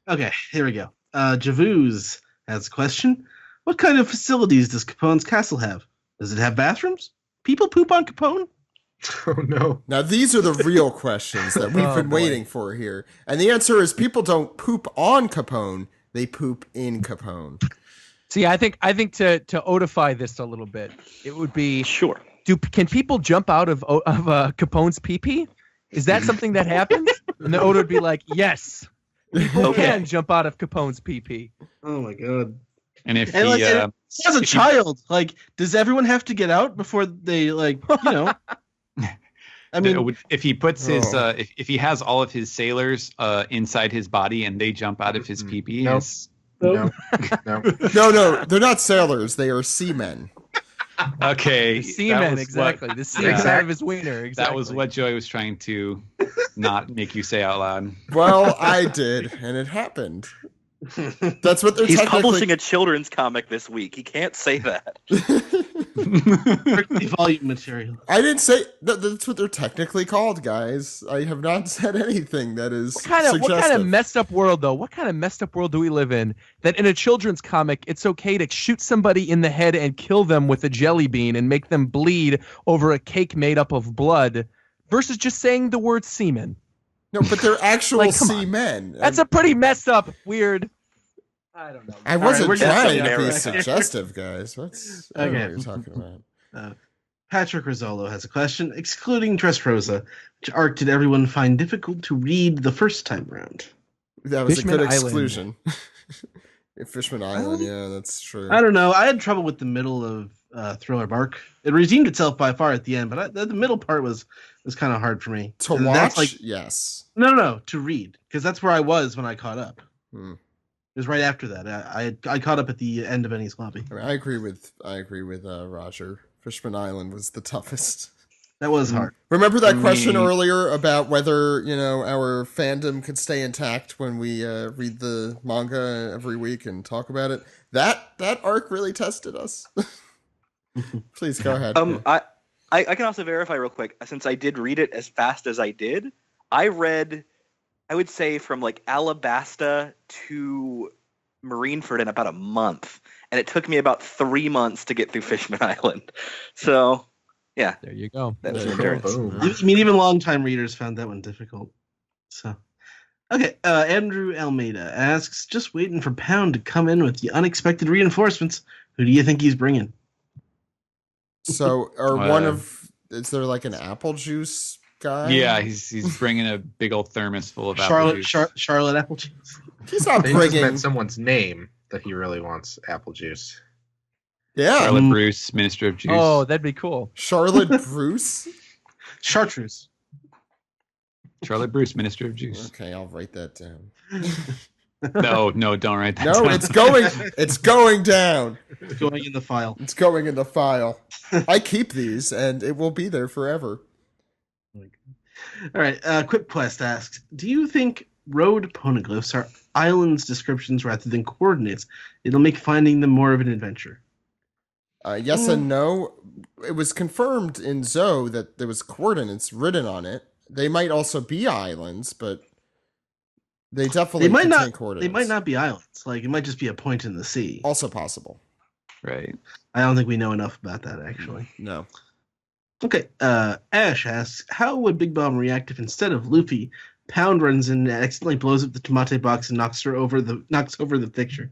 Okay, here we go. Javuz has a question. What kind of facilities does Capone's castle have? Does it have bathrooms? People poop on Capone? Oh, no. Now, these are the real questions that we've been waiting for here. And the answer is people don't poop on Capone, they poop in Capone. See, I think to odify this a little bit, it would be... Sure. Can people jump out of Capone's pee-pee? Is that something that happens? And the Oda would be like, yes, people can jump out of Capone's PP. Oh my god! And if as a child, does everyone have to get out before they I mean, if he puts his if he has all of his sailors inside his body and they jump out of his PP, no, they're not sailors; they are seamen. Okay, the seaman, exactly. The seaman out of his wiener. Exactly. That was what Joey was trying to not make you say out loud. Well, I did, and it happened. That's what they're He's technically... publishing a children's comic this week. He can't say that. Volume material. I didn't say that's what they're technically called, guys. I have not said anything that is What kind suggestive. of messed up world, though? What kind of messed up world do we live in that in a children's comic, it's okay to shoot somebody in the head and kill them with a jelly bean and make them bleed over a cake made up of blood versus just saying the word semen? No, but they're actual Like, come on. seamen. That's a pretty messed up, weird. I don't know. I wasn't we're trying just to be America. suggestive, guys. I don't know Okay. what you're talking about. Patrick Rizzolo has a question. Excluding Dressrosa, which arc did everyone find difficult to read the first time round? That was Fishman a good Island. exclusion. Fishman Island, yeah, that's true. I don't know. I had trouble with the middle of Thriller Bark. It redeemed itself by far at the end, but the middle part was kind of hard for me. To And watch, that's like, yes. no, to read, because that's where I was when I caught up. Hmm. It was right after that. I caught up at the end of Ennie's Lobby. I mean, I agree with Roger. Fishman Island was the toughest. That was hard. Remember that question earlier about whether our fandom could stay intact when we read the manga every week and talk about it? That arc really tested us. Please go ahead. I can also verify real quick, since I did read it as fast as I did. I read, I would say, from like Alabasta to Marineford in about a month, and it took me about 3 months to get through Fishman Island. So, yeah, There you go. that's There an you go. endurance. Boom. I mean, even longtime readers found that one difficult. So, okay. Andrew Almeida asks, just waiting for Pound to come in with the unexpected reinforcements. Who do you think he's bringing? So, is there like an apple juice guy? Yeah, he's bringing a big old thermos full of apple juice. Charlotte apple juice. He's not They just bringing. meant someone's name that he really wants apple juice. Yeah, Charlotte Bruce, Minister of Juice. Oh, that'd be cool. Charlotte Bruce. Chartreuse. Charlotte Bruce, Minister of Juice. Okay, I'll write that down. No, don't write that No, down. it's going. It's going down. It's going in the file. It's going in the file. I keep these, and it will be there forever. All right. Quick Quest asks, do you think road poneglyphs are islands descriptions rather than coordinates? It'll make finding them more of an adventure. Yes and no. It was confirmed in Zoe that there was coordinates written on it. They might also be islands, but they definitely They might contain not. coordinates. They might not be islands. Like it might just be a point in the sea. Also possible. Right. I don't think we know enough about that actually. No. Okay. Ash asks, how would Big Bomb react if instead of Luffy, Pound runs in and accidentally blows up the tomate box and knocks over the picture?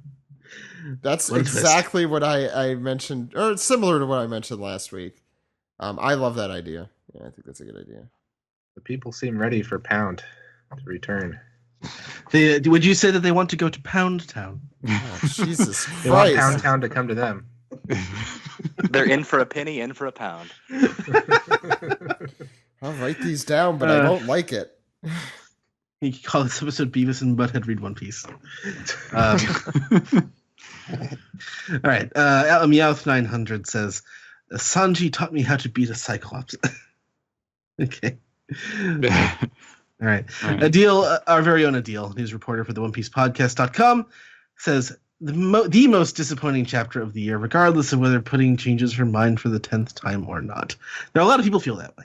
That's What a twist. exactly what I mentioned, or it's similar to what I mentioned last week. I love that idea. Yeah, I think that's a good idea. The people seem ready for Pound to return. Would you say that they want to go to Pound Town? Oh, Jesus They want Christ. Pound Town to come to them. They're in for a penny, in for a pound. I'll write these down, but I don't like it. You could call this episode Beavis and Butthead Read One Piece. All right. Meowth900 says, Sanji taught me how to beat a Cyclops. Okay. All right. Adil, our very own Adil, news reporter for the OnePiecePodcast.com, says, the most disappointing chapter of the year, regardless of whether Pudding changes her mind for the 10th time or not. There are a lot of people feel that way.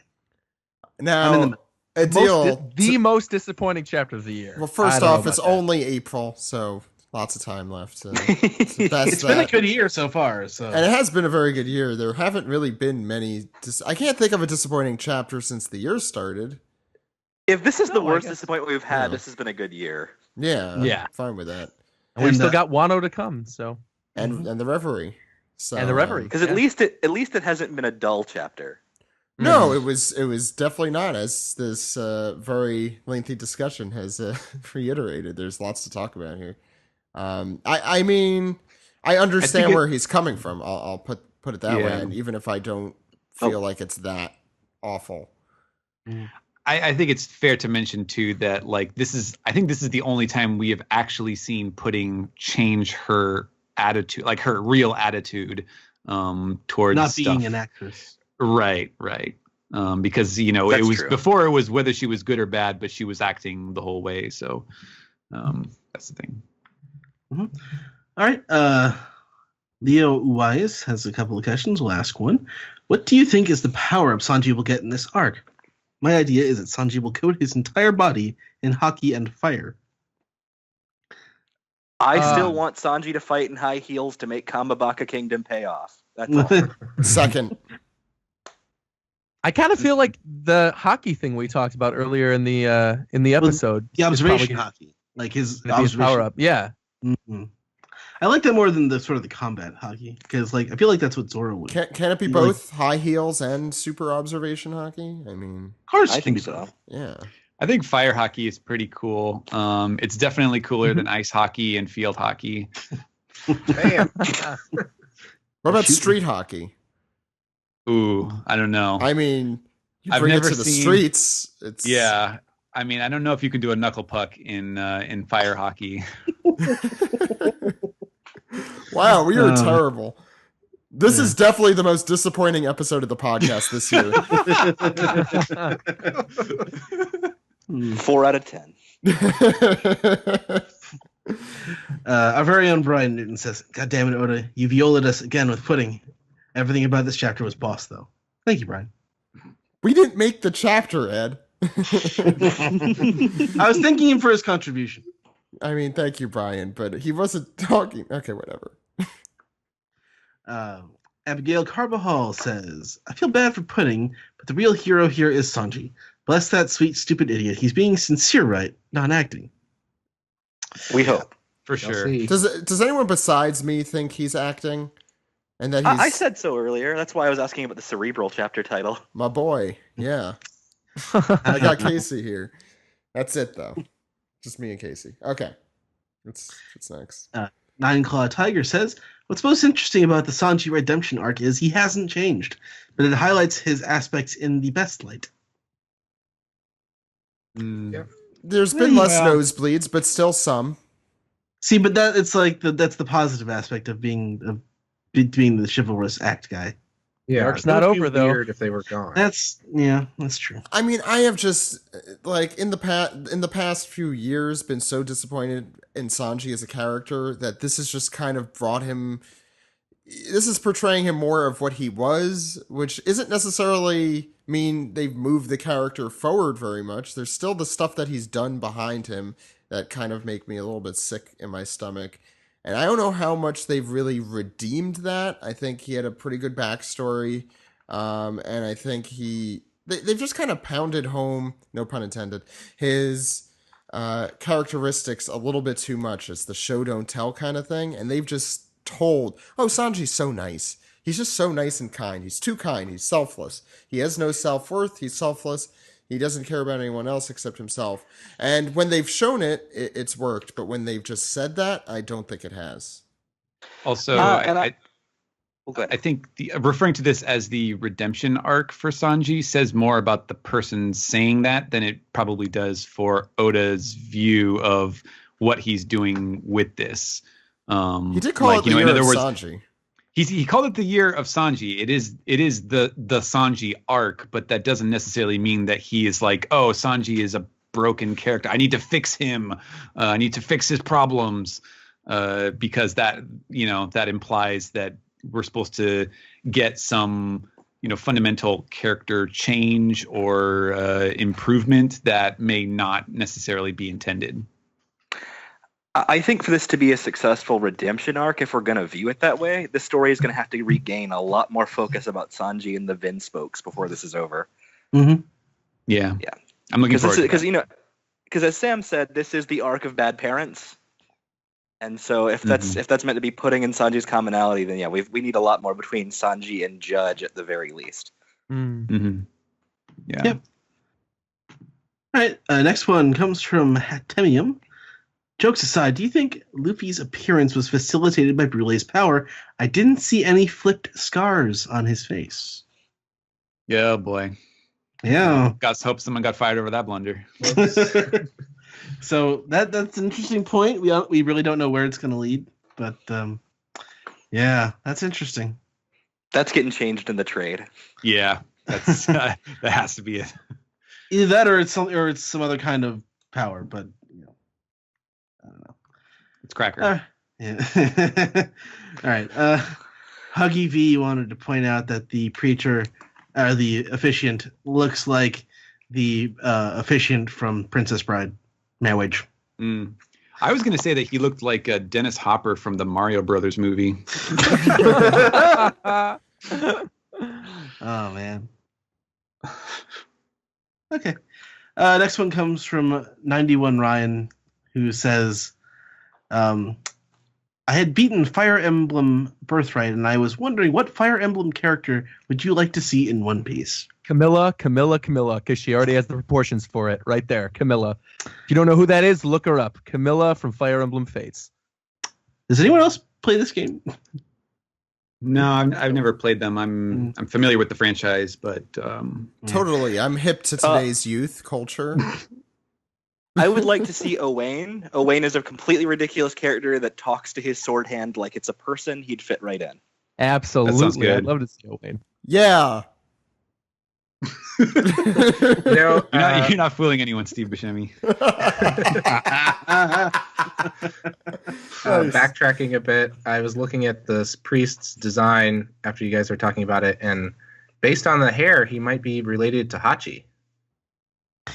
Now, Adil, The most disappointing chapter of the year. well, first I don't know off, it's about that. only April, so lots of time left. So It's been a good year so far. So And it has been a very good year. There haven't really been many. I can't think of a disappointing chapter since the year started. If this is the No, I worst guess- disappointment we've had, Yeah. this has been a good year. Yeah, Yeah. I'm fine with that. And we And, still got Wano to come, so And the Reverie. So, And the Reverie. Because Yeah. at least it hasn't been a dull chapter. No, it was definitely not, as this very lengthy discussion has reiterated. There's lots to talk about here. I mean, I understand where he's coming from. I'll put it that way, Yeah. and even if I don't feel like it's that awful. I think it's fair to mention too that like I think this is the only time we have actually seen Pudding change her attitude, like her real attitude towards not stuff. being an actress. Right. Because it That's was true. before it was whether she was good or bad, but she was acting the whole way. So that's the thing. All right. Leo Uwais has a couple of questions. We'll ask one. What do you think is the power-up Sanji will get in this arc? My idea is that Sanji will coat his entire body in hockey and fire. I still want Sanji to fight in high heels to make Kamabaka Kingdom pay off. That's all. Second. I kind of feel like the hockey thing we talked about earlier in the episode. The observation hockey, like his observation power up. Yeah. Mm-hmm. I like that more than the sort of the combat hockey because, like, I feel like that's what Zoro would. Can it be both high heels and super observation hockey? I mean, of course, I think so. Yeah. I think fire hockey is pretty cool. It's definitely cooler than ice hockey and field hockey. Damn. What about street hockey? Ooh, I don't know. I mean, you I've bring it never to the seen- streets. It's Yeah, I mean, I don't know if you can do a knuckle puck in fire hockey. Wow, we are terrible. This is definitely the most disappointing episode of the podcast this year. 4 out of 10. Our very own Brian Newton says, "God damn it, Oda, you violated us again with pudding. Everything about this chapter was boss, though." Thank you, Brian. We didn't make the chapter, Ed. I was thanking him for his contribution. I mean, thank you, Brian, but he wasn't talking. Okay, whatever. Abigail Carbajal says, "I feel bad for Pudding, but the real hero here is Sanji. Bless that sweet, stupid idiot. He's being sincere, right? Not acting." We hope. For sure. Does anyone besides me think he's acting? And that he's I said so earlier. That's why I was asking about the cerebral chapter title. my boy. Yeah. I got Casey here. That's it, though. Just me and Casey. Okay. What's next? Nine Claw Tiger says, "What's most interesting about the Sanji redemption arc is he hasn't changed, but it highlights his aspects in the best light." Yep. There's been less nosebleeds, but still some. See, but that's the positive aspect of being the chivalrous act guy. Yeah, Arc's that not would be over, though. weird if they were gone. That's true. I mean, I have just like in the past few years been so disappointed in Sanji as a character that this has just kind of brought him. This is portraying him more of what he was, which isn't necessarily mean they've moved the character forward very much. There's still the stuff that he's done behind him that kind of make me a little bit sick in my stomach. And I don't know how much they've really redeemed that. I think he had a pretty good backstory. And I think they've just kind of pounded home, no pun intended, his characteristics a little bit too much. It's the show don't tell kind of thing. And they've just told, oh, Sanji's so nice. He's just so nice and kind. He's too kind. He's selfless. He has no self-worth. He's selfless. He doesn't care about anyone else except himself. And when they've shown it, it's worked. But when they've just said that, I don't think it has. Also, I think referring to this as the redemption arc for Sanji says more about the person saying that than it probably does for Oda's view of what he's doing with this. He did call it the year of Sanji. He called it the year of Sanji. It is the Sanji arc, but that doesn't necessarily mean that he is like, oh, Sanji is a broken character. I need to fix him. I need to fix his problems, because that implies that we're supposed to get some fundamental character change or improvement that may not necessarily be intended. I think for this to be a successful redemption arc, if we're going to view it that way, the story is going to have to regain a lot more focus about Sanji and the Vin spokes before this is over. Mm-hmm. Yeah. I'm looking forward to that. Because as Sam said, this is the arc of bad parents. And so if that's meant to be putting in Sanji's commonality, then we need a lot more between Sanji and Judge at the very least. Mm-hmm. Yeah. Yep. All right. Next one comes from Hatemium. Jokes aside, do you think Luffy's appearance was facilitated by Brulee's power? I didn't see any flipped scars on his face. Yeah, boy. Yeah. Hope someone got fired over that blunder. So that's an interesting point. We really don't know where it's going to lead, but yeah, that's interesting. That's getting changed in the trade. Yeah, that's that has to be it. Either that, or it's some other kind of power. But I don't know. It's Cracker. Yeah. All right. Huggy V wanted to point out that the preacher, the officiant, looks like the officiant from Princess Bride, Marriage. I was going to say that he looked like Dennis Hopper from the Mario Brothers movie. Oh man. Okay. Next one comes from 91 Ryan, who says, I had beaten Fire Emblem Birthright, and I was wondering what Fire Emblem character would you like to see in One Piece? Camilla, because she already has the proportions for it right there. Camilla. If you don't know who that is, look her up. Camilla from Fire Emblem Fates. Does anyone else play this game? No, I've never played them. I'm familiar with the franchise, but Totally, I'm hip to today's youth culture. I would like to see Owain. Owain is a completely ridiculous character that talks to his sword hand like it's a person. He'd fit right in. Absolutely, good. I'd love to see Owain. Yeah. you're not fooling anyone, Steve Buscemi. Backtracking a bit, I was looking at this priest's design after you guys were talking about it, and based on the hair, he might be related to Hachi.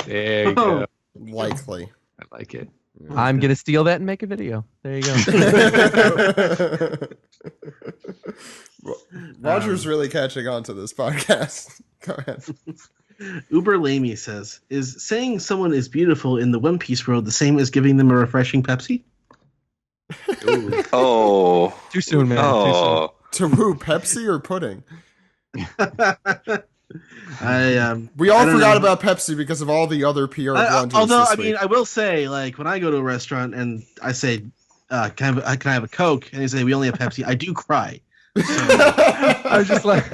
There you go. Likely. I like it. I'm gonna steal that and make a video. There you go. Roger's really catching on to this podcast. Go ahead. Uber Lamy says, is saying someone is beautiful in the One Piece world the same as giving them a refreshing Pepsi? Oh. Too soon, man. Oh. To who? Pepsi or pudding? We We all forgot about Pepsi because of all the other PR blunders. Although, this I mean, week. I will say, like, when I go to a restaurant and I say, can I have a Coke? And they say, we only have Pepsi, I do cry. I was just like,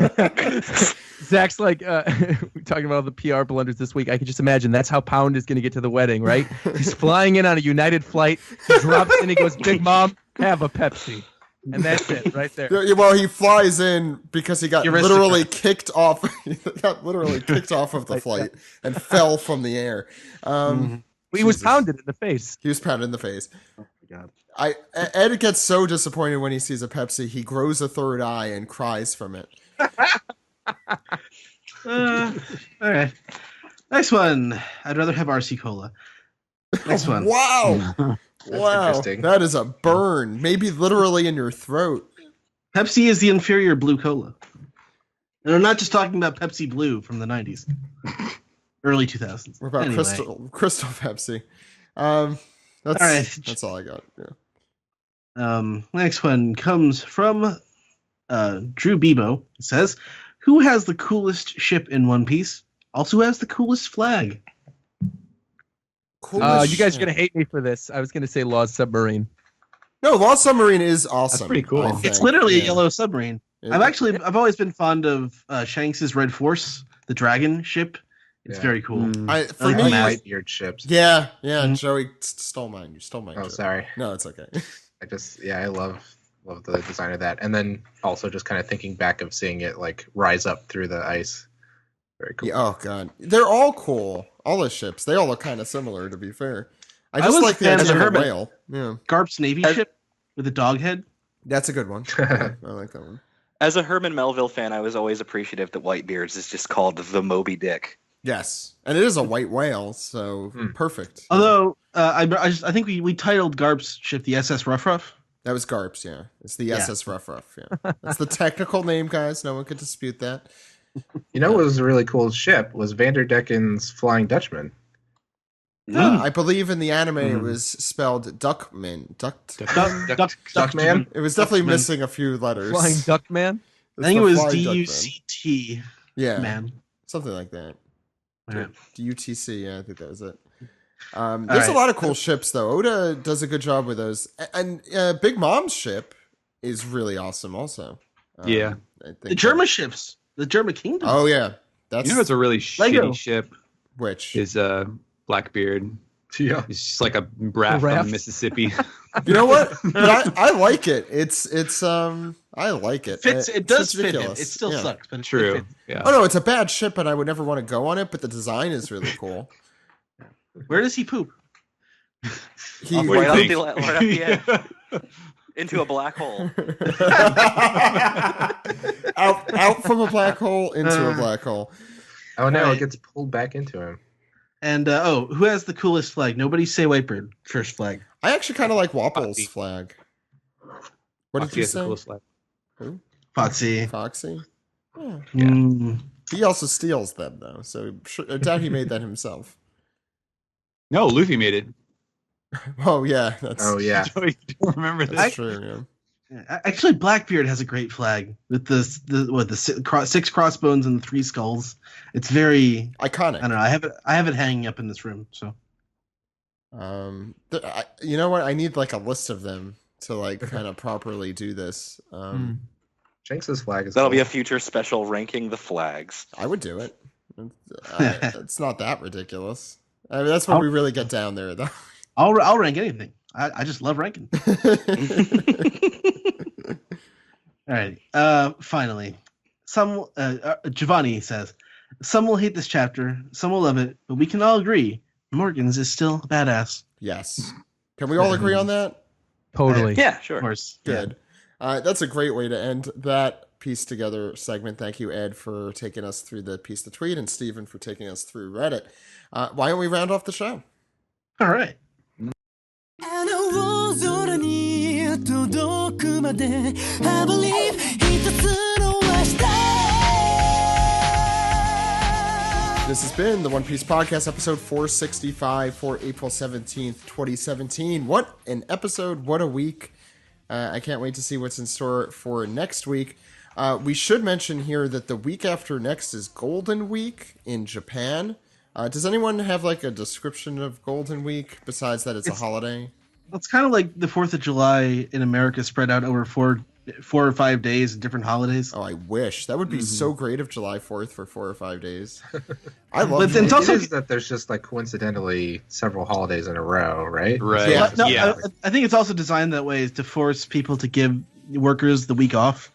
Zach's like, talking about all the PR blunders this week. I could just imagine that's how Pound is going to get to the wedding, right? He's flying in on a United flight. He drops in. He goes, "Big Mom, have a Pepsi," and that's it, right there. Yeah, well, he flies in because he got literally kicked off. He got literally kicked off of the flight and fell from the air. He was pounded in the face. He was pounded in the face. Oh my God. Ed gets so disappointed when he sees a Pepsi. He grows a third eye and cries from it. All right. Next one. I'd rather have RC Cola. Next one. Wow. Wow. Interesting. That is a burn. Maybe literally in your throat. Pepsi is the inferior blue cola. And I'm not just talking about Pepsi Blue from the 90s. Early 2000s. What about Anyway. Crystal Pepsi? That's All right. That's all I got. Yeah. Next one comes from Drew Bebo. It says, who has the coolest ship in One Piece? Also has the coolest flag. You guys are going to hate me for this. I was going to say Lost Submarine. No, Lost Submarine is awesome. That's pretty cool. I think. It's literally Yeah. a yellow submarine. I've always been fond of Shanks's Red Force, the dragon ship. It's Yeah. very cool. For like me, the Whitebeard ships. yeah. Joey stole mine. You stole mine. Oh, Joey. sorry. No, it's okay. I love the design of that, and then also just kind of thinking back of seeing it like rise up through the ice. Very cool. Yeah, oh god, they're all cool. All the ships, they all look kind of similar. To be fair, I just was like the a fan of idea the of a Hermit. whale. Yeah, Garp's Navy ship with a dog head. that's a good one. Yeah, I like that one. As a Herman Melville fan, I was always appreciative that Whitebeards is just called the Moby Dick. Yes, and it is a white whale, so perfect. Although I think we titled Garp's ship the SS Rough Rough. That was Garp's. Yeah, it's the Yeah. SS Rough Rough. Yeah, that's the technical name, guys. No one could dispute that. You know what was a really cool ship was Vanderdecken's Flying Dutchman. Yeah, I believe in the anime it was spelled Duckman. Duckman? It was definitely Duckman. missing a few letters. Flying Duck Man. I think it was Flying Duckman. DUCT. Yeah, Man. something like that. Yeah. UTC, yeah, I think that was it. There's right. a lot of cool ships, though. Oda does a good job with those. And Big Mom's ship is really awesome, also. Yeah. I think The German ships. The German Kingdom. Oh, yeah. That's You know, it's a really Lego. shitty ship. which. Is Blackbeard. Yeah. He's just like a raft raft? from Mississippi. You know what? But I like it. I like it. It does it's fit him. ridiculous. It still Yeah. sucks, but it True. fits. Yeah. Oh no, it's a bad ship, and I would never want to go on it. But the design is really cool. Where does he poop? He What do you Right off think? the end. into a black hole. out from a black hole into a black hole. Oh no, Right. it gets pulled back into him. And who has the coolest flag? Nobody say Whitebird first flag. I actually kind of like Wapple's Foxy. flag. What did Foxy you has the say? coolest flag. Who? Foxy. Foxy? Yeah. Mm. He also steals them, though, so I doubt he made that himself. No, Luffy made it. Oh, yeah. That's, Oh yeah. Joey, you don't remember this? that's true, yeah. Actually, Blackbeard has a great flag with the 6 crossbones and the 3 skulls. It's very Iconic. I don't know. I have it hanging up in this room. So You know what? I need like a list of them to like kind of properly do this. Shanks's flag is. That'll be cool. a future special ranking the flags. I would do it. It's not that ridiculous. I mean, that's when we really get down there, though. I'll rank anything. I just love ranking. All right. Finally, Giovanni says, some will hate this chapter, some will love it, but we can all agree Morgan's is still a badass. Yes. Can we all agree on that? Totally. Yeah, Of sure. course. Good. That's a great way to end that piece together segment. Thank you, Ed, for taking us through the piece to tweet, and Stephen for taking us through Reddit. Why don't we round off the show? All right. あの大空に届くまで I believe 一つの明日 This has been the One Piece Podcast, episode 465 for April 17th, 2017. What an episode. What a week. I can't wait to see what's in store for next week. We should mention here that the week after next is Golden Week in Japan. Does anyone have like a description of Golden Week besides that it's a holiday? It's kind of like the 4th of July in America spread out over 4 or 5 days and different holidays. Oh, I wish. That would be so great if July 4th for 4 or 5 days. I love But then it. it's also- It is that there's just like coincidentally several holidays in a row, right? Right. Yeah. No, Yeah. I think it's also designed that way to force people to give workers the week off.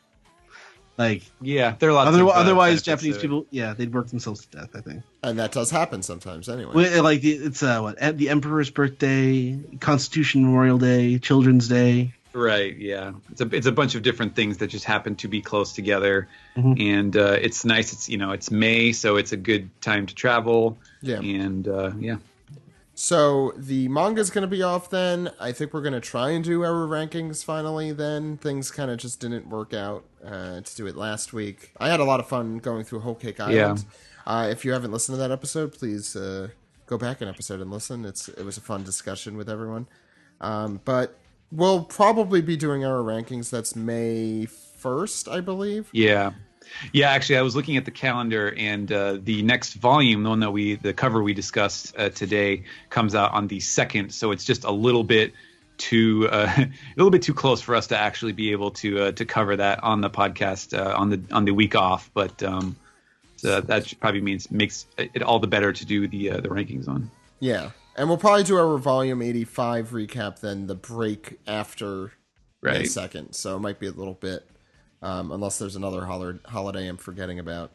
Like, Yeah, there are lots of otherwise, benefits Japanese to it. people, they'd work themselves to death. I think. And that does happen sometimes anyway. Like it's the Emperor's birthday, Constitution Memorial Day, Children's Day. Right. Yeah. It's a bunch of different things that just happen to be close together, and it's nice. It's May, so it's a good time to travel. Yeah. And yeah. So the manga's going to be off then. I think we're going to try and do our rankings finally then. Things kind of just didn't work out to do it last week. I had a lot of fun going through Whole Cake Island. If you haven't listened to that episode, please go back an episode and listen. It was a fun discussion with everyone. But we'll probably be doing our rankings. That's May 1st, I believe. Yeah. Yeah, actually, I was looking at the calendar, and the next volume, the cover we discussed today, comes out on the 2nd. So it's just a little bit too close for us to actually be able to cover that on the podcast on the week off. But so that probably makes it all the better to do the rankings on. Yeah, and we'll probably do our volume 85 recap then the break after May Right. 2nd. So it might be a little bit. Unless there's another holiday I'm forgetting about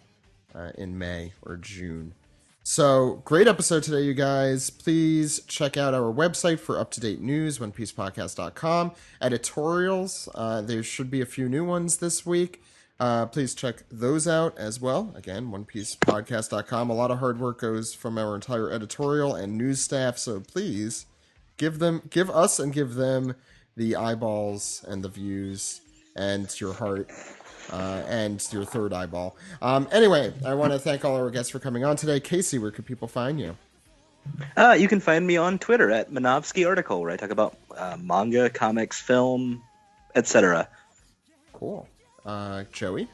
in May or June. So, great episode today, you guys. Please check out our website for up-to-date news, onepiecepodcast.com. Editorials, there should be a few new ones this week. Please check those out as well. Again, onepiecepodcast.com. A lot of hard work goes from our entire editorial and news staff, so please give us and give them the eyeballs and the views and your heart, and your third eyeball. Anyway, I want to thank all our guests for coming on today. Casey, where can people find you? You can find me on Twitter at Manovsky Article, where I talk about manga, comics, film, etc. Cool. Joey?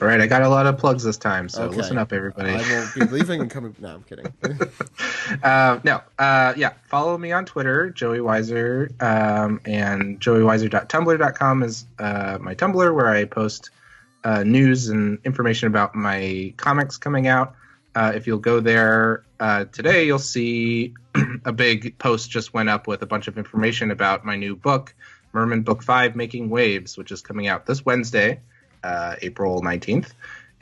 All right, I got a lot of plugs this time, so Okay. listen up, everybody. I will be leaving and coming... No, I'm kidding. Follow me on Twitter, Joey Weiser, and joeyweiser.tumblr.com is my Tumblr, where I post news and information about my comics coming out. If you'll go there today, you'll see a big post just went up with a bunch of information about my new book, Merman Book 5, Making Waves, which is coming out this Wednesday, April 19th.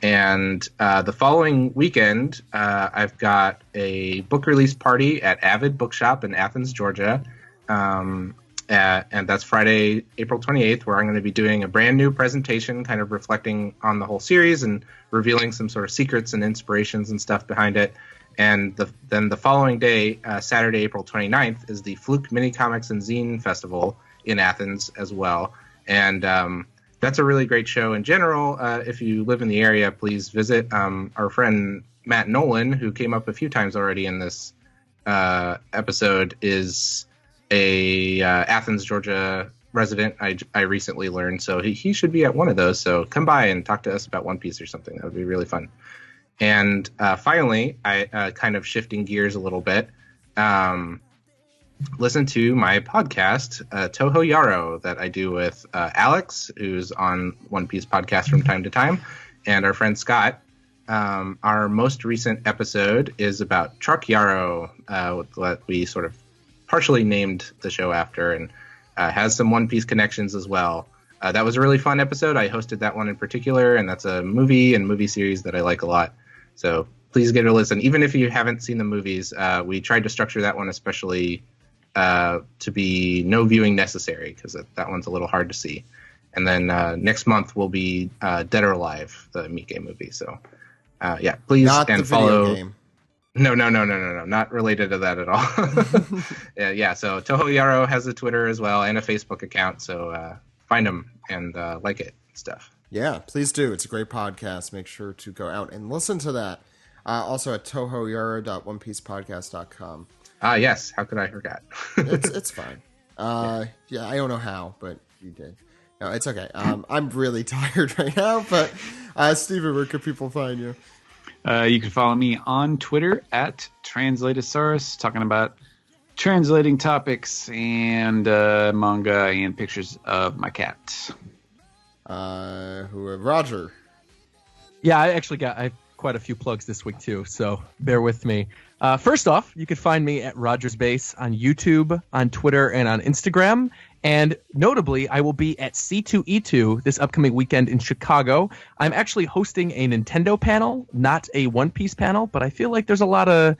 And the following weekend, I've got a book release party at Avid Bookshop in Athens, Georgia. and that's Friday, April 28th, where I'm going to be doing a brand new presentation, kind of reflecting on the whole series and revealing some sort of secrets and inspirations and stuff behind it. And then the following day, Saturday, April 29th, is the Fluke Mini Comics and Zine Festival in Athens as well. And that's a really great show in general. If you live in the area, please visit. Our friend Matt Nolan, who came up a few times already in this episode, is a Athens, Georgia resident. I recently learned, so he should be at one of those. So come by and talk to us about One Piece or something. That would be really fun. And finally, I kind of shifting gears a little bit. Listen to my podcast, Toho Yaro, that I do with Alex, who's on One Piece podcast from time to time, and our friend Scott. Our most recent episode is about Truck Yaro, that we sort of partially named the show after, and has some One Piece connections as well. That was a really fun episode. I hosted that one in particular, and that's a movie series that I like a lot. So please give it a listen. Even if you haven't seen the movies, we tried to structure that one especially to be no viewing necessary, because that one's a little hard to see. And then next month will be Dead or Alive, the Mike movie. So yeah, please Not and the follow. video game. No, not related to that at all. yeah. So Toho Yaro has a Twitter as well and a Facebook account. So find them and like it and stuff. Yeah, please do. It's a great podcast. Make sure to go out and listen to that. Also at tohoyaro.onepiecepodcast.com. Yes. How could I forget? It's fine. Yeah, I don't know how, but you did. No, it's okay. I'm really tired right now, but Steven, where can people find you? You can follow me on Twitter at Translatosaurus, talking about translating topics and manga and pictures of my cat. Roger. Yeah, I have quite a few plugs this week too, so bear with me. First off, you can find me at Rogers Base on YouTube, on Twitter, and on Instagram. And notably, I will be at C2E2 this upcoming weekend in Chicago. I'm actually hosting a Nintendo panel, not a One Piece panel, but I feel like there's a lot of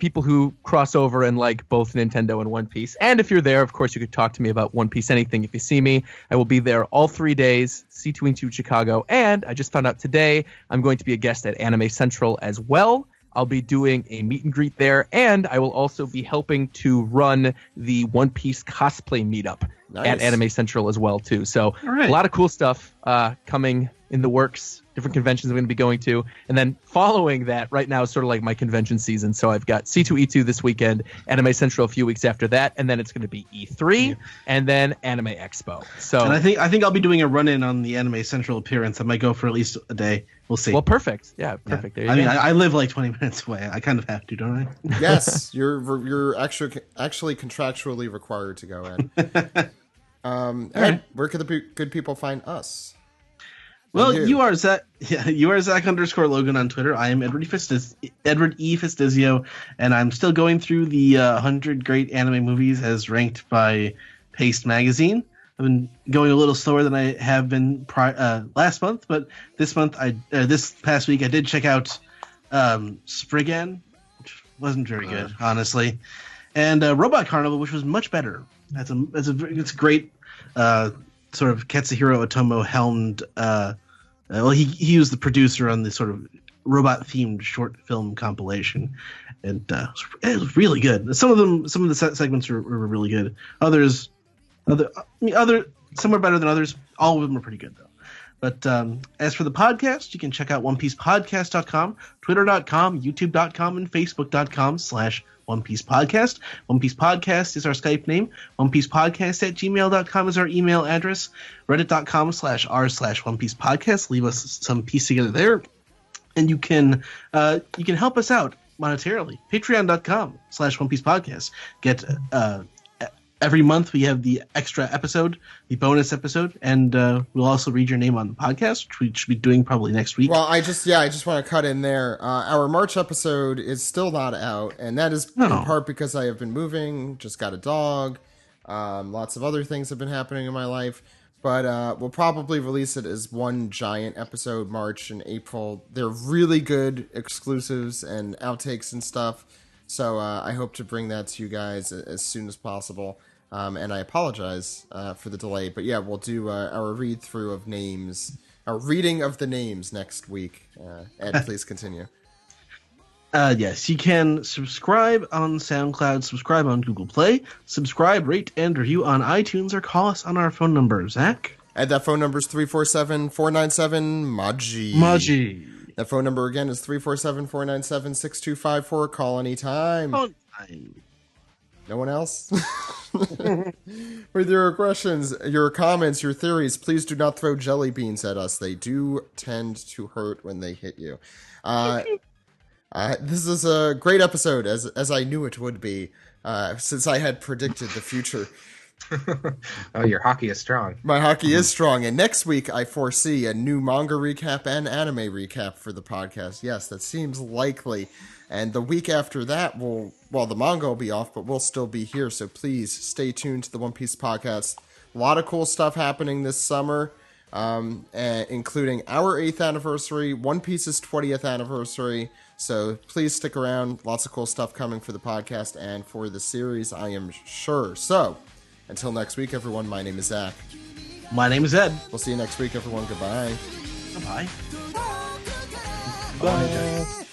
people who cross over and like both Nintendo and One Piece. And if you're there, of course, you could talk to me about One Piece anything if you see me. I will be there all 3 days, C2E2 Chicago. And I just found out today I'm going to be a guest at Anime Central as well. I'll be doing a meet and greet there, and I will also be helping to run the One Piece cosplay meetup at Anime Central as well, too. So a lot of cool stuff coming in the works, different conventions I'm going to be going to. And then following that, right now is sort of like my convention season. So I've got C2E2 this weekend, Anime Central a few weeks after that, and then it's going to be E3, and then Anime Expo. So, and I think I'll be doing a run-in on the Anime Central appearance. I might go for at least a day. We'll see. Well, perfect. Yeah, perfect. Yeah. I live like 20 minutes away. I kind of have to, don't I? Yes, you're actually contractually required to go in. Ed, where can the good people find us? Well, you are Zach. Yeah, you are Zach _Logan on Twitter. I am Edward E. Festizio, and I'm still going through the 100 great anime movies as ranked by Paste Magazine. I've been going a little slower than I have been last month, but this past week I did check out Spriggan, which wasn't very good, honestly, and Robot Carnival, which was much better. It's a great sort of Katsuhiro Otomo helmed. He was the producer on the sort of robot themed short film compilation, and it was really good. Some of the segments were really good. Some are better than others. All of them are pretty good though. But as for the podcast, you can check out OnePiecePodcast.com, Twitter.com, YouTube.com, and Facebook.com/One Piece Podcast. One Piece Podcast is our Skype name. OnePiecePodcast@gmail.com is our email address. Reddit.com/r/One Piece Podcast. Leave us some piece together there. And you can help us out monetarily. Patreon.com/One Piece Podcast. Get every month we have the extra episode, the bonus episode, and we'll also read your name on the podcast, which we should be doing probably next week. Well, I just want to cut in there. Our March episode is still not out, and that is in part because I have been moving, just got a dog, lots of other things have been happening in my life. But we'll probably release it as one giant episode, March and April. They're really good exclusives and outtakes and stuff. So I hope to bring that to you guys as soon as possible. and I apologize for the delay. But yeah, we'll do our read through of names, our reading of the names next week. Ed, please continue. Yes, you can subscribe on SoundCloud, subscribe on Google Play, subscribe, rate, and review on iTunes, or call us on our phone number. Zach? And that phone number is 347-497-MAJI. Maji. That phone number again is 347-497-6254. Call anytime. Oh, No one else? With your questions, your comments, your theories, please do not throw jelly beans at us. They do tend to hurt when they hit you. This is a great episode, as I knew it would be, since I had predicted the future. Oh, your hockey is strong. My hockey is strong, and next week I foresee a new manga recap and anime recap for the podcast. Yes, that seems likely. And the week after that, the manga will be off, but we'll still be here, so please stay tuned to the One Piece podcast. A lot of cool stuff happening this summer, including our 8th anniversary, One Piece's 20th anniversary. So please stick around. Lots of cool stuff coming for the podcast and for the series, I am sure. So, until next week, everyone, my name is Zach. my name is Ed. We'll see you next week, everyone. Goodbye. Bye-bye. Bye.